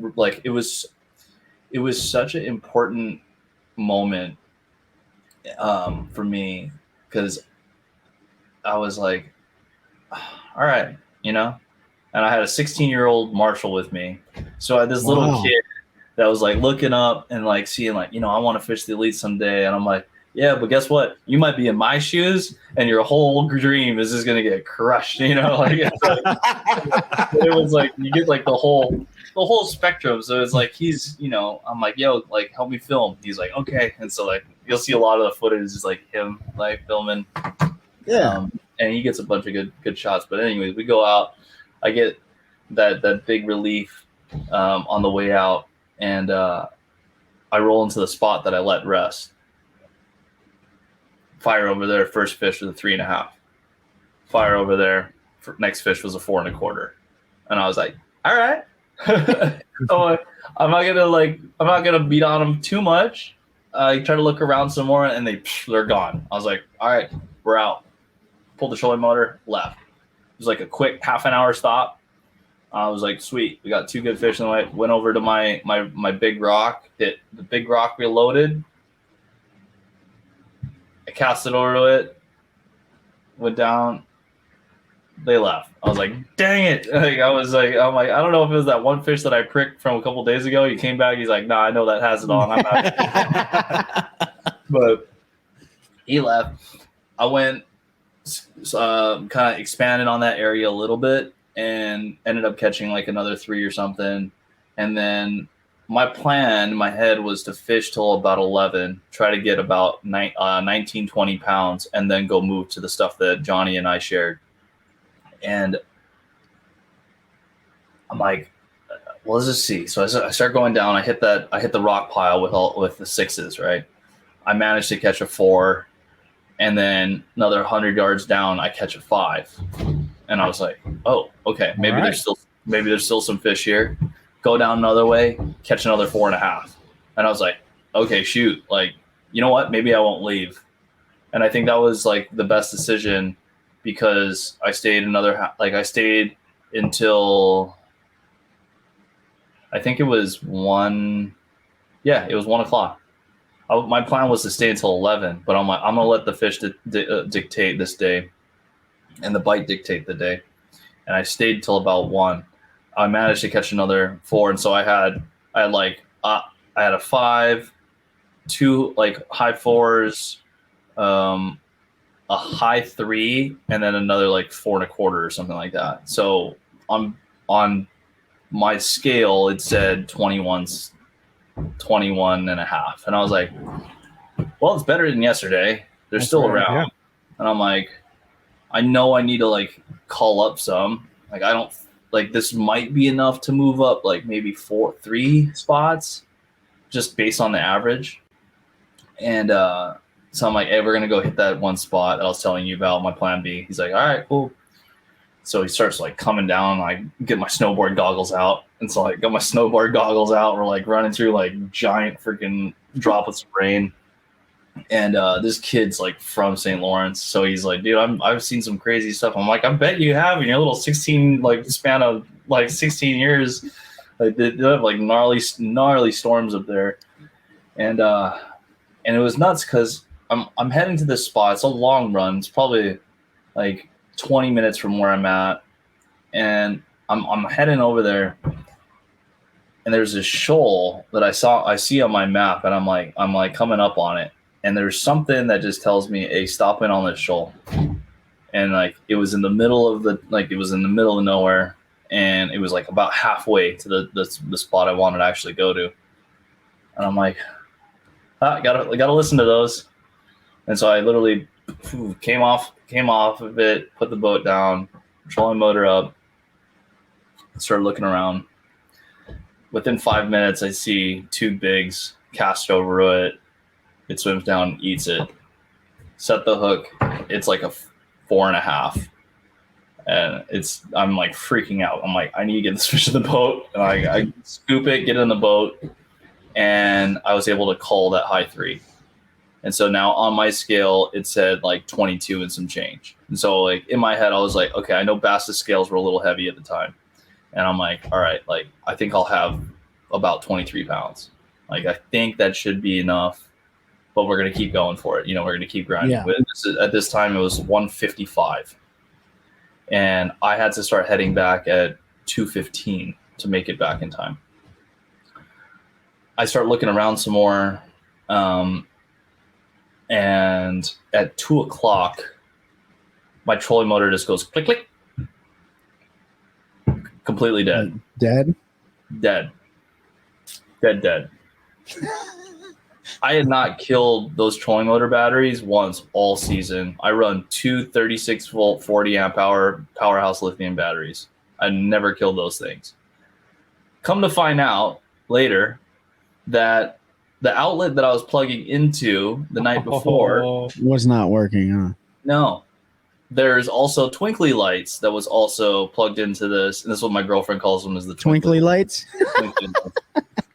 it was such an important moment for me, because I was like, all right, you know? And I had a 16-year-old Marshall with me. So I had this little kid that was like looking up and like seeing like, you know, I want to fish the elite someday. And I'm like, yeah, but guess what? You might be in my shoes and your whole dream is just going to get crushed, you know? Like, it was like, you get like the whole spectrum. So it's like, he's, you know, I'm like, yo, like, help me film. He's like, okay. And so like, you'll see a lot of the footage is like him like filming. Yeah. And he gets a bunch of good shots. But anyways, we go out. I get that big relief on the way out. And I roll into the spot that I let rest. Fire over there, first fish was a 3.5. Fire over there, next fish was a 4.25. And I was like, all right, So I'm not gonna beat on them too much. I try to look around some more, and they're gone. I was like, all right, we're out. Pulled the trolling motor, left. It was like a quick half an hour stop. I was like, sweet, we got 2 good fish in the way. Went over to my big rock. Hit the big rock, reloaded. I cast it over to it. Went down. They left. I was like, dang it. I'm like, I don't know if it was that one fish that I pricked from a couple days ago. He came back. He's like, nah, I know that has it on. I'm not. But he left. I went, kind of expanded on that area a little bit and ended up catching like another 3 or something. And then my plan in my head was to fish till about 11, try to get about 19, 20 pounds, and then go move to the stuff that Johnny and I shared. And I'm like, well, let's just see. So I start going down. I hit the rock pile with the 6s, right? I managed to catch a 4, and then another 100 yards down, I catch a 5. And I was like, oh, okay, maybe there's still some fish here. Go down another way, catch another 4.5. And I was like, okay, shoot, like, you know what? Maybe I won't leave. And I think that was like the best decision, because I stayed I stayed until, I think it was 1. Yeah, it was 1 o'clock. My plan was to stay until 11, but I'm like, I'm gonna let the fish dictate this day, and the bite dictate the day. And I stayed till about 1. I managed to catch another 4, and so I had a 5, 2 like high 4s, a high 3, and then another like 4.25 or something like that. So on my scale, it said 21 and a half. And I was like, well, it's better than yesterday. They're still around. Yeah. And I'm like, I know I need to like call up some. Like, I don't like, this might be enough to move up like maybe 3 spots just based on the average. And so I'm like, hey, we're going to go hit that one spot that I was telling you about, my plan B. He's like, all right, cool. So he starts like coming down. I get my snowboard goggles out. And so I got my snowboard goggles out. We're like running through like giant freaking droplets of rain. And this kid's like from St. Lawrence. So he's like, dude, I've seen some crazy stuff. I'm like, I bet you have in your little 16 like span of like 16 years. Like they have like gnarly storms up there. And it was nuts because I'm heading to this spot. It's a long run. It's probably like 20 minutes from where I'm at, and I'm heading over there. And there's this shoal that I see on my map, and I'm like coming up on it, and there's something that just tells me, hey, stop in on this shoal. And like it was in the middle of nowhere, and it was like about halfway to the spot I wanted to actually go to. And I'm like, I gotta listen to those. And so I literally came off of it, put the boat down, trolling motor up, started looking around. Within 5 minutes, I see 2 bigs cast over it. It swims down, eats it. Set the hook. It's like a 4.5. And I'm like freaking out. I'm like, I need to get this fish in the boat. And I scoop it, get it in the boat. And I was able to call that high 3. And so now on my scale, it said like 22 and some change. And so like in my head, I was like, okay, I know Bass's scales were a little heavy at the time. And I'm like, all right, like I think I'll have about 23 pounds. Like I think that should be enough, but we're going to keep going for it. You know, we're going to keep grinding. Yeah. At this time, it was 155. And I had to start heading back at 2:15 to make it back in time. I start looking around some more. And at 2 o'clock, my trolling motor just goes click, click. Completely dead. Dead. I had not killed those trolling motor batteries once all season. I run 2 36-volt, 40-amp-hour powerhouse lithium batteries. I never killed those things. Come to find out later that the outlet that I was plugging into the night before was not working, huh? No. there's also twinkly lights that was also plugged into this, and this is what my girlfriend calls them, is the Twinkly lights. twinkly lights.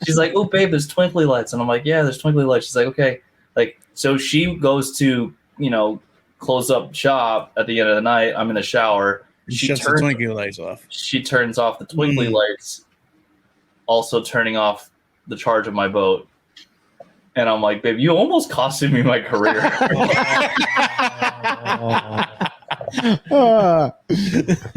She's like, "Oh, babe, there's twinkly lights," and I'm like, "Yeah, there's twinkly lights." She's like, "Okay." Like, so she goes to, close up shop at the end of the night. I'm in the shower. She shuts the twinkly lights off. She turns off the twinkly lights, also turning off the charge of my boat. And I'm like, "Babe, you almost costed me my career."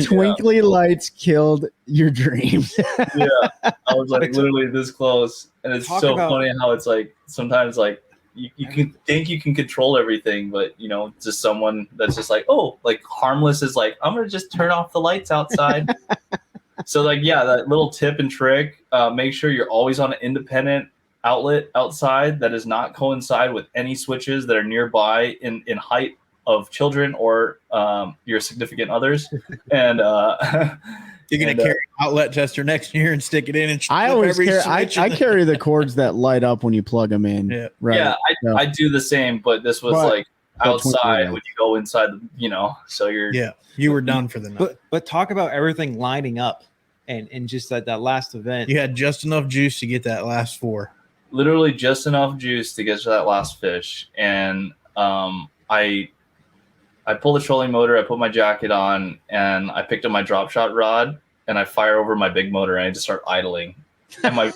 Twinkly lights killed your dreams. Yeah, I was like literally this close, and it's so funny how it's like sometimes like you can think you can control everything, but just someone that's just like, oh, like harmless is like, I'm gonna just turn off the lights outside. So like, yeah, that little tip and trick, make sure you're always on an independent outlet outside that does not coincide with any switches that are nearby in height of children or your significant others. And you're gonna carry an outlet tester next year and stick it in. And I always carry the cords that light up when you plug them in. Yeah, right. Yeah, I do the same, but this was like outside when you go inside. So you were done for the night. But talk about everything lining up and just that last event. You had just enough juice to get that last 4. Literally just enough juice to get to that last fish, and I pull the trolling motor, I put my jacket on, and I picked up my drop shot rod, and I fire over my big motor, and I just start idling. And my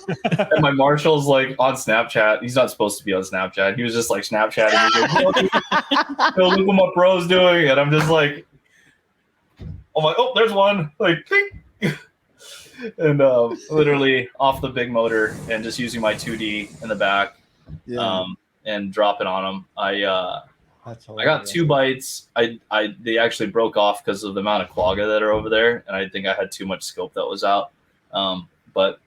marshal's like on Snapchat. He's not supposed to be on Snapchat. He was just like Snapchatting. He's like, look what my bro's doing, and I'm just like, I'm like, oh, there's one, like, and literally off the big motor and just using my 2D in the back, and dropping on them. I got 2 bites. They actually broke off because of the amount of quagga that are over there, and I think I had too much scope that was out. But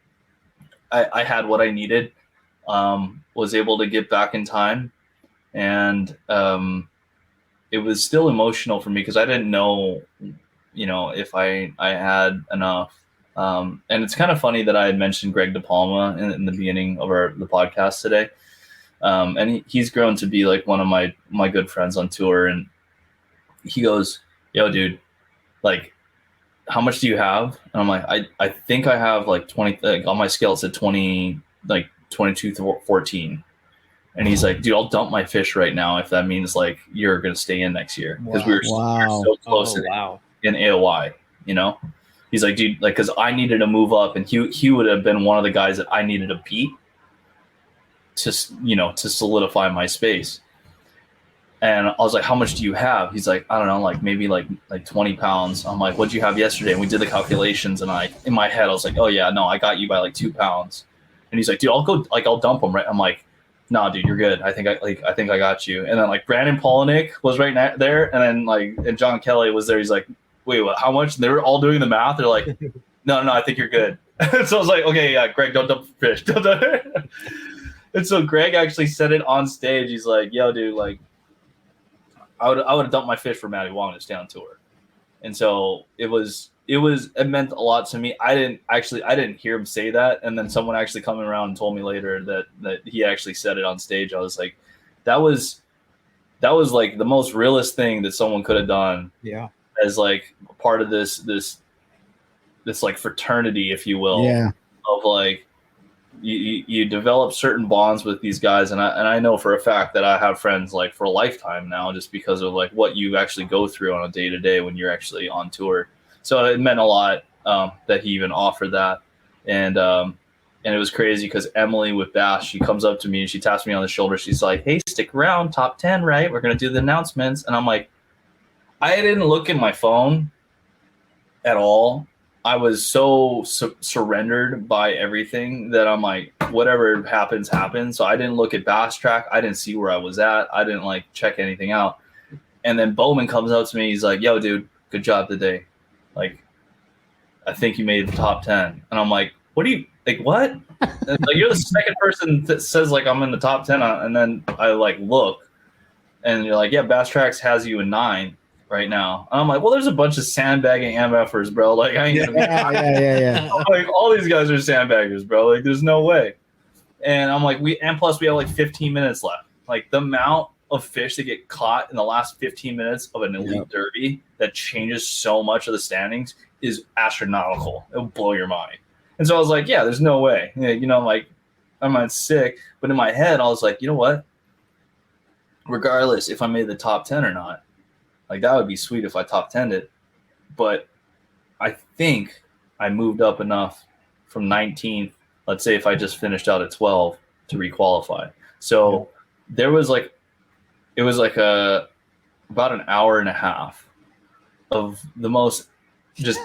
I had what I needed. Was able to get back in time, and it was still emotional for me because I didn't know, if I had enough. And it's kind of funny that I had mentioned Greg DePalma in the beginning of the podcast today. And he's grown to be like one of my good friends on tour. And he goes, "Yo, dude, like, how much do you have?" And I'm like, I think I have like 20, like on my scale, it said 20, like 22 to 14. And he's like, "Dude, I'll dump my fish right now if that means like you're going to stay in next year." Because we were so close in AOI, He's like, "Dude, like, because I needed to move up, and he would have been one of the guys that I needed to beat to solidify my space." And I was like, "How much do you have?" He's like, "I don't know, like maybe like 20 pounds." I'm like, "What'd you have yesterday?" And we did the calculations, and in my head I was like, "Oh yeah, no, I got you by like 2 pounds." And he's like, "Dude, I'll dump them, right?" I'm like, "Nah, dude, you're good. I think I got you." And then like Brandon Polinick was right there, and then and John Kelly was there. He's like, "Wait, what? How much?" And they were all doing the math. They're like, no, I think you're good. So I was like, "Okay, yeah, Greg, don't dump the fish." And so Greg actually said it on stage. He's like, "Yo, dude, like, I would have dumped my fish for Matty Wong to stay on tour." And so it meant a lot to me. I didn't hear him say that, and then someone actually coming around and told me later that he actually said it on stage. I was like, that was like the most realist thing that someone could have done. Yeah. As like part of this like fraternity, if you will. Yeah. Of like you develop certain bonds with these guys, and I know for a fact that I have friends like for a lifetime now, just because of like what you actually go through on a day to day when you're actually on tour. So it meant a lot that he even offered that, and it was crazy because Emily with Bass, she comes up to me and she taps me on the shoulder. She's like, "Hey, stick around, top 10, right? We're gonna do the announcements." And I'm like, I didn't look at my phone at all. I was so surrendered by everything that I'm like, whatever happens. So I didn't look at Bass Track. I didn't see where I was at. I didn't like check anything out. And then Bowman comes up to me. He's like, "Yo, dude, good job today. Like, I think you made the top 10. And I'm like, "What do you like? What?" And like, you're the second person that says like I'm in the top 10. And then I like look, and you're like, "Yeah, Bass Tracks has you in 9 right now." And I'm like, "Well, there's a bunch of sandbagging MFers, bro. Like, I ain't gonna Yeah. like, all these guys are sandbaggers, bro. Like, there's no way." And I'm like, plus we have like 15 minutes left. Like, the amount of fish that get caught in the last 15 minutes of an elite derby that changes so much of the standings is astronomical. It'll blow your mind. And so I was like, yeah, there's no way. You know, like, I'm not sick. But in my head, I was like, you know what? Regardless if I made the top 10 or not, like, that would be sweet if I top 10'd it. But I think I moved up enough from 19th, let's say if I just finished out at 12, to requalify. So there was like, it was like about an hour and a half of the most just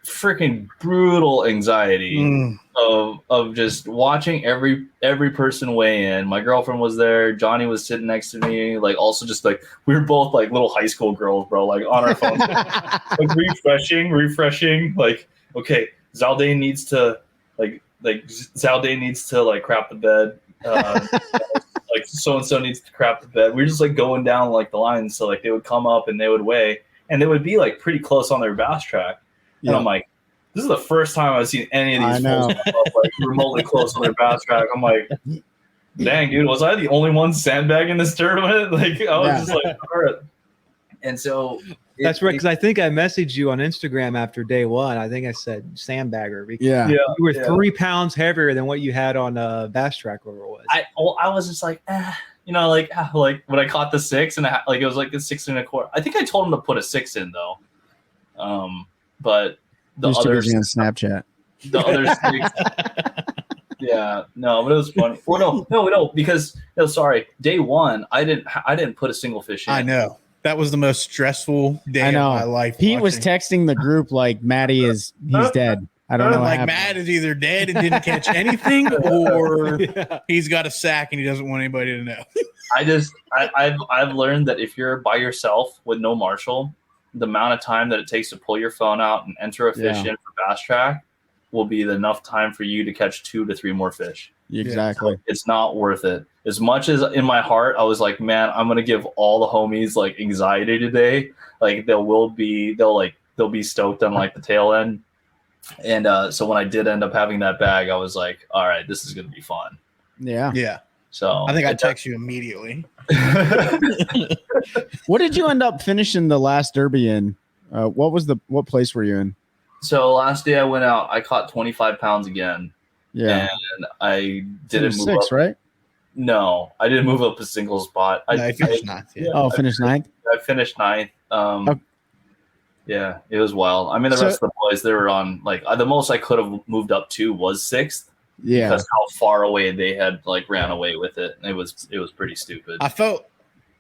freaking brutal anxiety of just watching every person weigh in. My girlfriend was there. Johnny was sitting next to me. Like, also just like, we were both like little high school girls, bro, like on our phones, like refreshing. Like, okay, Zaldane needs to crap the bed. Like, so-and-so needs to crap the bed. We were just like going down like the lines. So like they would come up and they would weigh, and they would be like pretty close on their bass track. And I'm like, this is the first time I've seen any of these fools come up, like remotely close on their bass track. I'm like, dang, dude, was I the only one sandbagging this tournament? Like, I was just like, all right. And so that's right, because I think I messaged you on Instagram after day one. I think I said sandbagger. Yeah. You were 3 pounds heavier than what you had on bass track, whatever it was. I was just like, you know, like when I caught the 6 and like it was like a 6 1/4. I think I told him to put a 6 in though. But the others on Snapchat. The other 6. Yeah, no, but it was funny. Well, no, because day one I didn't put a single fish in. I know. That was the most stressful day of my life. Pete was texting the group like Matty he's dead. I don't know. Like, Matt is either dead and didn't catch anything, or he's got a sack and he doesn't want anybody to know. I've learned that if you're by yourself with no marshal, the amount of time that it takes to pull your phone out and enter a fish in for bass track will be enough time for you to catch 2 to 3 more fish. Exactly. So it's not worth it. As much as in my heart I was like, man, I'm gonna give all the homies like anxiety today. Like they'll be stoked on like the tail end. And so when I did end up having that bag, I was like, all right, this is gonna be fun. Yeah. Yeah. So I think I text you immediately. What did you end up finishing the last derby in? What place were you in? So last day I went out, I caught 25 pounds again. Yeah. And I didn't move 6, up. right? No, I didn't move up a single spot. I finished 9th. Yeah. Finished 9th? I finished 9th. Yeah, it was wild. I mean, the rest of the boys, they were on like the most I could have moved up to was 6th. Yeah, because how far away they had like ran away with it. It was pretty stupid. I felt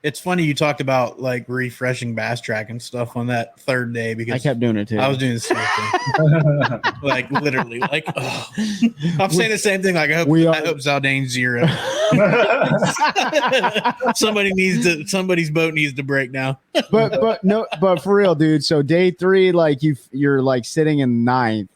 it's funny you talked about like refreshing bass track and stuff on that 3rd day, because I kept doing it too. I was doing the same thing. Like literally, like I'm saying the same thing. Like I hope Zaldane's 0. Somebody's boat needs to break now. but for real, dude. So day 3, like you're like sitting in 9th.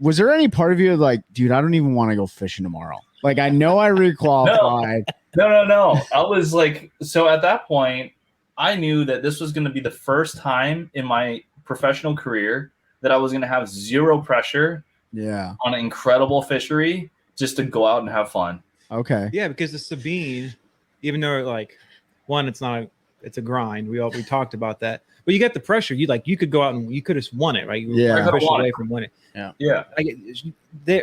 Was there any part of you like, dude, I don't even want to go fishing tomorrow? Like, I know I requalified. No. I was like, so at that point, I knew that this was going to be the first time in my professional career that I was going to have 0 pressure on an incredible fishery just to go out and have fun. Okay. Yeah, because the Sabine, even though like it's a grind. We talked about that. But you get the pressure. You could go out and you could have won it, right? You were pushing away from winning. Yeah.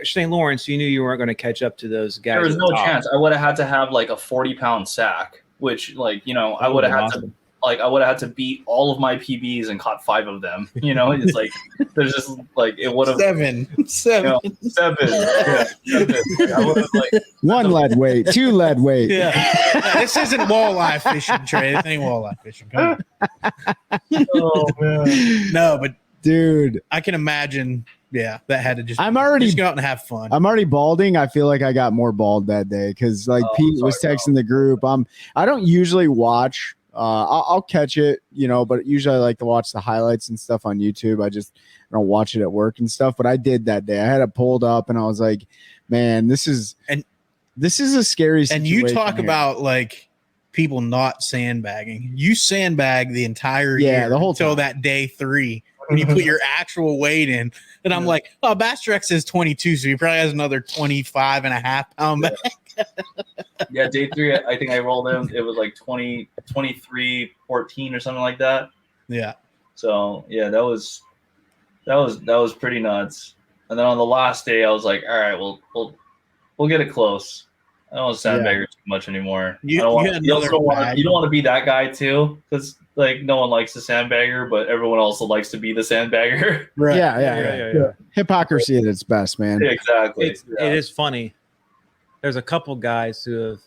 St. Lawrence, you knew you weren't going to catch up to those guys. There was no chance. I would have had to have like a 40-pound sack, which like, you know, I would have had to beat all of my PBs and caught 5 of them. You know, it's like there's just like it would have 7. You know, 7. Yeah, 7. I would have like 1 lead weight, 2 lead weight. Yeah. This isn't walleye fishing, Trey. This ain't walleye fishing. Come on. Oh man. No, but dude, I can imagine. Yeah, that had to just. I'm already just go out and have fun. I'm already balding. I feel like I got more bald that day because like Pete was texting the group. I don't usually watch. I'll catch it, you know, but usually I like to watch the highlights and stuff on YouTube. I don't watch it at work and stuff. But I did that day. I had it pulled up, and I was like, man, this is a scary situation. And you talk about like people not sandbagging. You sandbag the entire year, the whole time. until that day 3 when you put your actual weight in. And I'm like, Bass Track says 22, so he probably has another 25 and a half pound bag. Yeah, day 3, I think I rolled in. It was like 23-14 or something like that. Yeah. So yeah, that was pretty nuts. And then on the last day, I was like, all right, we'll get it close. I don't want to sandbagger too much anymore. You don't don't want to be that guy too, because like no one likes the sandbagger, but everyone also likes to be the sandbagger. Right. Yeah. Hypocrisy at its best, man. Yeah, exactly. It is funny. There's a couple guys who have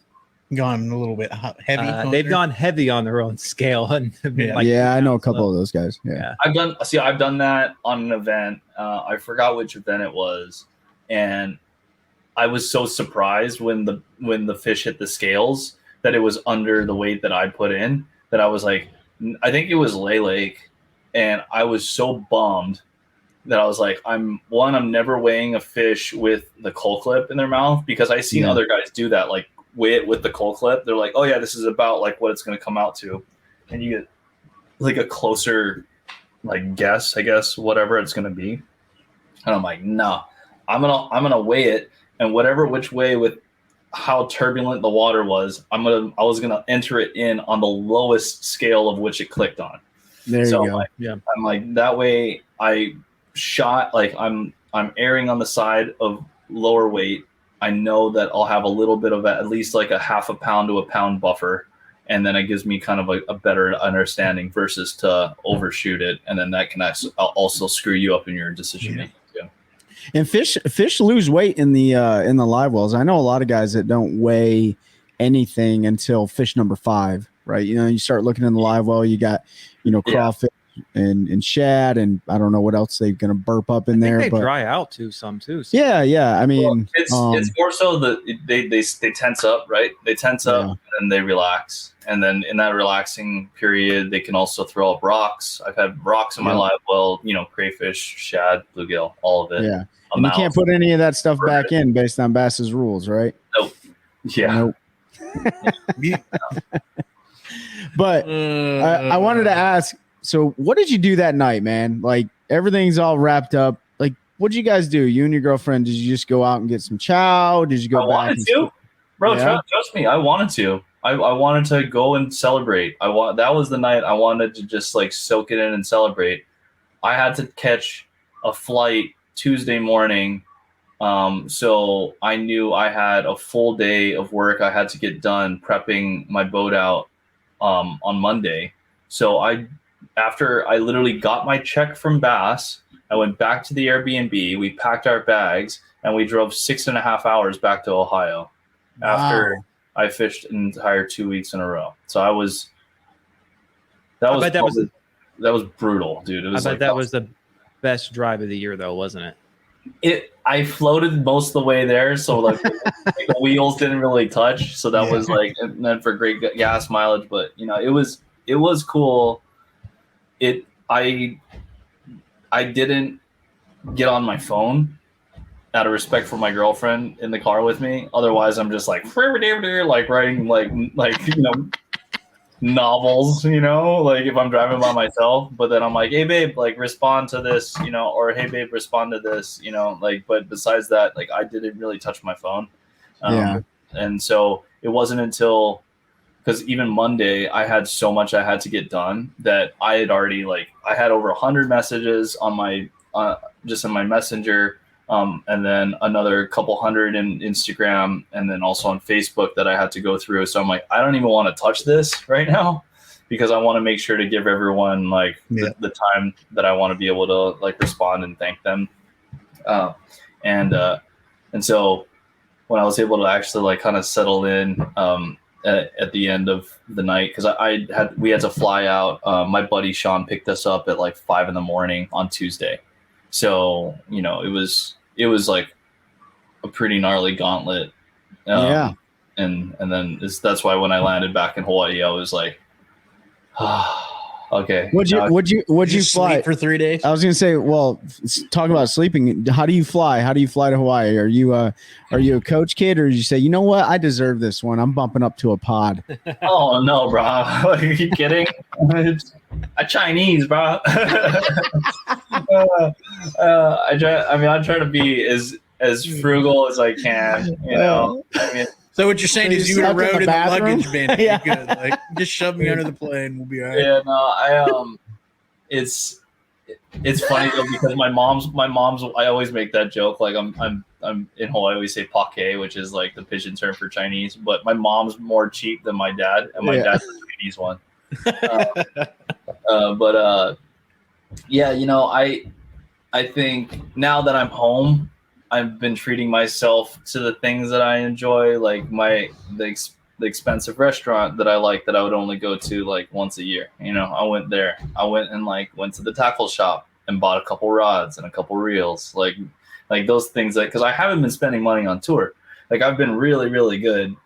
Gone a little bit heavy. they've gone heavy on their own scale, and Yeah. I know a couple of those guys. Yeah. I've done that on an event. I forgot which event it was, and I was so surprised when the fish hit the scales that it was under the weight that I put in, that I was like, I think it was Lake, and I was so bummed that I was like, I'm never weighing a fish with the cold clip in their mouth, because I seen other guys do that, like weigh it with the cold clip. They're like, oh yeah, this is about like what it's going to come out to, and you get like a closer like guess, I guess, whatever it's going to be. And I'm like, no, I'm gonna weigh it, and which way with how turbulent the water was, I was gonna enter it in on the lowest scale of which it clicked on. There you go. I'm like, that way I shot, like I'm erring on the side of lower weight. I know that I'll have a little bit of at least like a half a pound to a pound buffer, and then it gives me kind of a better understanding versus to overshoot it, and then that can also screw you up in your decision making too. And fish lose weight in the live wells. I know a lot of guys that don't weigh anything until fish number 5, right? You know, you start looking in the live well, you got, crawfish and shad, and I don't know what else they're gonna burp up in there. They but dry out too, some too. So. Yeah. I mean, it's more so that they tense up, right? They tense up and they relax, and then in that relaxing period, they can also throw up rocks. I've had rocks in my live well, crayfish, shad, bluegill, all of it. Yeah, and you can't put any of that stuff back in based on Bass's rules, right? Nope. Yeah. Nope. But I wanted to ask. So what did you do that night, man? Like everything's all wrapped up. Like what did you guys do? You and your girlfriend, did you just go out and get some chow? Did you go back? Wanted to. Bro, trust me, I wanted to. I wanted to go and celebrate. That was the night I wanted to just like soak it in and celebrate. I had to catch a flight Tuesday morning. So I knew I had a full day of work I had to get done prepping my boat out on Monday. So after I literally got my check from Bass, I went back to the Airbnb, we packed our bags, and we drove 6.5 hours back to Ohio after I fished an entire 2 weeks in a row. So that was brutal, dude. It was that was the best drive of the year though, wasn't it? I floated most of the way there, so like the wheels didn't really touch. So that was like meant for great gas mileage, but it was cool. I didn't get on my phone out of respect for my girlfriend in the car with me. Otherwise, I'm just like writing like novels, like if I'm driving by myself. But then I'm like, hey babe, like respond to this, or hey babe, respond to this, But besides that, like I didn't really touch my phone. And so it wasn't until. Because even Monday, I had so much I had to get done that I had already I had over 100 messages on my just in my messenger, and then another couple hundred in Instagram, and then also on Facebook that I had to go through. So I'm like, I don't even want to touch this right now because I want to make sure to give everyone the time that I want to be able to respond and thank them. And so when I was able to actually kind of settle in. At the end of the night, because we had to fly out. My buddy Sean picked us up at 5 a.m. on Tuesday, so it was like a pretty gnarly gauntlet. And then that's why when I landed back in Hawaii, I was like, okay. Would you fly for 3 days? I was gonna say, well, talk about sleeping. How do you fly? How do you fly to Hawaii? Are you a coach kid, or did you say, you know what, I deserve this one? I'm bumping up to a pod. Oh no, bro! Are you kidding? A Chinese, bro. I try to be as frugal as I can. I mean, So what you're saying So is you you slept in rode the in the bathroom? luggage bin. Yeah. You're good. Like, just shove me under the plane. We'll be all right. Yeah, no, it's funny though because my mom's. I always make that joke. Like I'm in Hawaii. We say pake, which is like the pigeon term for Chinese. But my mom's more cheap than my dad, and my dad's the Chinese one. Yeah, I think now that I'm home, I've been treating myself to the things that I enjoy, like the expensive restaurant that I like that I would only go to like once a year. I went there. I went to the tackle shop and bought a couple rods and a couple reels, like those things because I haven't been spending money on tour. Like I've been really, really good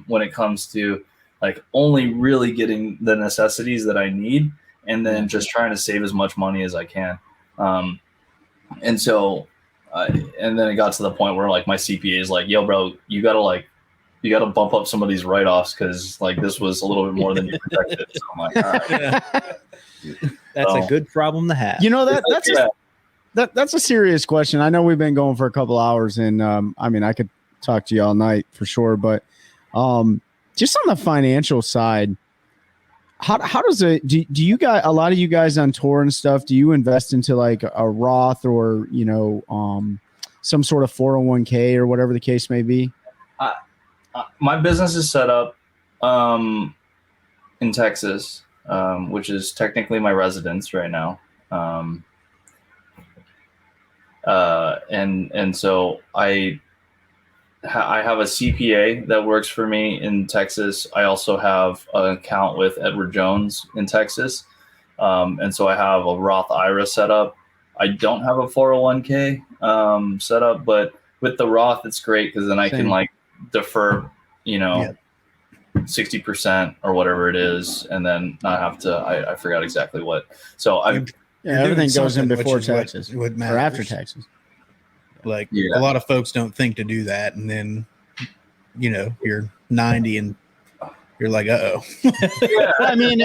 when it comes to like only really getting the necessities that I need and then just trying to save as much money as I can. And so, and then it got to the point where like my CPA is like, yo, bro, you gotta bump up some of these write-offs because like this was a little bit more than you projected. So I'm like, all right. That's a good problem to have. That's a serious question. I know we've been going for a couple hours, and I mean I could talk to you all night for sure, but just on the financial side, how does it do you guys, a lot of you guys on tour and stuff, do you invest into like a Roth or some sort of 401k or whatever the case may be? My business is set up in Texas, which is technically my residence right now. And so I have a CPA that works for me in Texas. I also have an account with Edward Jones in Texas. And so I have a Roth IRA set up. I don't have a 401k set up, but with the Roth, it's great because then I can like defer, 60% or whatever it is, and then not have to, I forgot exactly what. So everything goes in before taxes or after taxes. Like a lot of folks don't think to do that, and then you're 90 and you're like, uh-oh. I mean,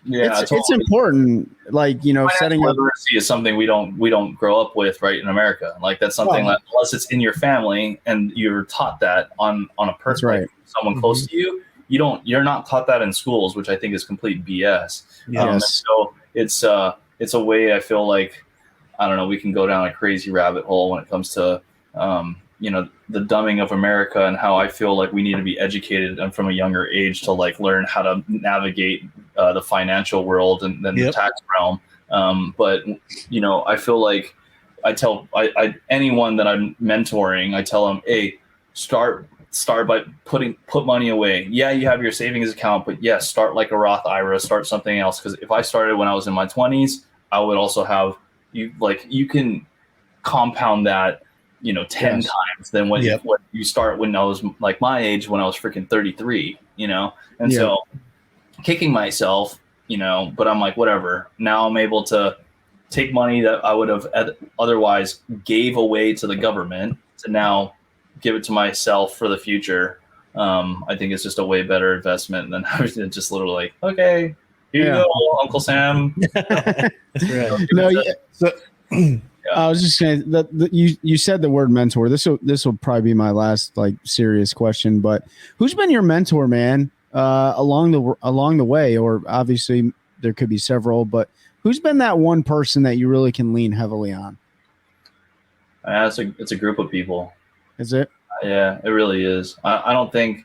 it's important. Like setting up literacy is something we don't grow up with right in America. Like that's something that unless it's in your family and you're taught that on a person, right. like someone close to you, you're not taught that in schools, which I think is complete BS. Yes. So it's a way I feel like, I don't know, we can go down a crazy rabbit hole when it comes to, the dumbing of America and how I feel like we need to be educated and from a younger age to like learn how to navigate the financial world and then the tax realm. But I feel like I tell anyone that I'm mentoring, I tell them, hey, start by put money away. Yeah, you have your savings account, but yes, start like a Roth IRA, start something else. Because if I started when I was in my 20s, I would also have you can compound that 10 times than what you start when I was like my age, when I was freaking 33, and so kicking myself, but I'm like, whatever. Now I'm able to take money that I would have otherwise gave away to the government to now give it to myself for the future. I think it's just a way better investment than having just literally like, okay, here you go, Uncle Sam. That's right. So I was just saying that you said the word mentor. This will probably be my last like serious question, but who's been your mentor, man, along the way? Or obviously there could be several, but who's been that one person that you really can lean heavily on? It's a group of people. Is it? Yeah, it really is. I don't think,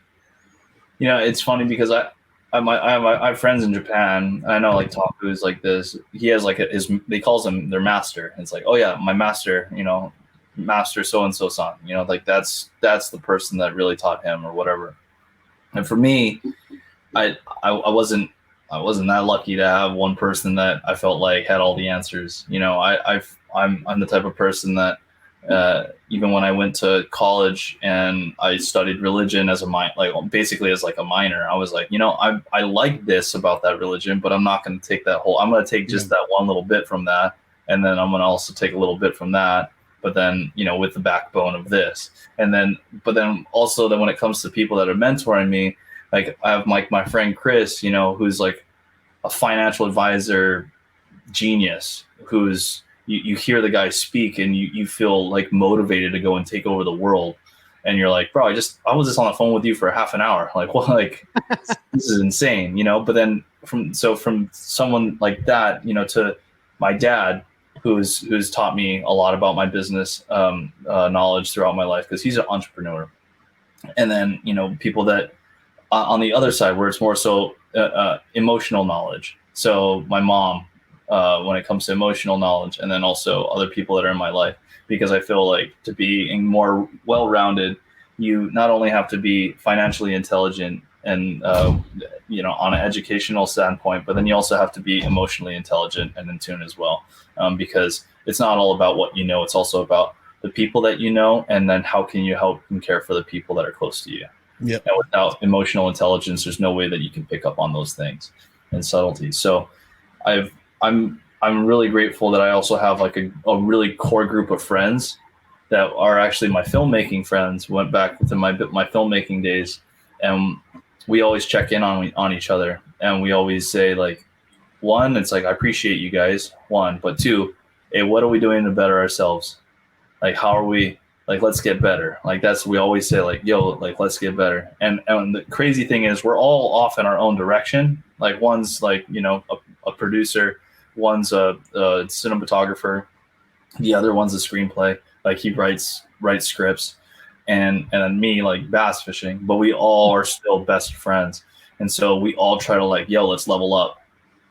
it's funny because I have friends in Japan. And I know like Taku is like this. He has like they calls him their master. And it's like, oh yeah, my master, master so-and-so son, like that's the person that really taught him or whatever. And for me, I wasn't that lucky to have one person that I felt like had all the answers. I'm the type of person that even when I went to college and I studied religion as basically as like a minor, I was like, I like this about that religion, but I'm not going to take that whole. I'm going to take just that one little bit from that, and then I'm going to also take a little bit from that. But then, with the backbone of this, but then also when it comes to people that are mentoring me, like I have my friend Chris, who's like a financial advisor genius, who's you hear the guy speak and you feel like motivated to go and take over the world. and you're like, bro, I was just on the phone with you for half an hour. Like, well, like this is insane, you know? But then from someone like that, you know, to my dad, who's taught me a lot about my business knowledge throughout my life, because he's an entrepreneur. And then, you know, people that on the other side where it's more so emotional knowledge. So my mom, when it comes to emotional knowledge, and then also other people that are in my life, because I feel like to be more well-rounded, you not only have to be financially intelligent and, you know, on an educational standpoint, but then you also have to be emotionally intelligent and in tune as well. Because it's not all about what you know, it's also about the people that you know, and then how can you help and care for the people that are close to you. Yep. And without emotional intelligence, there's no way that you can pick up on those things and subtleties. So I'm really grateful that I also have like a really core group of friends that are actually my filmmaking friends. Went back to my filmmaking days, and we always check in on each other, and we always say, like, one, it's like, I appreciate you guys, one, but two, hey, what are we doing to better ourselves? Like, how are we, like, let's get better. Like, we always say, like, yo, like, let's get better. And the crazy thing is we're all off in our own direction. Like, one's like, you know, a producer, one's a cinematographer, the other one's a screenplay. Like, he writes scripts, and then me, like, bass fishing, but we all are still best friends. And so we all try to, like, yo, let's level up.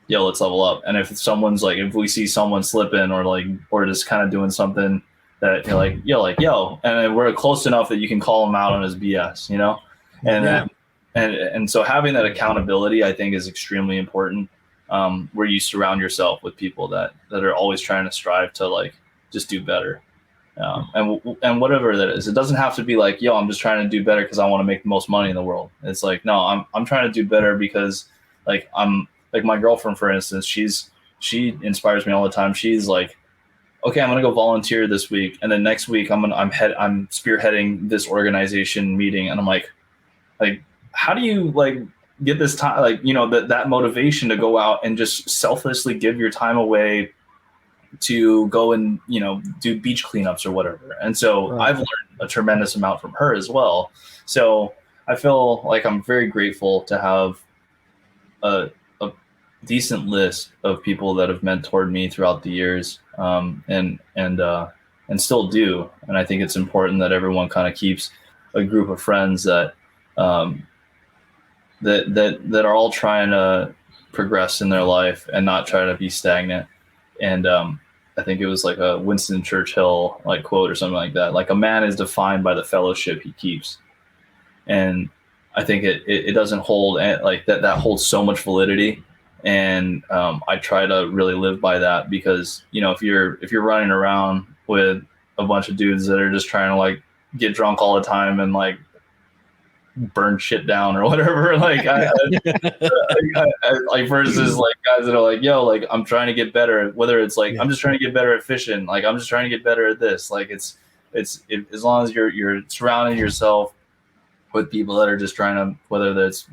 And if someone's like, if we see someone slipping or just kind of doing something that you're like, yo, and we're close enough that you can call him out on his BS, you know? And and so having that accountability, I think, is extremely important, where you surround yourself with people that are always trying to strive to, like, just do better. And whatever that is, it doesn't have to be like, yo, I'm just trying to do better because I want to make the most money in the world. It's like, no, I'm trying to do better because, like, I'm like, my girlfriend, for instance, she inspires me all the time. She's like, okay, I'm going to go volunteer this week. And then next week I'm spearheading this organization meeting. And I'm like, how do you, like, get this time, like, you know, that motivation to go out and just selflessly give your time away to go and, you know, do beach cleanups or whatever. And so right. I've learned a tremendous amount from her as well. So I feel like I'm very grateful to have a decent list of people that have mentored me throughout the years, and still do. And I think it's important that everyone kind of keeps a group of friends that that are all trying to progress in their life and not try to be stagnant. And I think it was like a Winston Churchill, like, quote or something like that. Like, a man is defined by the fellowship he keeps. And I think it doesn't hold, like, that holds so much validity. And I try to really live by that, because, you know, if you're running around with a bunch of dudes that are just trying to, like, get drunk all the time and, like, burn shit down or whatever, like, like, versus, like, guys that are like, yo, like, I'm trying to get better, whether it's like, I'm just trying to get better at fishing, like, I'm just trying to get better at this, like, it's as long as you're surrounding yourself with people that are just trying to, whether that's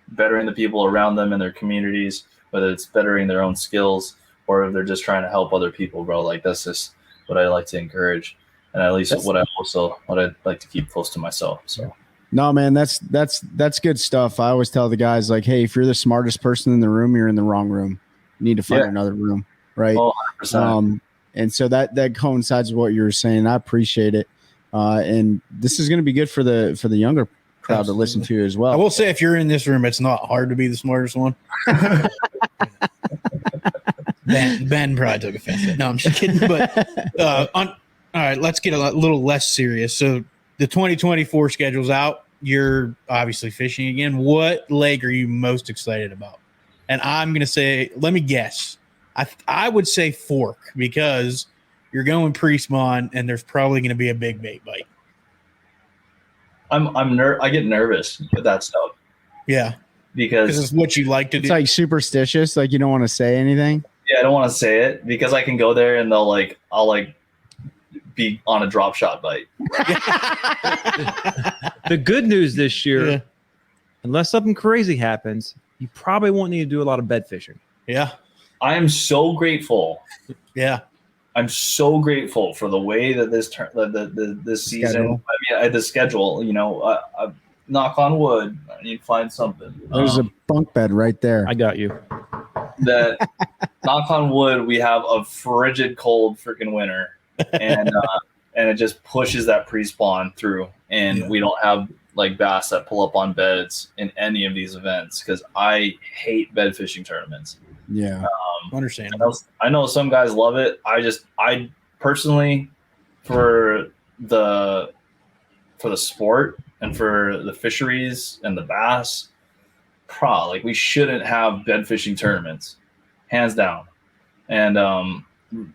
bettering the people around them in their communities, whether it's bettering their own skills, or if they're just trying to help other people, bro, like, that's just what I like to encourage, and at least what I'd like to keep close to myself. So no, man, that's good stuff. I always tell the guys, like, hey, if you're the smartest person in the room, you're in the wrong room. You need to find another room, right? Oh, 100%. And so that coincides with what you were saying. I appreciate it, and this is going to be good for the younger crowd to listen to as well. I will say, if you're in this room, it's not hard to be the smartest one. Ben probably took offense to that. No, I'm just kidding. But all right, let's get a little less serious. So the 2024 schedule's out. You're obviously fishing again. What lake are you most excited about? And I'm going to say, let me guess. I would say Fork, because you're going pre-spawn and there's probably going to be a big bait bite. I get nervous with that stuff. Yeah. Because it's what you like to do. It's like superstitious. Like, you don't want to say anything. Yeah, I don't want to say it, because I can go there and I'll be on a drop shot bite. The good news this year, unless something crazy happens, you probably won't need to do a lot of bed fishing. Yeah. I am so grateful. Yeah. I'm so grateful for the way that this season. I mean, at the schedule. I knock on wood. I need to find something. There's a bunk bed right there. I got you. That knock on wood, we have a frigid cold freaking winter, and it just pushes that pre-spawn through, and we don't have like bass that pull up on beds in any of these events because I hate bed fishing tournaments. Yeah, understandable. I know some guys love it. I personally, for the sport and for the fisheries and the bass, like we shouldn't have bed fishing tournaments, hands down. And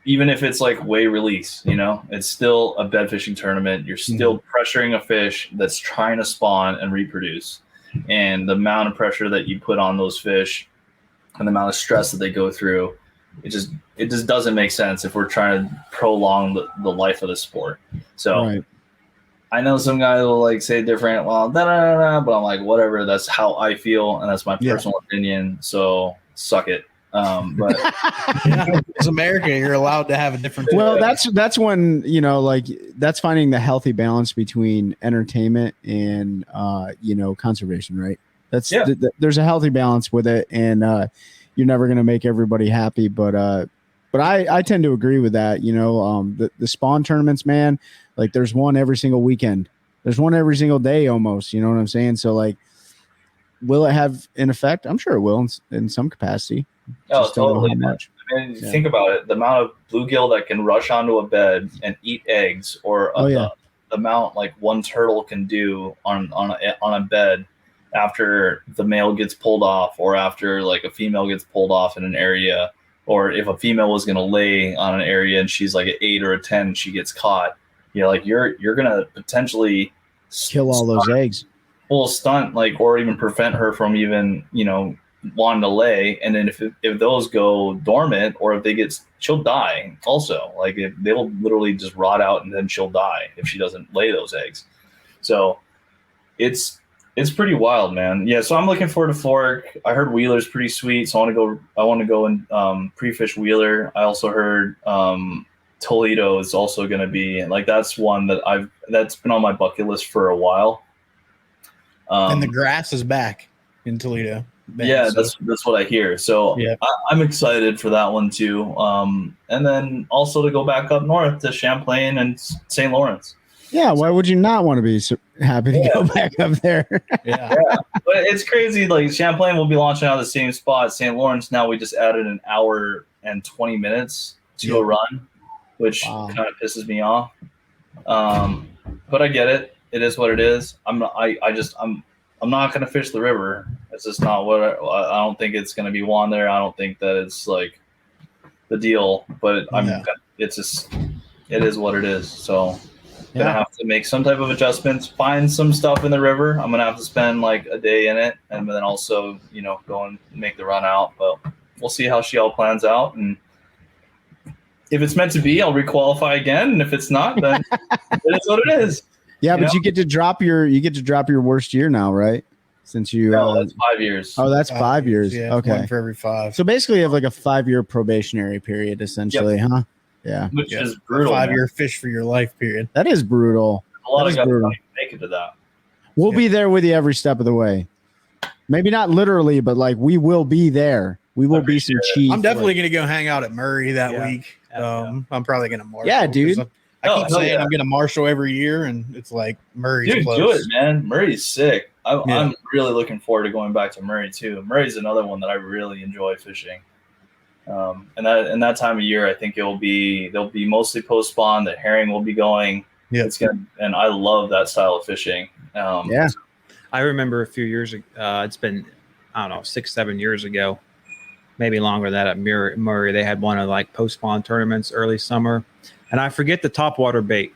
even if it's like weigh release, it's still a bed fishing tournament. You're still pressuring a fish that's trying to spawn and reproduce, and the amount of pressure that you put on those fish and the amount of stress that they go through, it just doesn't make sense if we're trying to prolong the life of the sport. So right. I know some guys will like say different, well, but I'm like, whatever. That's how I feel, and that's my personal opinion. So suck it. But as America, you're allowed to have a different. Well, that's when that's finding the healthy balance between entertainment and conservation, right? That's there's a healthy balance with it, and you're never going to make everybody happy, but I tend to agree with that. The spawn tournaments, man, like there's one every single weekend. There's one every single day almost. You know what I'm saying? So like, will it have an effect? I'm sure it will in some capacity. Oh, totally. Much. I mean, think about it. The amount of bluegill that can rush onto a bed and eat eggs, or the amount like one turtle can do on a bed after the male gets pulled off, or after like a female gets pulled off in an area, or if a female was going to lay on an area and she's like an 8 or a 10, she gets caught. Like you're going to potentially kill all those eggs. Well, stunt or even prevent her from even wanting to lay. And then if those go dormant, or if she'll die also. Like they'll literally just rot out, and then she'll die if she doesn't lay those eggs. So it's pretty wild, man. Yeah, so I'm looking forward to Fork. I heard Wheeler's pretty sweet, so I want to go and pre-fish Wheeler. I also heard Toledo is also going to be like, that's one that's been on my bucket list for a while. And the grass is back in Toledo. That's what I hear. So I'm excited for that one too. And then also to go back up north to Champlain and St. Lawrence. Yeah, why would you not want to be so happy to go back up there? yeah, but it's crazy. Like Champlain will be launching out of the same spot. St. Lawrence, now we just added an hour and 20 minutes to go run, which kind of pisses me off. But I get it. It is what it is. I'm not going to fish the river. It's just not what I don't think it's going to be one there. I don't think that it's like the deal. But it is what it is. So. Gonna have to make some type of adjustments, find some stuff in the river. I'm gonna have to spend like a day in it, and then also go and make the run out. But we'll see how she all plans out, and if it's meant to be, I'll requalify again. And if it's not, then it is what it is. Yeah, but you get to drop your worst year now, right? Since you that's 5 years. Oh, that's 5 years. Yeah, okay, one for every 5. So basically, you have like a 5-year probationary period, essentially, huh? Yeah, which is brutal. 5-year fish for your life period. That is brutal. A lot of guys don't even make it to that. We'll be there with you every step of the way. Maybe not literally, but like we will be there. We will be some cheese. I'm definitely going to go hang out at Murray that week. I'm probably going to marshal. Yeah, dude. I keep saying I'm going to marshal every year, and it's like Murray's close. Do it, man. Murray's sick. I'm really looking forward to going back to Murray too. Murray's another one that I really enjoy fishing. And that time of year, I think they'll be mostly post spawn. The herring will be going. Yeah, and I love that style of fishing. I remember a few years ago. It's been 6-7 years ago, maybe longer than that. At Murray, they had one of like post spawn tournaments early summer, and I forget the topwater bait.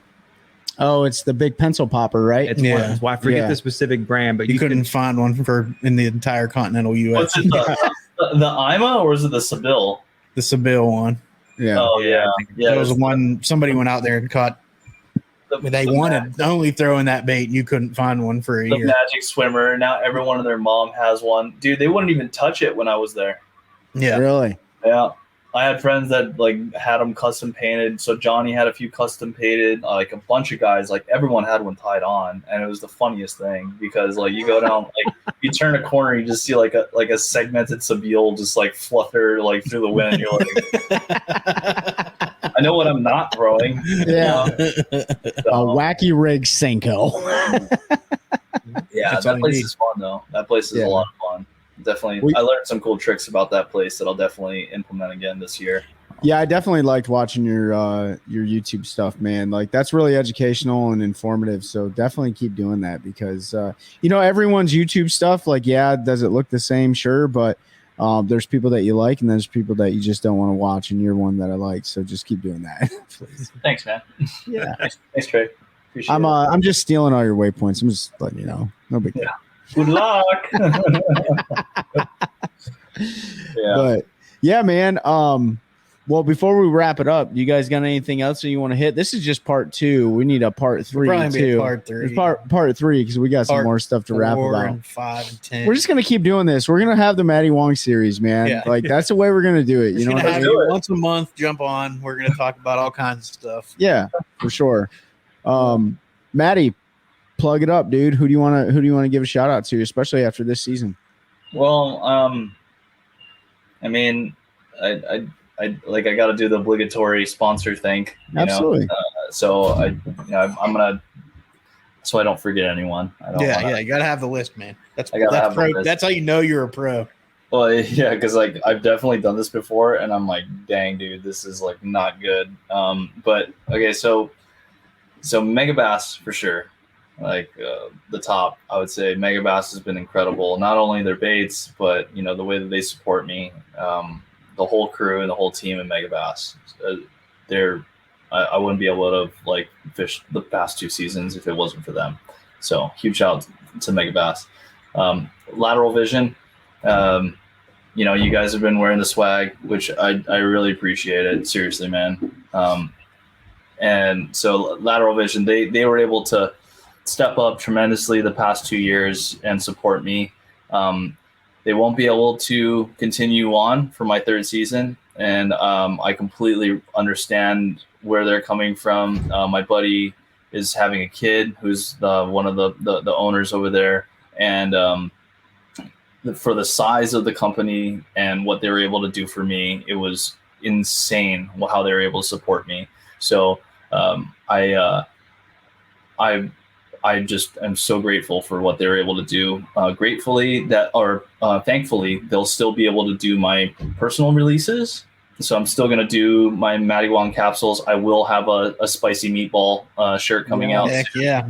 Oh, it's the big pencil popper, right? Well, I forget the specific brand, but you couldn't find one in the entire continental U.S. What's it, the Ima, or is it the Seville? The Seville one. Yeah. Oh yeah. There was one. Somebody went out there and caught. They wanted only throwing that bait, and you couldn't find one for a year. The Magic Swimmer. Now everyone and their mom has one. Dude, they wouldn't even touch it when I was there. Yeah. Really? Yeah. I had friends that like had them custom painted. So Johnny had a few custom painted, like a bunch of guys, like everyone had one tied on, and it was the funniest thing because like you go down, like you turn a corner, you just see like a segmented subule just like flutter like through the wind. You're like, I know what I'm not throwing. Yeah. So, A wacky rig Senko. yeah, That's all that you place need. is fun though. That place is Yeah. a lot of fun. Definitely, I learned some cool tricks about that place that I'll definitely implement again this year. Yeah, I definitely liked watching your YouTube stuff, man. Like that's really educational and informative. So definitely keep doing that because everyone's YouTube stuff, like, yeah, does it look the same? Sure, but there's people that you like and there's people that you just don't want to watch, and you're one that I like. So just keep doing that. Please. Thanks, man. Yeah. Thanks, Trey. Appreciate it. I'm just stealing all your waypoints. I'm just letting you know. No big deal. Good luck. Yeah. But yeah, man. Well, before we wrap it up, you guys got anything else that you want to hit? This is just part 2. We need a part 3 Probably be too. part 3. It's part 3 because we got some Part more stuff to wrap 4 about. and 5 and 10. We're just gonna keep doing this. We're gonna have the Matty Wong series, man. Yeah. Like that's the way we're gonna do it. You know what I have mean? you once a month. Jump on. We're gonna talk about all kinds of stuff. Yeah, for sure. Matty, plug it up, dude. Who do you want to give a shout out to, especially after this season? Well, I mean, I got to do the obligatory sponsor thing. Absolutely. So I'm gonna, so I don't forget anyone. You gotta have the list, man. That's have the pro. list. That's how you know you're a pro. Well, yeah, because like I've definitely done this before, and I'm like, dang, dude, this is like not good. But okay, so Mega Bass for sure. Like the top, I would say Mega Bass has been incredible. Not only their baits, but the way that they support me, the whole crew and the whole team in Mega Bass. I wouldn't be able to like fish the past 2 seasons if it wasn't for them. So huge shout out to Mega Bass. Lateral Vision. You guys have been wearing the swag, which I really appreciate it. Seriously, man. And so Lateral Vision, they were able to step up tremendously the past 2 years and support me. They won't be able to continue on for my 3rd season. And I completely understand where they're coming from. My buddy is having a kid who's one of the owners over there. And for the size of the company and what they were able to do for me, it was insane how they were able to support me. So I just am so grateful for what they were able to do. Thankfully, they'll still be able to do my personal releases. So I'm still going to do my Matty Wong capsules. I will have a spicy meatball shirt coming out. Heck yeah.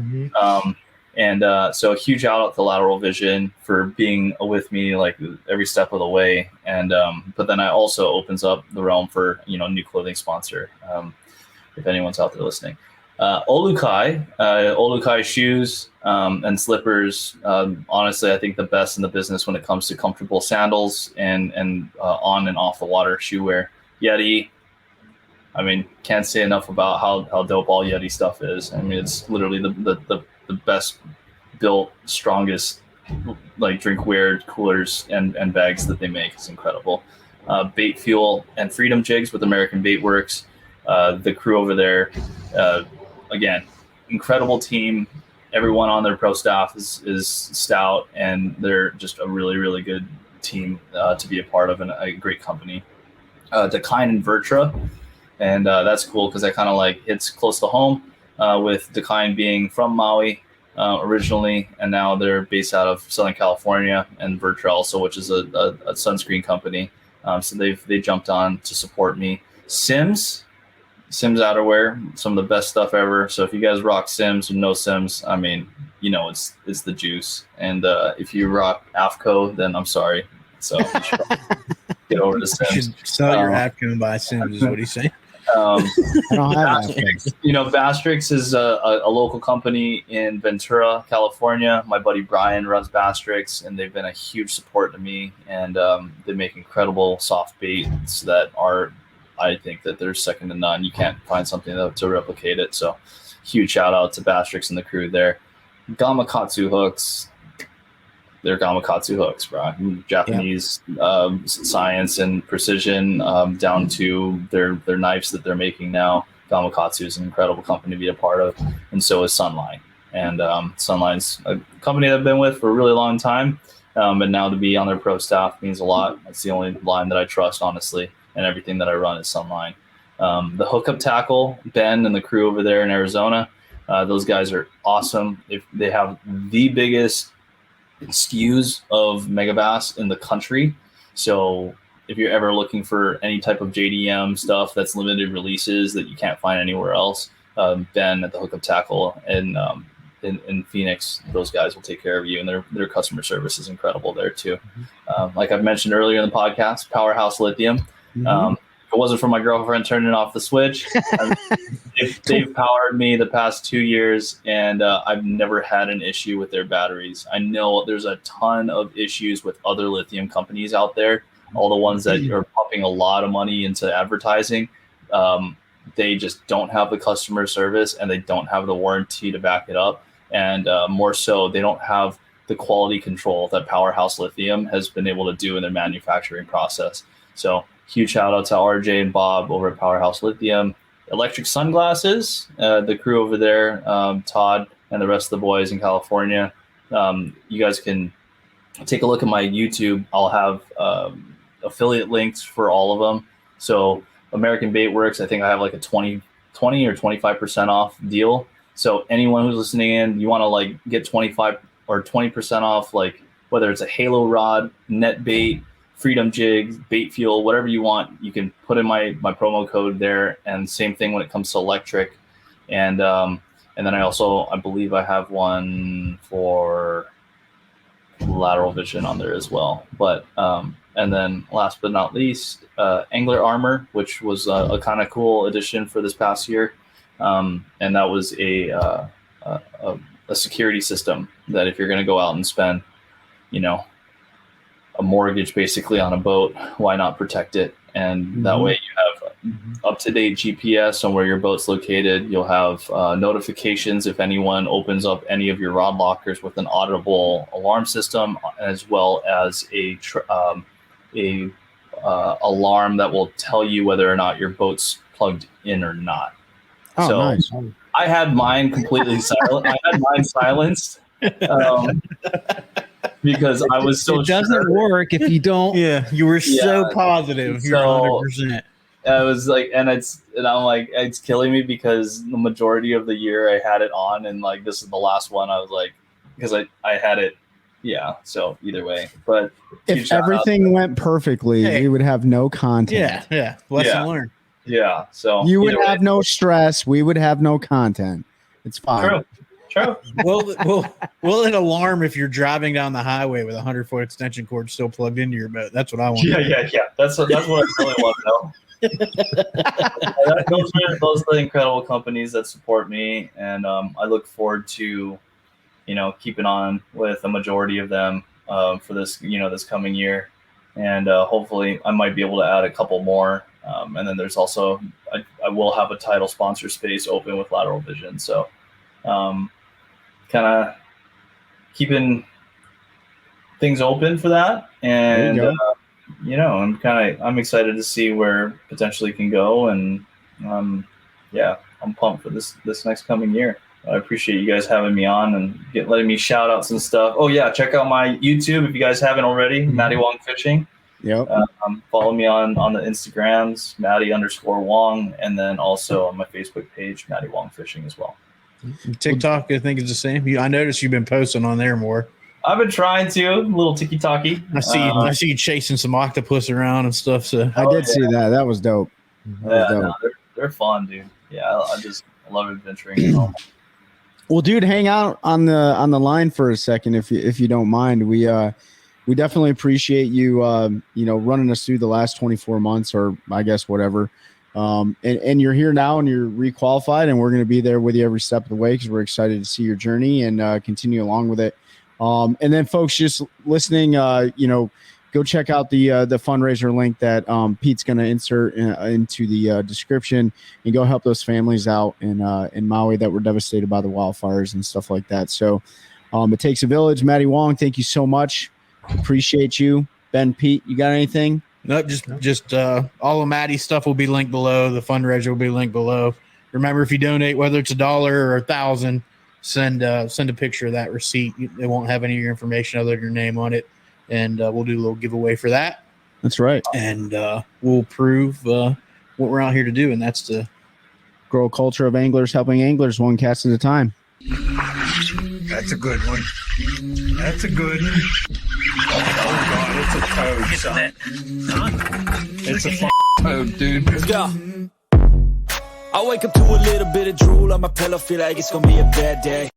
So a huge shout out to Lateral Vision for being with me like every step of the way. And but then I also opens up the realm for new clothing sponsor. If anyone's out there listening, Olukai shoes and slippers. Honestly, I think the best in the business when it comes to comfortable sandals and on and off the water shoe wear. Yeti. I mean, can't say enough about how dope all Yeti stuff is. I mean, it's literally the best built, strongest like drinkware coolers and bags that they make. It's incredible. Bait Fuel and Freedom Jigs with American Bait Works. The crew over there, again, incredible team. Everyone on their pro staff is stout, and they're just a really, really good team to be a part of, and a great company. Decline and Vertra, and that's cool because that kind of like hits close to home with Decline being from Maui originally, and now they're based out of Southern California, and Vertra also, which is a sunscreen company. So they jumped on to support me. Sims outerwear, some of the best stuff ever. So if you guys rock Sims or no Sims, I mean, it's the juice. And if you rock AFCO, then I'm sorry. So you should get over to Sims. You should sell your AFCO and buy Sims, is what he's saying. I don't have that. Bastrix is a local company in Ventura, California. My buddy Brian runs Bastrix, and they've been a huge support to me. And they make incredible soft baits that are, I think that they're second to none. You can't find something to replicate it. So huge shout out to Bastrix and the crew there. Gamakatsu hooks. they're Gamakatsu hooks, bro. Japanese science and precision down to their knives that they're making now. Gamakatsu is an incredible company to be a part of, and so is Sunline. And Sunline's a company that I've been with for a really long time, and now to be on their pro staff means a lot. That's the only line that I trust, honestly, and everything that I run is Sunline. The hookup tackle, Ben and the crew over there in Arizona, those guys are awesome. If they have the biggest SKUs of megabass in the country, so if you're ever looking for any type of JDM stuff that's limited releases that you can't find anywhere else, Ben at the hookup tackle and in Phoenix, those guys will take care of you, and their customer service is incredible there too. Like I've mentioned earlier in the podcast, Powerhouse Lithium. If it wasn't for my girlfriend turning off the switch, they've powered me the past 2 years, and I've never had an issue with their batteries. I know there's a ton of issues with other lithium companies out there, all the ones that are pumping a lot of money into advertising. They just don't have the customer service, and they don't have the warranty to back it up. And more so, they don't have the quality control that Powerhouse Lithium has been able to do in their manufacturing process. So huge shout out to RJ and Bob over at Powerhouse Lithium. Electric sunglasses, the crew over there, Todd and the rest of the boys in California. You guys can take a look at my YouTube. I'll have affiliate links for all of them. So American Bait Works, I think I have like a 20 or 25% off deal. So anyone who's listening in, you want to like get 25 or 20% off, like whether it's a Halo rod, net bait, Freedom jigs, bait fuel, whatever you want, you can put in my promo code there. And same thing when it comes to electric. And then I believe I have one for lateral vision on there as well. But and then last but not least, Angler Armor, which was a kind of cool addition for this past year. And that was a security system that if you're going to go out and spend, a mortgage basically on a boat, why not protect it? And that way you have up-to-date GPS on where your boat's located. You'll have notifications if anyone opens up any of your rod lockers with an audible alarm system, as well as a alarm that will tell you whether or not your boat's plugged in or not. Oh, so nice. I had mine completely silent. I had mine silenced because I was so it doesn't work if you don't. Yeah, you were so positive. You're 100%. I was like, and I'm like, it's killing me because the majority of the year I had it on, and like this is the last one. I was like, because I had it. Yeah. So either way, but if everything went perfectly, we would have no content. Yeah. Lesson learned. Yeah. So you would have no stress. We would have no content. It's fine. True. Will it alarm if you're driving down the highway with a 100-foot extension cord still plugged into your boat? That's what I want. Yeah. That's what I really want to know. Those are the incredible companies that support me, and I look forward to, keeping on with a majority of them for this, this coming year, and hopefully I might be able to add a couple more. And then there's also I will have a title sponsor space open with Lateral Vision, so kind of keeping things open for that, and I'm excited to see where potentially can go, and I'm pumped for this next coming year. I appreciate you guys having me on and letting me shout outs and stuff. Oh yeah, check out my YouTube if you guys haven't already, Matty Wong Fishing. Yep. Follow me on the Instagrams, Matty_Wong, and then also on my Facebook page, Matty Wong Fishing as well. TikTok, I think, is the same. I noticed you've been posting on there more. I've been trying to, a little tiki-taki. I see you chasing some octopus around and stuff. So I did see that. That was dope. They're fun, dude. Yeah, I love adventuring. Well, dude, hang out on the line for a second if you don't mind. We definitely appreciate you running us through the last 24 months, or I guess whatever. And you're here now and you're requalified, and we're going to be there with you every step of the way because we're excited to see your journey and continue along with it. And then folks just listening, go check out the fundraiser link that Pete's going to insert into the description, and go help those families out in Maui that were devastated by the wildfires and stuff like that. So It takes a village. Matty Wong, thank you so much. Appreciate you. Ben, Pete, you got anything? Nope, just all of Matty's stuff will be linked below. The fundraiser will be linked below. Remember, if you donate, whether it's $1 or $1,000, send a picture of that receipt. They won't have any of your information other than your name on it, and we'll do a little giveaway for that. That's right. And we'll prove what we're out here to do, and that's to grow a culture of anglers helping anglers one cast at a time. That's a good one. That's a good one. Oh God, it's a toad, son. It's a toad, dude. Yeah. I wake up to a little bit of drool on my pillow, feel like it's gonna be a bad day.